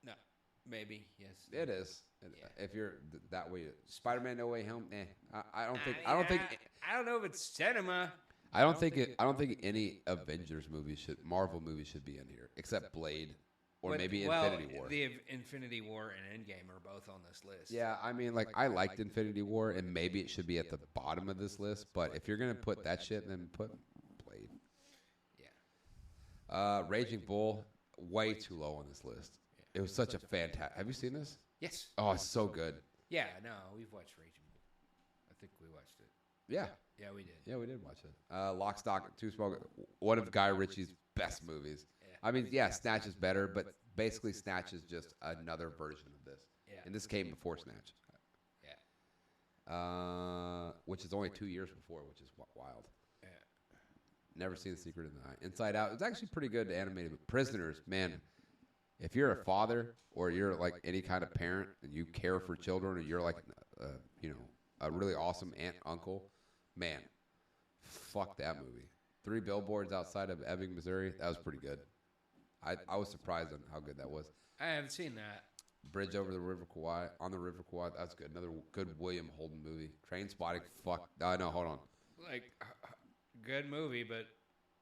No. Maybe. Yes. It is. If you're that way, Spider-Man: No Way Home. I don't think. I don't know if it's cinema. I don't think any Avengers movie Marvel movie should be in here, except Blade, or maybe Infinity War. The Infinity War and Endgame are both on this list. Yeah, I mean, like I liked Infinity War, and maybe it should be at the bottom of this list. But if you're gonna put that shit, then put Blade. Yeah. Raging Bull, way too low on this list. It was such a fantastic. Have you seen this? Yes. Oh, it's so good. Yeah, no, we've watched Raging Bull. I think we watched it. Yeah. Yeah, we did. Yeah, we did watch it. Lock, Stock, Two Smoke, one of Guy Ritchie's best movies. Yeah. I mean, yeah, Snatch is better, but basically Snatch is just another version of this. Yeah. And this came before Snatch. Yeah. Which is only 2 years before, which is wild. Yeah. Never seen The Secret of the Eye. Inside Out, it's actually pretty good animated. But Prisoners, man, if you're a father or you're like any kind of parent and you care for children or you're like, a really awesome aunt, uncle, man, fuck that movie. 3 Billboards Outside of Ebbing, Missouri, that was pretty good. I was surprised on how good that was. I haven't seen that. Bridge over the River Kwai, on the River Kwai, that's good. Another good William Holden movie. Trainspotting, fuck. No, hold on. Like, good movie, but...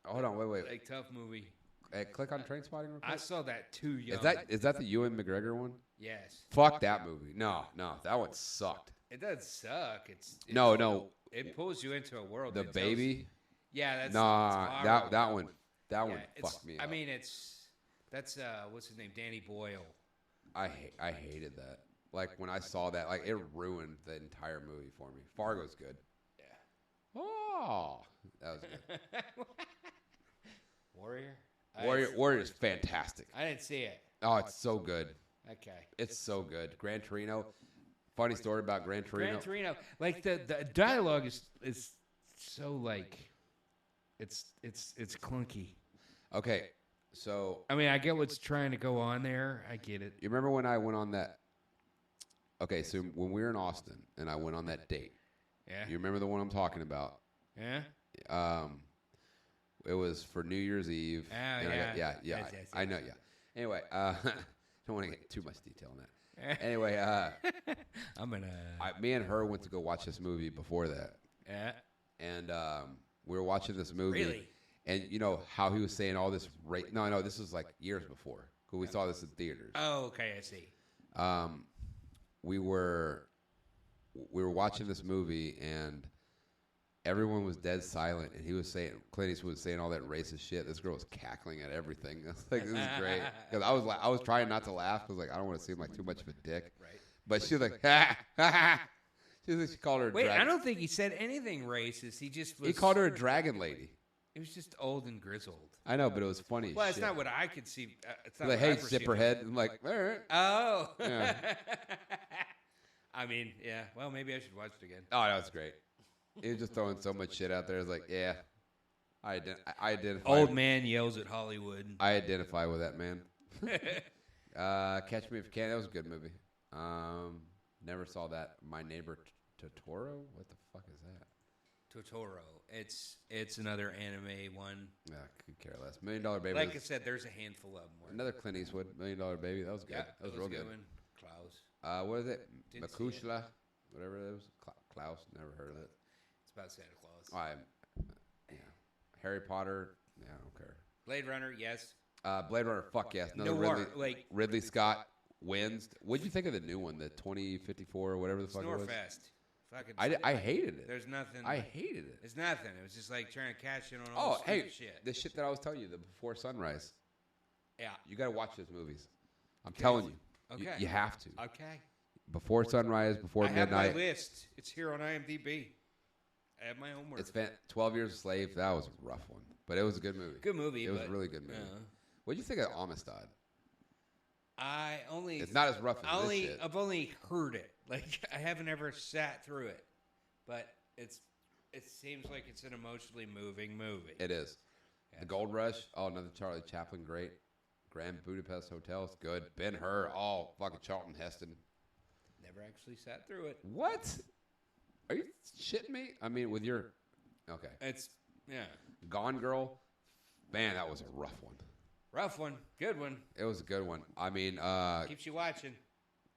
Hold on, wait. Like, tough movie. Hey, click on Trainspotting real quick. I saw that too young. Is that the Ewan McGregor one? Yes. Fuck that movie. No, that one sucked. It does suck. No. It pulls you into a world. The Baby? Yeah, that's... Nah, that one fucked me up. I mean, that's what's his name? Danny Boyle. I hated that. Like, when I saw that, like, it ruined the entire movie for me. Fargo's good. Yeah. Oh, that was good. Warrior? Warrior is fantastic. I didn't see it. Oh, it's so good. Okay. It's so good. Gran Torino. Funny story about Gran Torino. Gran Torino. Like, the dialogue is so, like, it's clunky. Okay, so... I mean, I get what's trying to go on there. I get it. You remember when I went on that... Okay, so when we were in Austin and I went on that date. Yeah. You remember the one I'm talking about? Yeah. It was for New Year's Eve. Oh, and yeah. Yes, I know, yeah. Anyway, don't want to get too much detail on that. Anyway, me and her went to go watch this movie before that. Yeah. And we were watching this movie. Really? And you know how he was saying all this No, this was like years before. Because we saw this in theaters. Oh, okay, I see. We were watching this movie, and everyone was dead silent, and Clint Eastwood was saying all that racist shit. This girl was cackling at everything. I was like, this is great. Because I was trying not to laugh because like I don't want to seem like too much of a dick. Right. But she was like, ha ha ha. She called her. Wait, I don't think he said anything racist. He just was. He called her a dragon lady. It was just old and grizzled. I know, but it was funny. Well, it's not what I could see. It's not like, what I hey, perceived zipperhead. I'm like, all right. Oh. Yeah. I mean, yeah. Well, maybe I should watch it again. Oh, that was great. He was just throwing so much shit out there. It's like, yeah, I identify. Old man yells at Hollywood. I identify with that man. Catch Me If You Can. That was a good movie. Never saw that. My Neighbor Totoro. What the fuck is that? Totoro. It's another anime one. Yeah, could care less. $1 Million Baby. Like I said, there's a handful of them. Another Clint Eastwood. $1 Million Baby. That was good. Yeah, that was real good. One. Klaus. What is it? Makushla. Whatever it was. Klaus. Never heard of it. It's about Santa Claus. Yeah. Harry Potter. Yeah, I don't care. Blade Runner. Yes. Blade Runner. Fuck yes. Another Ridley Scott wins. What'd you think of the new one? The 2054 or whatever the fuck it was. Snorefest. I hated it. There's nothing. I hated it. It's nothing. It was just like trying to cash in on all this shit. The shit that I was telling you, the Before Sunrise. Yeah. You got to watch those movies. I'm telling you. Okay. You have to. Okay. Before Sunrise, Before Midnight. I have my list. It's here on IMDb. I have my homework. It's 12 Years a Slave. That was a rough one, but it was a good movie. Good movie. It was a really good movie. What do you think of Amistad? It's not as rough as this shit. I've only heard it. Like I haven't ever sat through it, but it seems like it's an emotionally moving movie. It is. The Gold Rush. Oh, another Charlie Chaplin. Great. Grand Budapest Hotel. It's good. Ben-Hur. Oh, fucking Charlton Heston. Never actually sat through it. What? Are you shitting me? I mean, with your... Okay. Yeah. Gone Girl. Man, that was a rough one. Rough one. Good one. It was a good one. I mean... Keeps you watching.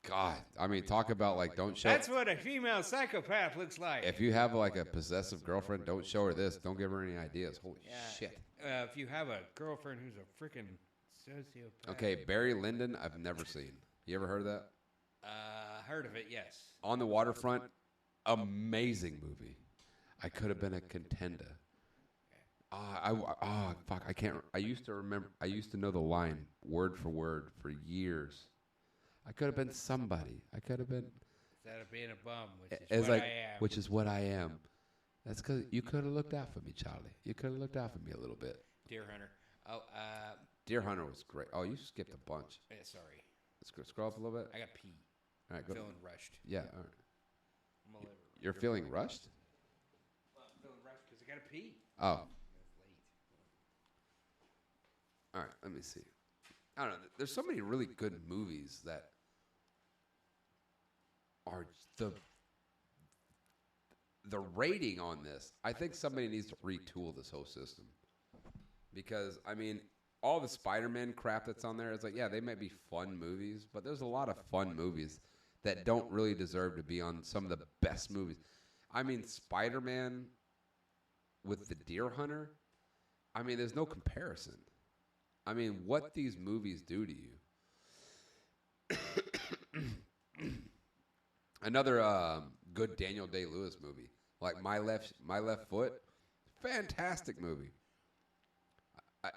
God. I mean, talk about, like, don't show... That's what a female psychopath looks like. If you have, like, a possessive girlfriend, don't show her this. Don't give her any ideas. Holy shit. If you have a girlfriend who's a freaking sociopath... Okay, Barry Lyndon, I've never seen. You ever heard of that? Heard of it, yes. On the Waterfront, amazing movie. I could have been a contender. Fuck, I can't. I used to remember. I used to know the line word for word for years. I could have been somebody. I could have been. Instead of being a bum, which is what I am. Which is what I am. That's because you could have looked out for me, Charlie. You could have looked out for me a little bit. Deer Hunter. Oh, Deer Hunter was great. Oh, you skipped a bunch. Yeah, sorry. Scroll up a little bit. I got pee. All right, I'm feeling rushed. Yeah, all right. You're feeling rushed? Well, I'm feeling rushed because I got to pee. Oh. All right, let me see. I don't know. There's so many really good movies that are the rating on this. I think somebody needs to retool this whole system because I mean, all the Spider-Man crap that's on there. It's like, yeah, they might be fun movies, but there's a lot of fun movies that don't really deserve to be on some of the best movies. I mean, Spider-Man with the Deer Hunter. I mean, there's no comparison. I mean, what these movies do to you. Another good Daniel Day-Lewis movie, like My Left Foot, fantastic movie.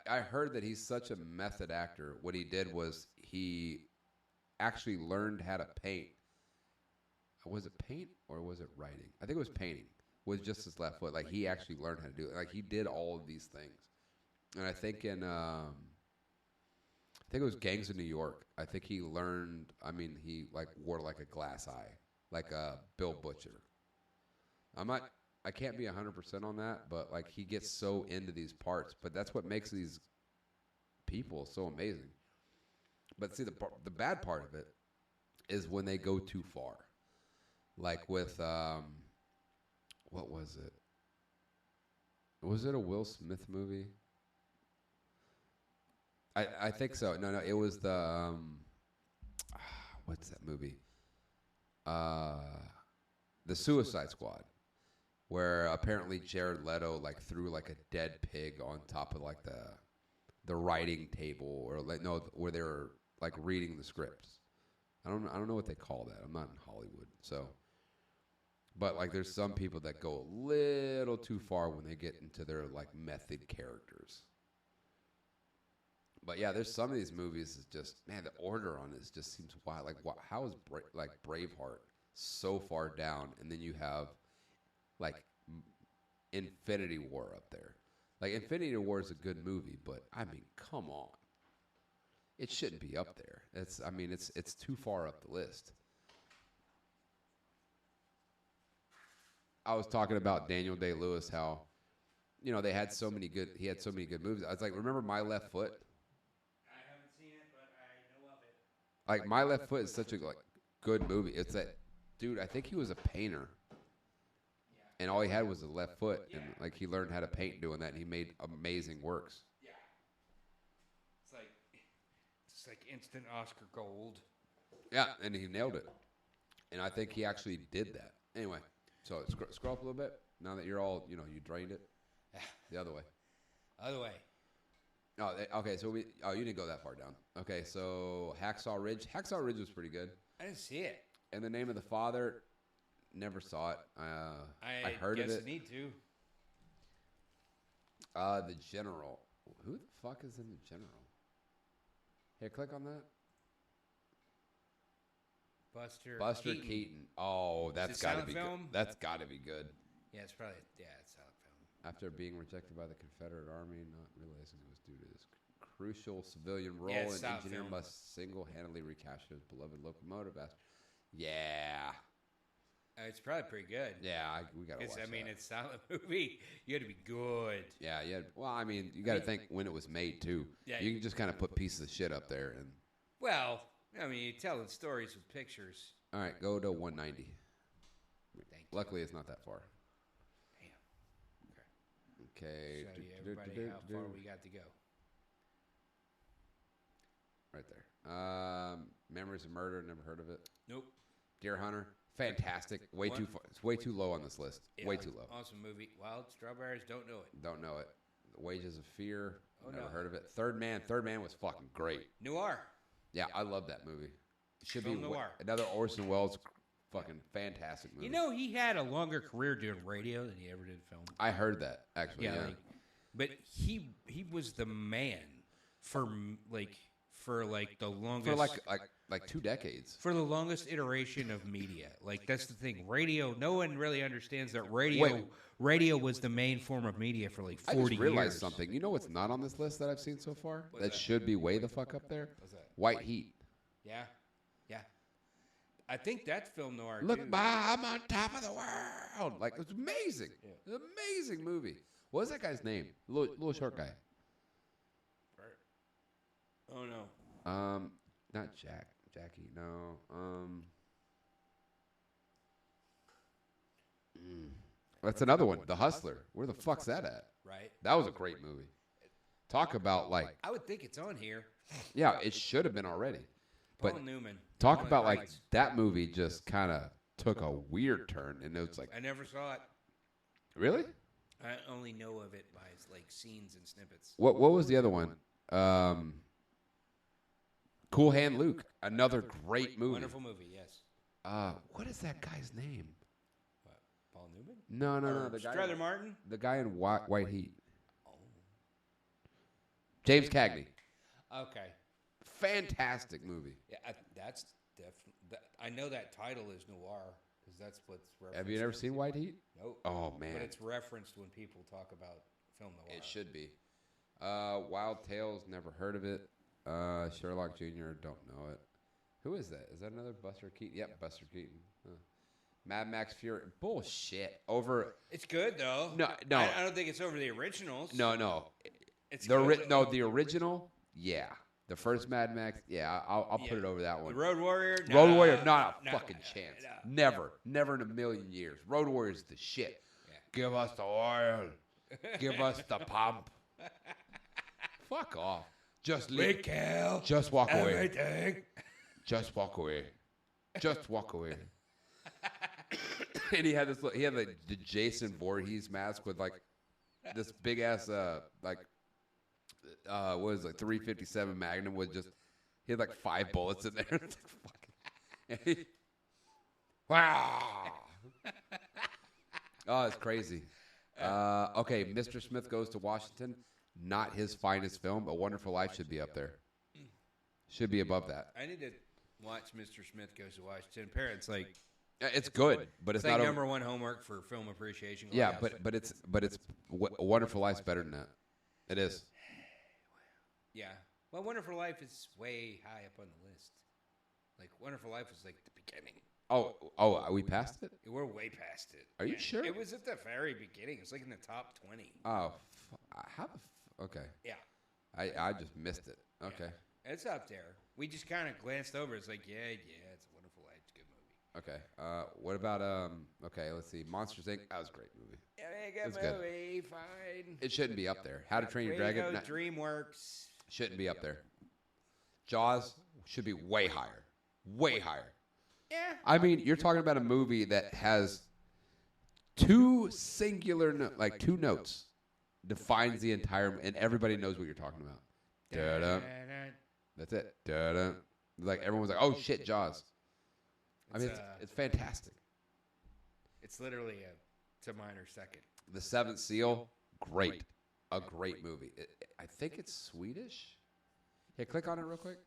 I heard that he's such a method actor. What he did was he actually learned how to paint. Was it paint or was it writing? I think it was painting. With just his left foot, like he actually learned how to do it. Like he did all of these things, and I think in I think it was Gangs of New York. I think he learned. I mean, he like wore like a glass eye, like Bill Butcher. I can't be 100% on that, but like he gets so into these parts. But that's what makes these people so amazing. But see, the bad part of it is when they go too far. Like with what was it? Was it a Will Smith movie? I think so. No, it was the what's that movie? The Suicide Squad, where apparently Jared Leto like threw like a dead pig on top of like the writing table, or like where they were like reading the scripts. I don't know what they call that. I'm not in Hollywood, so. But like, there's some people that go a little too far when they get into their like method characters. But yeah, there's some of these movies is just, man, the order on it just seems wild. Like, how is like Braveheart so far down, and then you have like Infinity War up there. Like, Infinity War is a good movie, but I mean, come on, it shouldn't be up there. It's too far up the list. I was talking about Daniel Day-Lewis, how, you know, he had so many good movies. I was like, remember My Left Foot? I haven't seen it, but I know of it. Like, My Left Foot is such a good movie. It's that dude. I think he was a painter, and all he had was a left foot, and like he learned how to paint doing that, and he made amazing works. Yeah, it's like instant Oscar gold. Yeah, and he nailed it, and I think he actually did that. Anyway, so scroll up a little bit. Now that you're all, you drained it. The other way. Other way. Oh, okay. So you didn't go that far down. Okay, so Hacksaw Ridge. Hacksaw Ridge was pretty good. I didn't see it. In the Name of the Father, never saw it. I heard of it. I guess I need to. The General. Who the fuck is in The General? Here, click on that. Buster Keaton. Oh, that's got to be film? good. That's got to be good. Yeah, it's probably it's silent film. After being rejected by the Confederate Army, not realizing it was due to his crucial civilian role, Yeah, an engineer film. must single-handedly recapture his beloved locomotive. Yeah. It's probably pretty good. Yeah, we got to watch that. It's a silent movie. You had to be good. Yeah. Well, you got to think when it was made, too. Yeah. You can just kind of put pieces of shit up there. And Well, you're telling stories with pictures. All right, go to 190. Thank you. Luckily, it's not that far. Damn. Okay. Show you everybody how far we got to go. Right there. Memories of Murder, never heard of it. Nope. Deer Hunter, fantastic. Way too far. It's way too low on this list. Yeah, way too low. Awesome movie. Wild Strawberries, don't know it. Don't know it. The Wages of Fear, never no. heard of it. Third Man was fucking great. Noir. Yeah, I love that movie. It should Film be noir. Another Orson Welles fucking fantastic movie. He had a longer career doing radio than he ever did film. I heard that actually. Yeah. But he was the man for the longest for like 2 decades. For the longest iteration of media. Like, that's the thing. Radio, no one really understands that radio was the main form of media for like 40 years. I just realized something. You know what's not on this list that I've seen so far? That should be way the fuck up there? What's that? White Heat. Yeah. Yeah. I think that's film noir, Look, too. I'm on top of the world. Like, it's amazing. Yeah. It's an amazing movie. What was that guy's name? Little short guy. Oh, no. Not Jackie, no. That's another one. The Hustler. Where the fuck's that at? Right. That was a great movie. Talk about like. I would think it's on here. Yeah, it should have been already. But Paul Newman. Talk about like that movie just kind of took a weird turn, and it's like. I never saw it. Really? I only know of it by like scenes and snippets. What was the other one? Cool Hand Luke, another great movie. Wonderful movie, yes. What is that guy's name? What, Paul Newman? No. The guy. Strother Martin? The guy in White Heat. Oh. James Cagney. Okay. Fantastic movie. Yeah, that's definitely. I know that title is noir because that's what's referenced. Have you never seen White Heat? Nope. Oh man. But it's referenced when people talk about film noir. It should be. Wild Tales, never heard of it. Sherlock Jr., don't know it. Who is that? Is that another Buster Keaton? Yep, Buster Keaton. Mad Max Fury. Bullshit. It's good though. No. I don't think it's over the originals. No. It's the original. Yeah. The first Mad Max. Yeah, I'll put it over that one. The Road Warrior. Road Warrior. Not a fucking chance. Never in a million years. Road Warrior's the shit. Yeah. Give us the oil. Give us the pump. Fuck off. Just leave. Just walk away. Everything. Just walk away. Just walk away. And he had the Jason Voorhees mask with like this big ass what is it, like 357 Magnum with just he had like 5 bullets in there. Wow. Oh, it's crazy. Okay, Mr. Smith Goes to Washington. Not his finest film. A Wonderful Life should be up there. Should be above that. I need to watch Mr. Smith Goes to Washington. Parents like. It's good, but it's like not number one homework for film appreciation. Yeah, but it's A Wonderful Life's better than that. It is. Yeah. Well, Wonderful Life is way high up on the list. Like Wonderful Life was like the beginning. Oh, are we past it? We're way past it. Are you sure? It was at the very beginning. It's like in the top 20. Oh, okay. Yeah. I just missed it. Okay. Yeah. It's up there. We just kind of glanced over. It's like, yeah, it's a Wonderful Life. It's a good movie. Okay. What about okay, let's see. Monsters Inc. That was a great movie. Yeah, good movie. Fine. It shouldn't be up there. How to Train Your Dragon. DreamWorks. Shouldn't be up there. Jaws should be way higher. Way higher. Yeah. I mean, you're talking about a movie that has two two notes defines the entire, and everybody knows what you're talking about. Da-da. That's it. Da-da. Like everyone's like, oh shit, Jaws. I mean, it's fantastic. It's literally it's a minor second. The Seventh Seal, great. A great movie. I think it's Swedish. Hey, click on it real quick.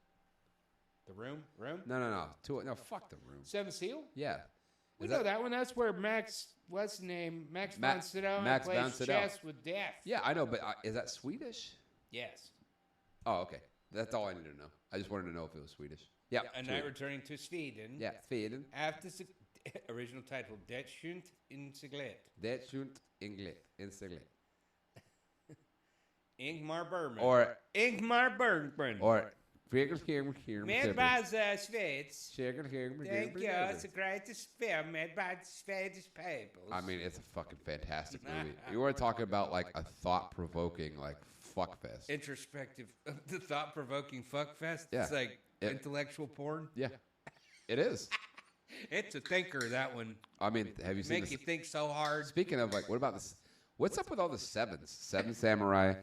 The Room? No. No, fuck The Room. Seven Seal? Yeah. We know that one. That's where Max, what's his name? Max von Sydow plays chess with death. Yeah, I know, but is that Swedish? Yes. Oh, okay. That's all I need to know. I just wanted to know if it was Swedish. Yeah. A Night Returning to Sweden. Yeah, Sweden. After original title, Det sjunt in Seglet. Det sjunt in Seglet. Ingmar Bergman. Or Ingmar Bergman. Or Med Schweiz. Thank you. It's the greatest film made by the Swedish people. I mean, it's a fucking fantastic movie. You want to talk about like a thought-provoking like fuckfest. Introspective, the thought-provoking fuckfest. Yeah. It's like intellectual porn. Yeah, it is. It's a thinker, that one. I mean, have you seen Make you think so hard. Speaking of, like, what about this? What's up with all the sevens? Seven Samurai.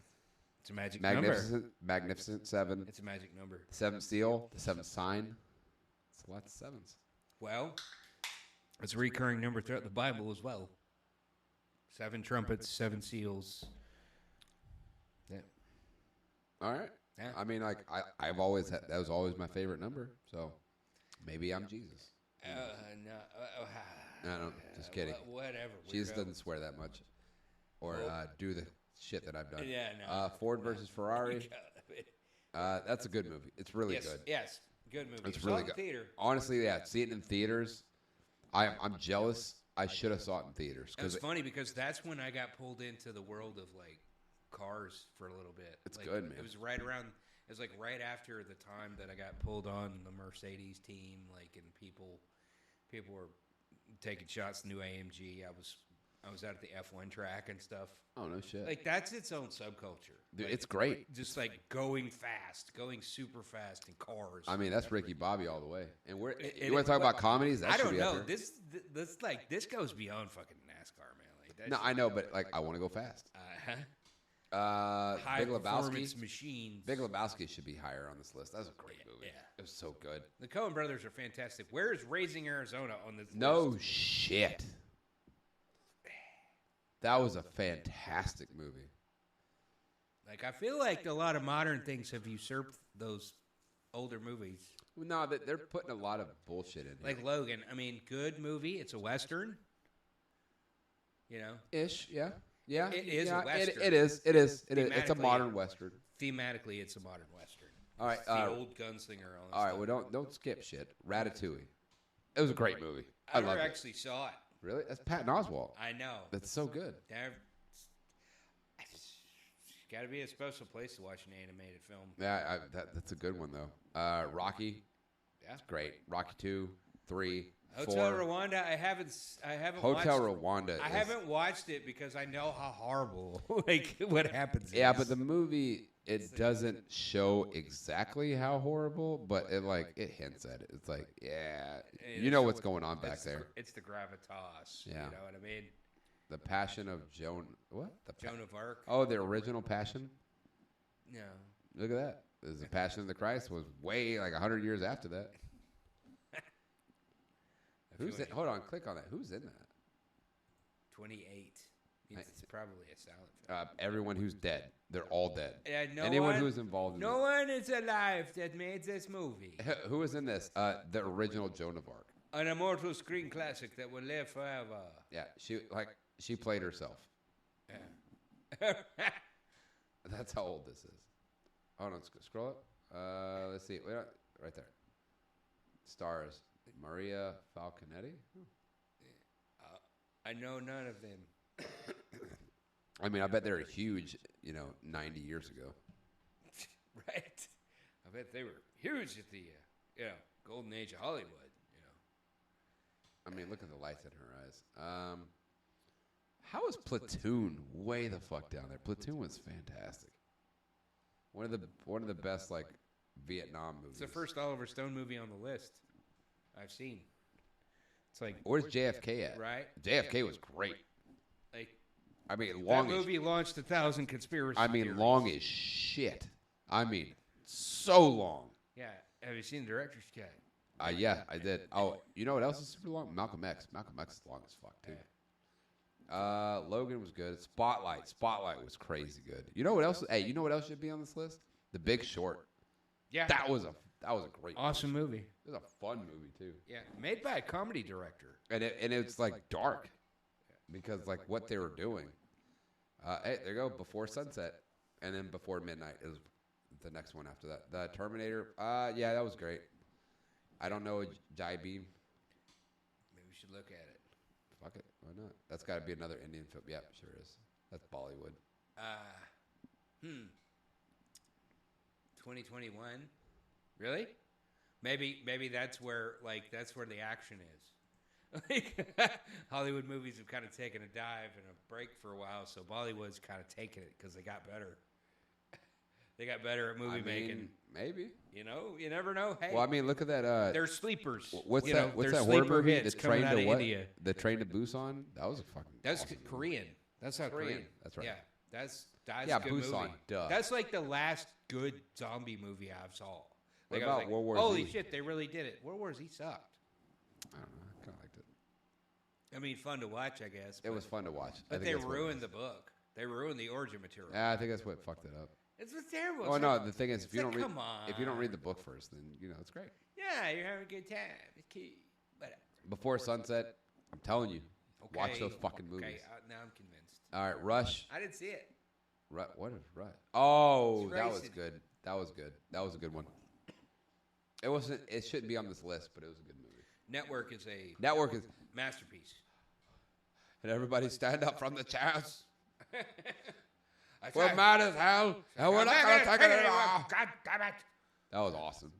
It's a magic number. Magnificent Seven. It's a magic number. The Seventh Seal. The Seventh Sign. It's lots of sevens. Well, it's a recurring number throughout the Bible as well. 7 trumpets, 7 seals. Yeah. All right. Yeah. I mean, like, I've always had, that was always my favorite number. So maybe I'm Jesus. No. No, just kidding. Whatever. Jesus doesn't swear that much. Or do the shit that I've done. Yeah, no. Ford versus Ferrari. That's a good movie. It's really good. Yes, good movie. It's really good. Theater. Honestly, yeah, see it in theaters. I'm jealous. I should have saw it in theaters. It's funny because that's when I got pulled into the world of like cars for a little bit. It's like, good, man. It was right around. It was like right after the time that I got pulled on the Mercedes team, like, and people were taking shots. New AMG. I was out at the F1 track and stuff. Oh, no shit. Like, that's its own subculture. Dude, like, it's great. Just like going fast, going super fast in cars. I mean, that's Ricky Bobby all the way. And you want to talk about comedies? That I should don't be know. up there. This goes beyond fucking NASCAR, man. Like, No, I know, but like, I want to go fast. High Big performance Lebowski. machines. Big Lebowski should be higher on this list. That was a great movie. Yeah. It was so good. The Coen brothers are fantastic. Where is Raising Arizona on this list? No shit. That was a fantastic movie. Like, I feel like a lot of modern things have usurped those older movies. No, they're putting a lot of bullshit in here. Like Logan. I mean, good movie. It's a Western. You know? Ish, yeah. Yeah. It is a Western. It is. It's a modern Western. Thematically, it's a modern Western. All right. It's the old gunslinger. All right, well, don't skip shit. Ratatouille. It was a great movie. I loved never it. actually saw it. Really? That's Patton Oswalt. I know. That's so good. Got to be a special place to watch an animated film. Yeah, that's a good one though. Rocky. Yeah, it's great. Rocky 2, 3, 4. Hotel Rwanda. I haven't. Hotel watched, Rwanda. I haven't watched it because I know how horrible like what happens. Yeah, but the movie doesn't show exactly how horrible, but it hints at it. It's like, yeah, you know what's going on back there. It's the gravitas. Yeah. You know what I mean? The Passion of Joan. What? Joan of Arc. Oh, the original Passion. No. Look at that. The Passion of the Christ was way like 100 years after that. Who's in? Hold on, click on that. Who's in that? 28. It's probably a silent film. Everyone who's dead. They're all dead. No Anyone one, who's involved in no one is alive that made this movie. Who was in this? The original Joan of Arc. An immortal screen classic that will live forever. Yeah, she played herself. Yeah. That's how old this is. Hold on, scroll up. Let's see. Right there. Stars. Maria Falconetti. I know none of them. I mean, I bet they were huge, 90 years ago. Right. I bet they were huge at the golden age of Hollywood. I mean, look at the lights in her eyes. How is Platoon way the fuck down there? Platoon was fantastic. One of the best Vietnam movies. It's the first Oliver Stone movie on the list I've seen. It's like, where's JFK at? Right. JFK was great. I mean, long. That movie launched 1,000 conspiracy. theories. Long as shit. So long. Yeah. Have you seen the director's cut? Yeah, I did. Oh, you know what else is super long? Malcolm X. Malcolm X is long as fuck too. Yeah. Logan was good. Spotlight was crazy good. You know what else? Hey, you know what else should be on this list? The Big Short. Yeah. That was a great, awesome movie. It was a fun movie too. Yeah, made by a comedy director. And it's dark because what they were doing. Hey, there you go. Before Sunset, and then Before Midnight is the next one after that. The Terminator. Yeah, that was great. I don't know Jai Beam. Maybe we should look at it. Fuck it. Why not? That's got to be another Indian film. Yeah, sure is. That's Bollywood. 2021. Really? Maybe that's where the action is. Hollywood movies have kind of taken a dive and a break for a while, so Bollywood's kind of taking it because they got better. They got better at movie making. Maybe. You never know. Hey. Well, look at that. They're sleepers. What's that horror movie? The Train to what? The Train to Busan. That was a fucking. That's awesome Korean. movie. That's how Korean. That's right. Yeah, that's yeah, a good Busan. movie. Duh. That's like the last good zombie movie I've saw. What I about was like, World War holy Z? shit, they really did it. World War Z sucked. I don't know. I kind of liked it. I mean, fun to watch, I guess. It was fun to watch. But they ruined the book. They ruined the origin material. Yeah, I think that's what fucked it up. It's terrible. Oh no, the thing is, if you don't read the book first, then it's great. Yeah, you're having a good time. It's cute. But Before Sunset, I'm telling you, watch those fucking movies. Okay, now I'm convinced. All right, Rush. I didn't see it. What is Rush? Oh, It's that was racing. good. That was good. That was a good one. It wasn't. It shouldn't be on this list, but it was a good movie. Network is a masterpiece. And everybody stand up from the chairs. That's We're right. mad as hell, and we're not going to take it anymore. God damn it. That was awesome.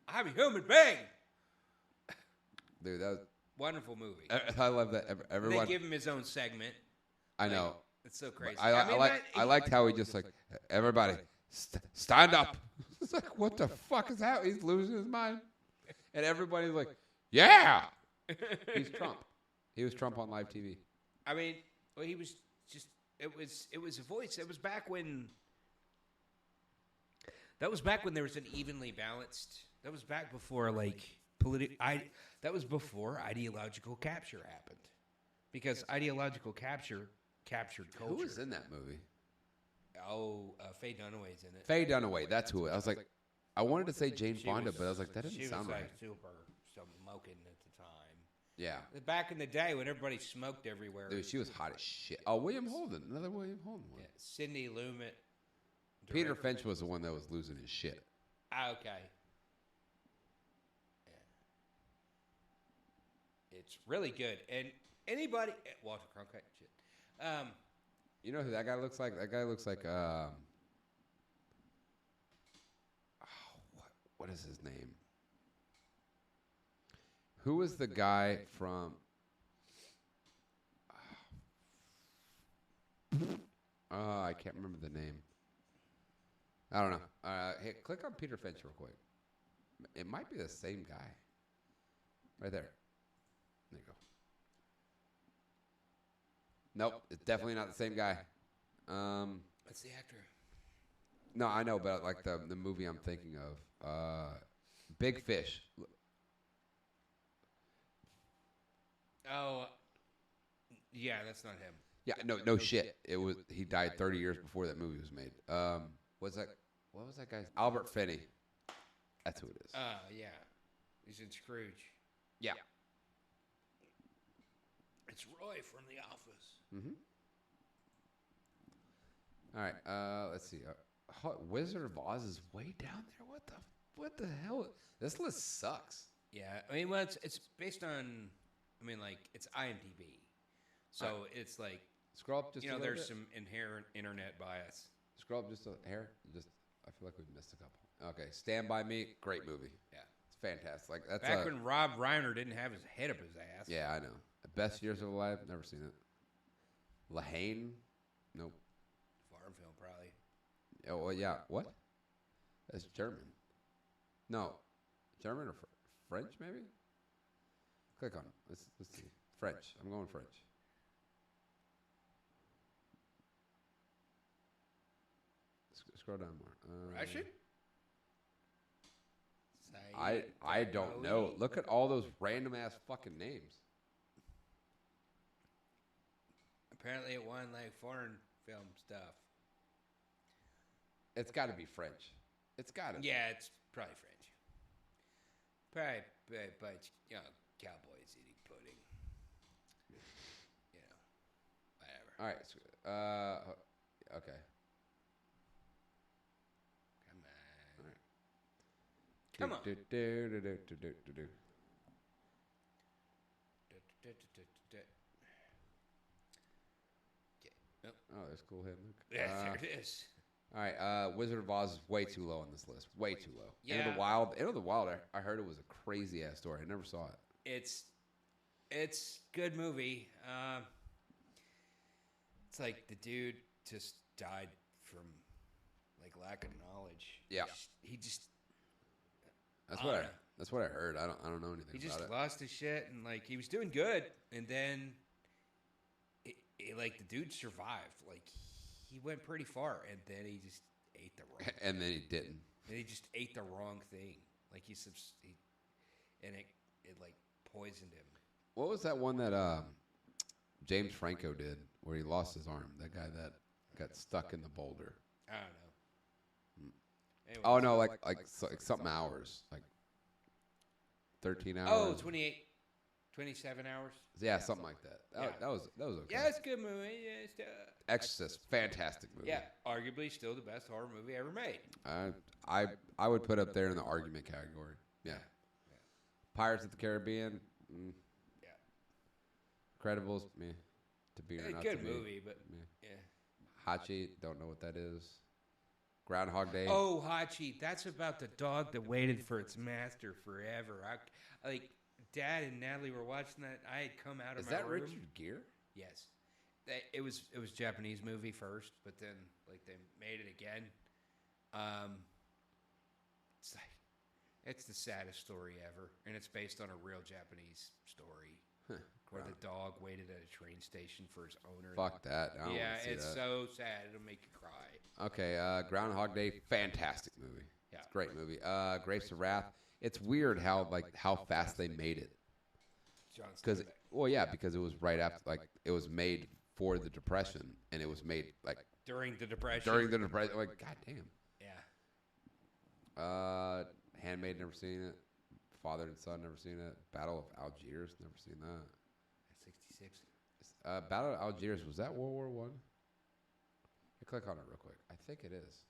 I'm a human being. Dude, that was Wonderful movie. I love that. Everyone. They give him his own segment. I know. It's so crazy. I liked how he just everybody stand up. It's like, what the fuck is that? He's losing his mind, and everybody's like, yeah. He's Trump. He was Trump on live TV. I mean, well, he was just. It was a voice. It was back when. That was back when there was an evenly balanced. That was back before that was before ideological capture happened, because ideological capture captured culture. Who was in that movie? Oh, Faye Dunaway's in it. Faye Dunaway. That's who. I was like, I wanted to say Jane Fonda, but I was like, that doesn't sound right. She was super smoking at the time. Yeah. Back in the day when everybody smoked everywhere. Dude, she was hot as shit. Oh, William Holden. Another William Holden one. Yeah, Sidney Lumet. Peter Finch was the one that was losing his shit. Okay. Yeah. It's really good. And anybody... Walter Cronkite, shit. You know who that guy looks like? That guy looks like... what is his name? Who was the guy from... I can't remember the name. I don't know. Hey, click on Peter Finch real quick. It might be the same guy. Right there. There you go. Nope, it's definitely not the same guy. What's the actor? No, I know, but like the movie I'm thinking of, Big Fish. Oh, Yeah, that's not him. Yeah, no shit. It was he died 30 years before that movie was made. What was that guy's? Albert Finney. That's who it is. Yeah. He's in Scrooge. Yeah. It's Roy from The Office. Mm-hmm. All right. Let's see. Wizard of Oz is way down there. What the hell? This list sucks. Yeah, I mean, well, it's based on, I mean, like, it's IMDb. So it's like, scroll up just a little there's bit. some inherent internet bias. Scroll up just a hair. I feel like we've missed a couple. Okay, Stand By Me, great movie. Yeah. It's fantastic. Like that's back when Rob Reiner didn't have his head up his ass. Yeah, I know. Best Years of Life, never seen it. Lahane, nope. Farm film, probably. Oh, well, yeah. What? That's German. No, German or French, maybe. Click on it. Let's see. French. I'm going French. Scroll down more. Russian? I don't know. Look at all those random ass fucking names. Apparently, it won like foreign film stuff. It's got to be French. It's got to. Yeah, it's probably French. Probably, but cowboys eating pudding. Whatever. All right. Okay. Come on. Oh, there's cool head, Luke. Yeah, there it is. All right, Wizard of Oz is way too low on this list. Way too low. Yeah. End of the Wild. I heard it was a crazy ass story. I never saw it. It's good movie. It's like the dude just died from like lack of knowledge. Yeah. He just. That's what I heard. I don't know anything about it. He just lost his shit and like he was doing good and then like the dude survived. Like he went pretty far and then he just ate the wrong and then he didn't. And he just ate the wrong thing. Like it like poisoned him. What was that one that James Franco did where he lost his arm? That guy that got stuck in the boulder. I don't know. Anyways. Oh no, like something hours, like 13 hours. Oh, 27 hours. Yeah, something like that. That was okay. Yeah, it's a good movie. Yeah, Exorcist, fantastic movie. Yeah, arguably still the best horror movie ever made. I would put up there in the argument category. Yeah. Pirates of the Caribbean. Yeah. Incredibles, meh. To be or not to be. Good movie, but yeah. Hachi, don't know what that is. Groundhog Day. Oh, Hachi, that's about the dog that waited for its master forever. Like Dad and Natalie were watching that. I had come out of my room. Is that Richard Gere? Yes. It was Japanese movie first, but then like they made it again. It's the saddest story ever, and it's based on a real Japanese story where the dog waited at a train station for his owner. Fuck that. I don't yeah, wanna see it's that. so sad. It'll make you cry. Okay, Groundhog Day, fantastic movie. Yeah. It's a great movie. Grapes of Wrath. It's weird how fast they made it. Because it was right after, it was made for the Depression, and it was made during the Depression. Like, goddamn. Yeah. Handmaid, never seen it. Father and Son, never seen it. Battle of Algiers, never seen that. 66. Battle of Algiers, was that World War I? Click on it real quick. I think it is.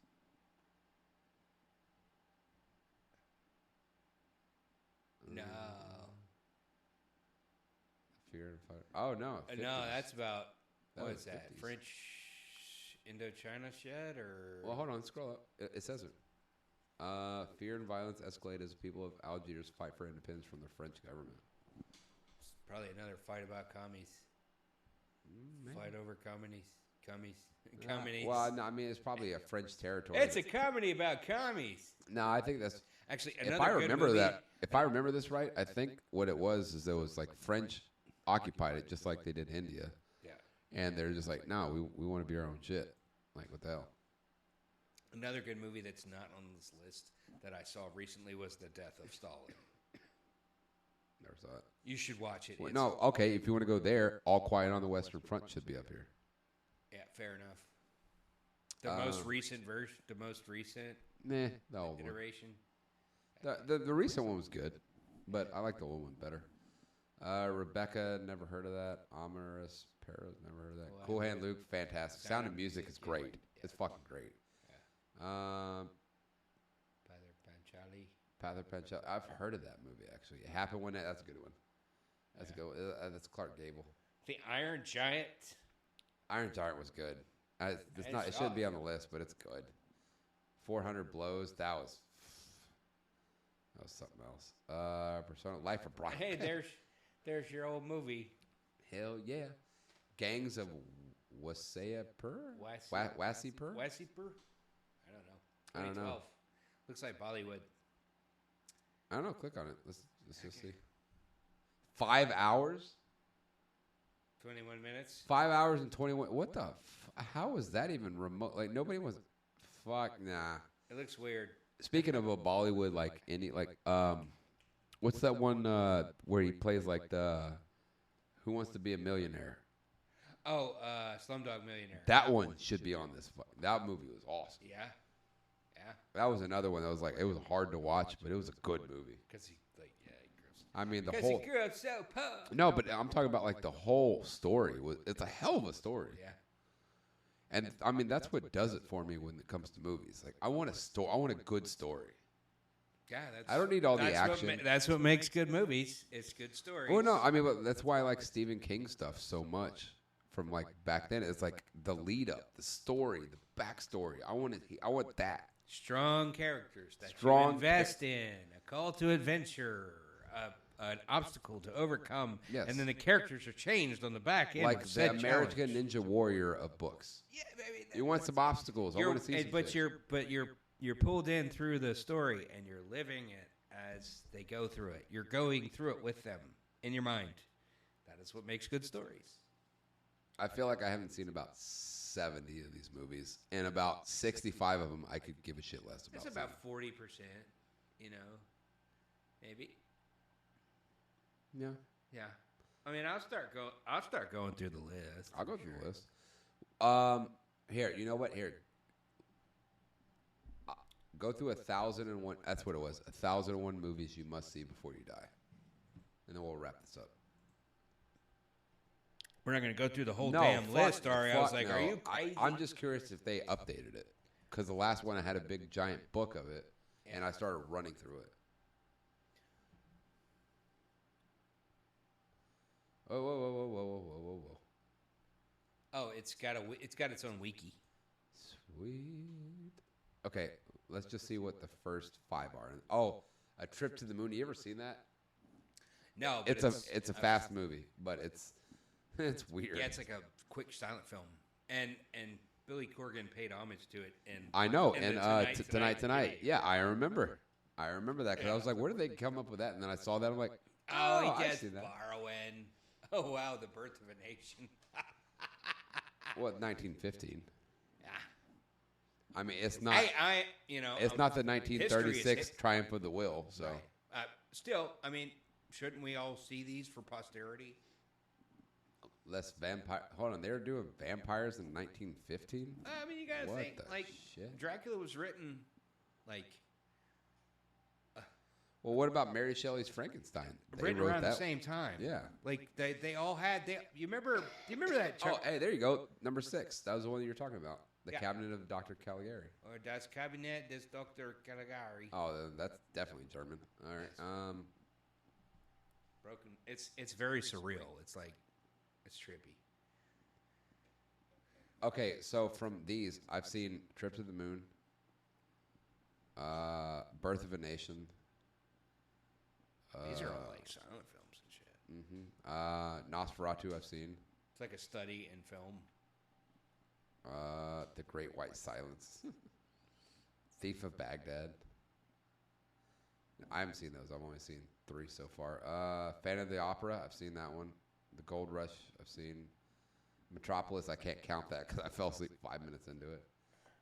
No. Fear and Fire. Oh no. 50s. No, that's about what was is that? 50s. French Indochina shit or? Well, hold on. Scroll up. It says it. Fear and violence escalate as people of Algiers fight for independence from the French government. It's probably another fight about commies. Fight over commies. Well, no, I mean it's probably a French territory. It's a comedy about commies. No, I think that's actually if I remember that. If I remember this right, I think what it was is there was like French occupied it just like they did India. Yeah. And they're just like, no, we want to be our own shit. Like what the hell? Another good movie that's not on this list that I saw recently was The Death of Stalin. never saw it. You should watch it. Well, It's- no, okay. If you want to go there, All Quiet on the Western Front should be up here. Yeah, fair enough. The most recent version, the most recent Nah, the old one. iteration. The recent one was good, but I like the old one better. Rebecca, never heard of that. Amorous Perros, never heard of that. Cool Hand Luke, fantastic. Sound of Music is great. It's fucking great. Pather Panchali. I've heard of that movie actually. It happened one night. That's a good one. That's a good one. That's Clark Gable. The Iron Giant. Iron Giant was good. It's not. It shouldn't be on the list, but it's good. 400 Blows. That was something else. Persona. Life of Brian. Hey, there's your old movie. Hell yeah. Gangs of Wasseypur? Wasseypur? Wasseypur? I don't know. I don't know. 2012. Looks like Bollywood. I don't know. Click on it. Let's just see. 5 hours? 21 minutes. 5 hours and 21. What the? How was that even remote? Like nobody was. Fuck nah. It looks weird. Speaking of a Bollywood, like indie, like what's that one where he plays like the Who Wants to Be a Millionaire? Oh, Slumdog Millionaire. That one should be on this. That movie was awesome. Yeah. That was another one that was like it was hard to watch, but it was a good movie. Because he grows. I mean the 'Cause whole. he grew up so poor. No, but I'm talking about like the whole story. It's a hell of a story. Yeah. And I mean that's what does it for me when it comes to movies. Like I want a story. I want a good story. Yeah, that's, I don't need all the action. That's what makes good movies. It's good stories. Well, no, I mean, but that's why I like Stephen King stuff so much. From like back then, it's like the lead up, the story, the backstory. I want that. Strong characters that Strong you invest in, a call to adventure, an obstacle to overcome, Yes. and then the characters are changed on the back end. Like with the said American challenge. Ninja Warrior of books. Yeah, baby. You want some obstacles? I want to see some But shit. you're pulled in through the story, and you're living it as they go through it. You're going through it with them in your mind. That is what makes good stories. I feel like I haven't seen about 70 of these movies, and about 65 of them I could give a shit less about. That's about 40%, you know, maybe. Yeah. Yeah. I mean, I'll start going through the list. I'll go through the list. Here, you know what? Here, go through 1,001. That's what it was. 1,001 movies you must see before you die, and then we'll wrap this up. We're not going to go through the whole damn list, Ari. I was like, no. are you crazy? I'm just curious if they updated it, because the last one I had a big giant book of it, and I started running through it. Whoa, whoa, whoa, whoa, whoa, whoa, whoa, whoa, whoa. Oh, it's got its own wiki. Sweet. Okay, let's just see what the first 5 are. Oh, A Trip to the Moon. You ever seen that? No, but it's a fast movie, but it's weird. Yeah, it's like a quick silent film, and Billy Corgan paid homage to it. And I know, in and the tonight. Yeah, I remember that because I was like, where did they come up with that? And then I saw that, I'm like, oh, he I've does seen that. borrowing. Oh wow, The Birth of a Nation. What, 1915? Yeah. I mean, it's not. It's not the 1936 Triumph of the Will. So, right. Still, I mean, shouldn't we all see these for posterity? less vampire. Hold on, they were doing vampires in 1915. I mean, you gotta What think the like shit? Dracula was written like Well, what about Mary Shelley's Frankenstein? They written wrote around the that- same time. Yeah. like they all had. You remember that? Oh, hey, there you go. Number 6. That was the one that you were talking about. The Yeah. Cabinet of Dr. Caligari. Or Das Kabinett des Dr. Caligari. Oh, then that's definitely German. All right. Broken. It's very surreal. It's like it's trippy. Okay, so from these, I've seen Trip to the Moon, Birth of a Nation. These are all like silent films and shit. Nosferatu, I've seen. It's like a study in film. The Great White Silence. Thief of Baghdad. I haven't seen those. I've only seen 3 so far. Phantom of the Opera, I've seen that one. The Gold Rush, I've seen. Metropolis, I can't count that because I fell asleep 5 minutes into it.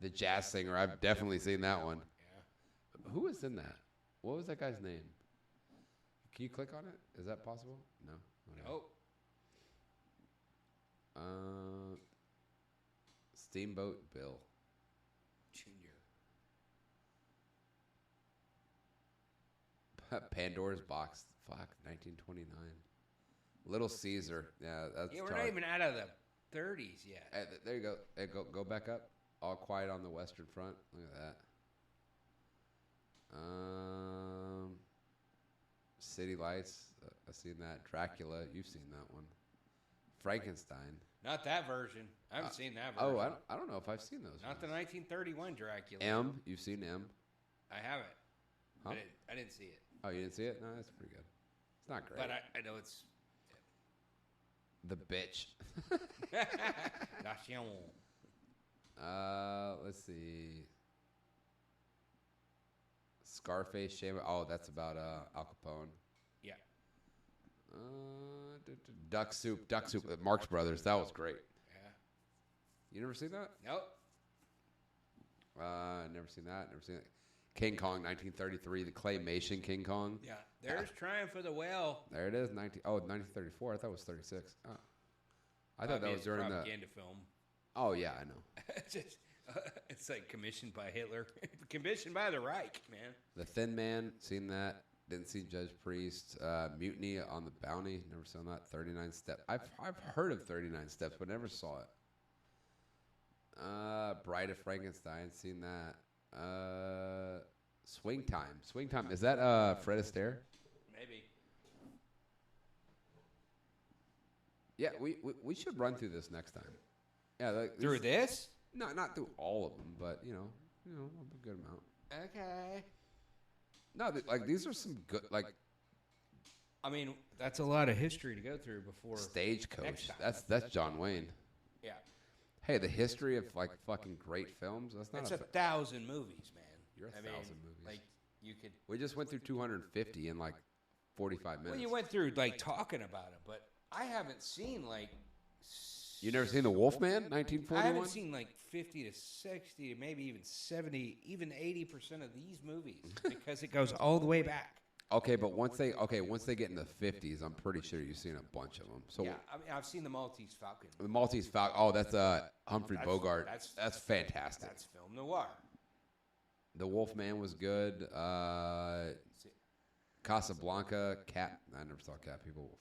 The Jazz Singer, I've definitely seen that one. Yeah. Who was in that? What was that guy's name? Can you click on it? Is that possible? No. Nope. Steamboat Bill. Junior. Pandora's Box. Fuck, 1929. Little Caesar. Yeah, that's. Yeah, we're not even out of the 30s yet. There you go. Hey, go back up. All Quiet on the Western Front. Look at that. City Lights. I've seen that. Dracula. You've seen that one. Frankenstein. Not that version. I haven't seen that version. Oh, I don't know if I've seen those. Not the 1931 Dracula. M. You've seen M. I haven't. Huh? I didn't see it. Oh, you didn't see it? No, that's pretty good. It's not great. But I know it's... The Bitch. Let's see. Scarface, Shame. Oh, that's about Al Capone. Yeah. Duck Soup. Marx Brothers. That was great. Yeah. You never seen that? Nope. Never seen that. Never seen it. King Kong, 1933. The claymation King Kong. Yeah. There's Triumph of the Whale. There it is. 1934. I thought it was 36. Oh. I thought that was during the propaganda film. Oh yeah, I know. It's like commissioned by Hitler, commissioned by the Reich, man. The Thin Man, seen that. Didn't see Judge Priest. Mutiny on the Bounty, never saw that. 39 Steps. I've heard of 39 Steps, but never saw it. Bride of Frankenstein, seen that. Swing Time. Is that Fred Astaire? Maybe. Yeah, we should run through this next time. Yeah, through this? No, not through all of them, but you know, a good amount. Okay. No, these are some good. I mean, that's a lot of history to go through before Stagecoach. That's John Wayne. Yeah. Hey, the history of fucking great films. That's 1,000 movies, man. You're 1,000 movies. Like you could. We just went through 250 in 45 minutes. Well, you went through talking about it, but I haven't seen You never seen The Wolfman, 1941? I haven't seen 50 to 60, maybe even 70, even 80% of these movies because it goes all the way back. Okay, but once they get in the 50s, I'm pretty sure you've seen a bunch of them. So yeah, I mean, I've seen the Maltese Falcon. The Maltese Falcon. Oh, that's Humphrey Bogart. That's fantastic. That's film noir. The Wolfman was good. Casablanca, Cat. I never saw Cat People.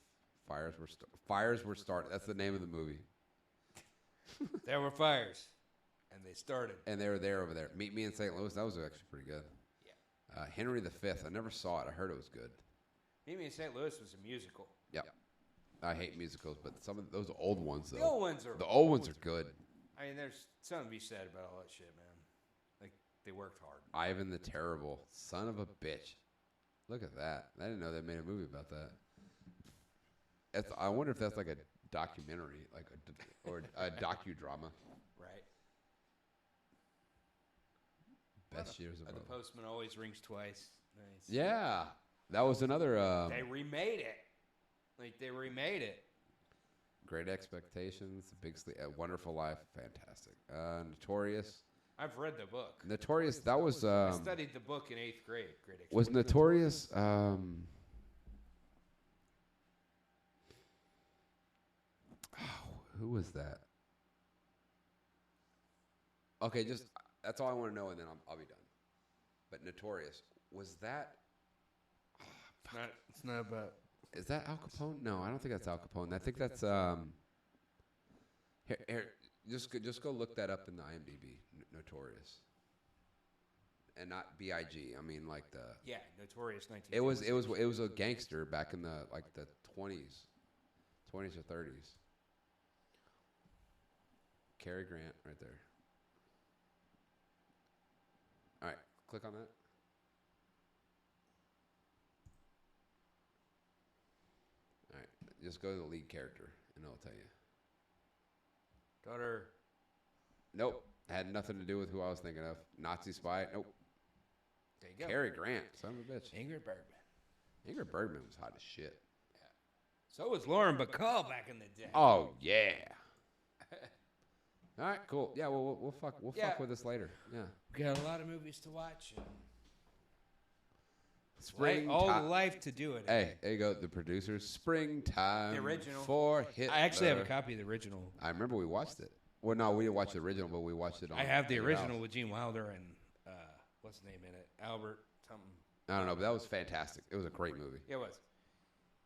Fires were started. That's the name of the movie. There were fires, and they started. And they were there over there. Meet Me in St. Louis. That was actually pretty good. Yeah. Henry V. I never saw it. I heard it was good. Meet Me in St. Louis was a musical. Yep. I hate musicals, but some of those old ones though. The old ones are good. I mean, there's something to be said about all that shit, man. Like they worked hard. Ivan the Terrible, son of a bitch. Look at that. I didn't know they made a movie about that. I wonder if that's like a documentary, or a docudrama. Right. Best years of The Postman Always Rings Twice. Nice. Yeah, that was another. They remade it. They remade it. Great Expectations, Big Sleep, Wonderful Life, fantastic. Notorious. I've read the book. Notorious. That was. I studied the book in 8th grade. Great Expectations. Was Notorious. Who was that? Okay, that's all I want to know, and then I'll be done. But Notorious, was that? It's not about. Is that Al Capone? No, I don't think that's Al Capone. I think that's Here, just go look that up in the IMDb. Notorious, and not B.I.G. I mean Yeah, Notorious 19. It was a gangster back in the 20s or 30s. Cary Grant, right there. All right, click on that. All right, just go to the lead character, and it'll tell you. Daughter. Nope, had nothing to do with who I was thinking of. Nazi spy. Nope. There you go. Cary Grant, son of a bitch. Ingrid Bergman. Ingrid Bergman was hot as shit. Yeah. So was Lauren Bacall back in the day. Oh yeah. All right, cool. Yeah, we'll fuck with this later. Yeah. We got a lot of movies to watch. Springtime. All life to do it. Hey, there you go. The producers. Springtime. The original. For Hitler. I actually have a copy of the original. I remember we watched it. Well, no, we didn't watch the original, but we watched it on. I have the original House. with Gene Wilder and what's his name in it? Albert something. I don't know, but that was fantastic. It was a great movie. It was.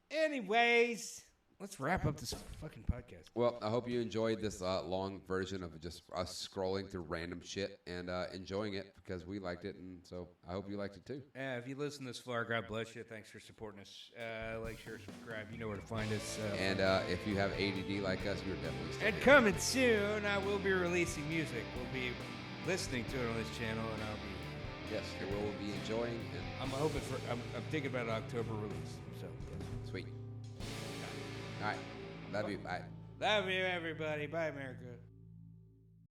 Anyways, let's wrap up this fucking podcast. Well, I hope you enjoyed this long version of just us scrolling through random shit and enjoying it because we liked it, and so I hope you liked it too. If you listen this far, God bless you. Thanks for supporting us. Like, share, subscribe. You know where to find us. And if you have ADD like us, you're definitely still And here. coming soon, I will be releasing music. We'll be listening to it on this channel, and I'll be. Yes, and we'll be enjoying. And I'm hoping for. I'm thinking about an October release. So yes. Sweet. All right. Love you. Bye. Love you, everybody. Bye, America.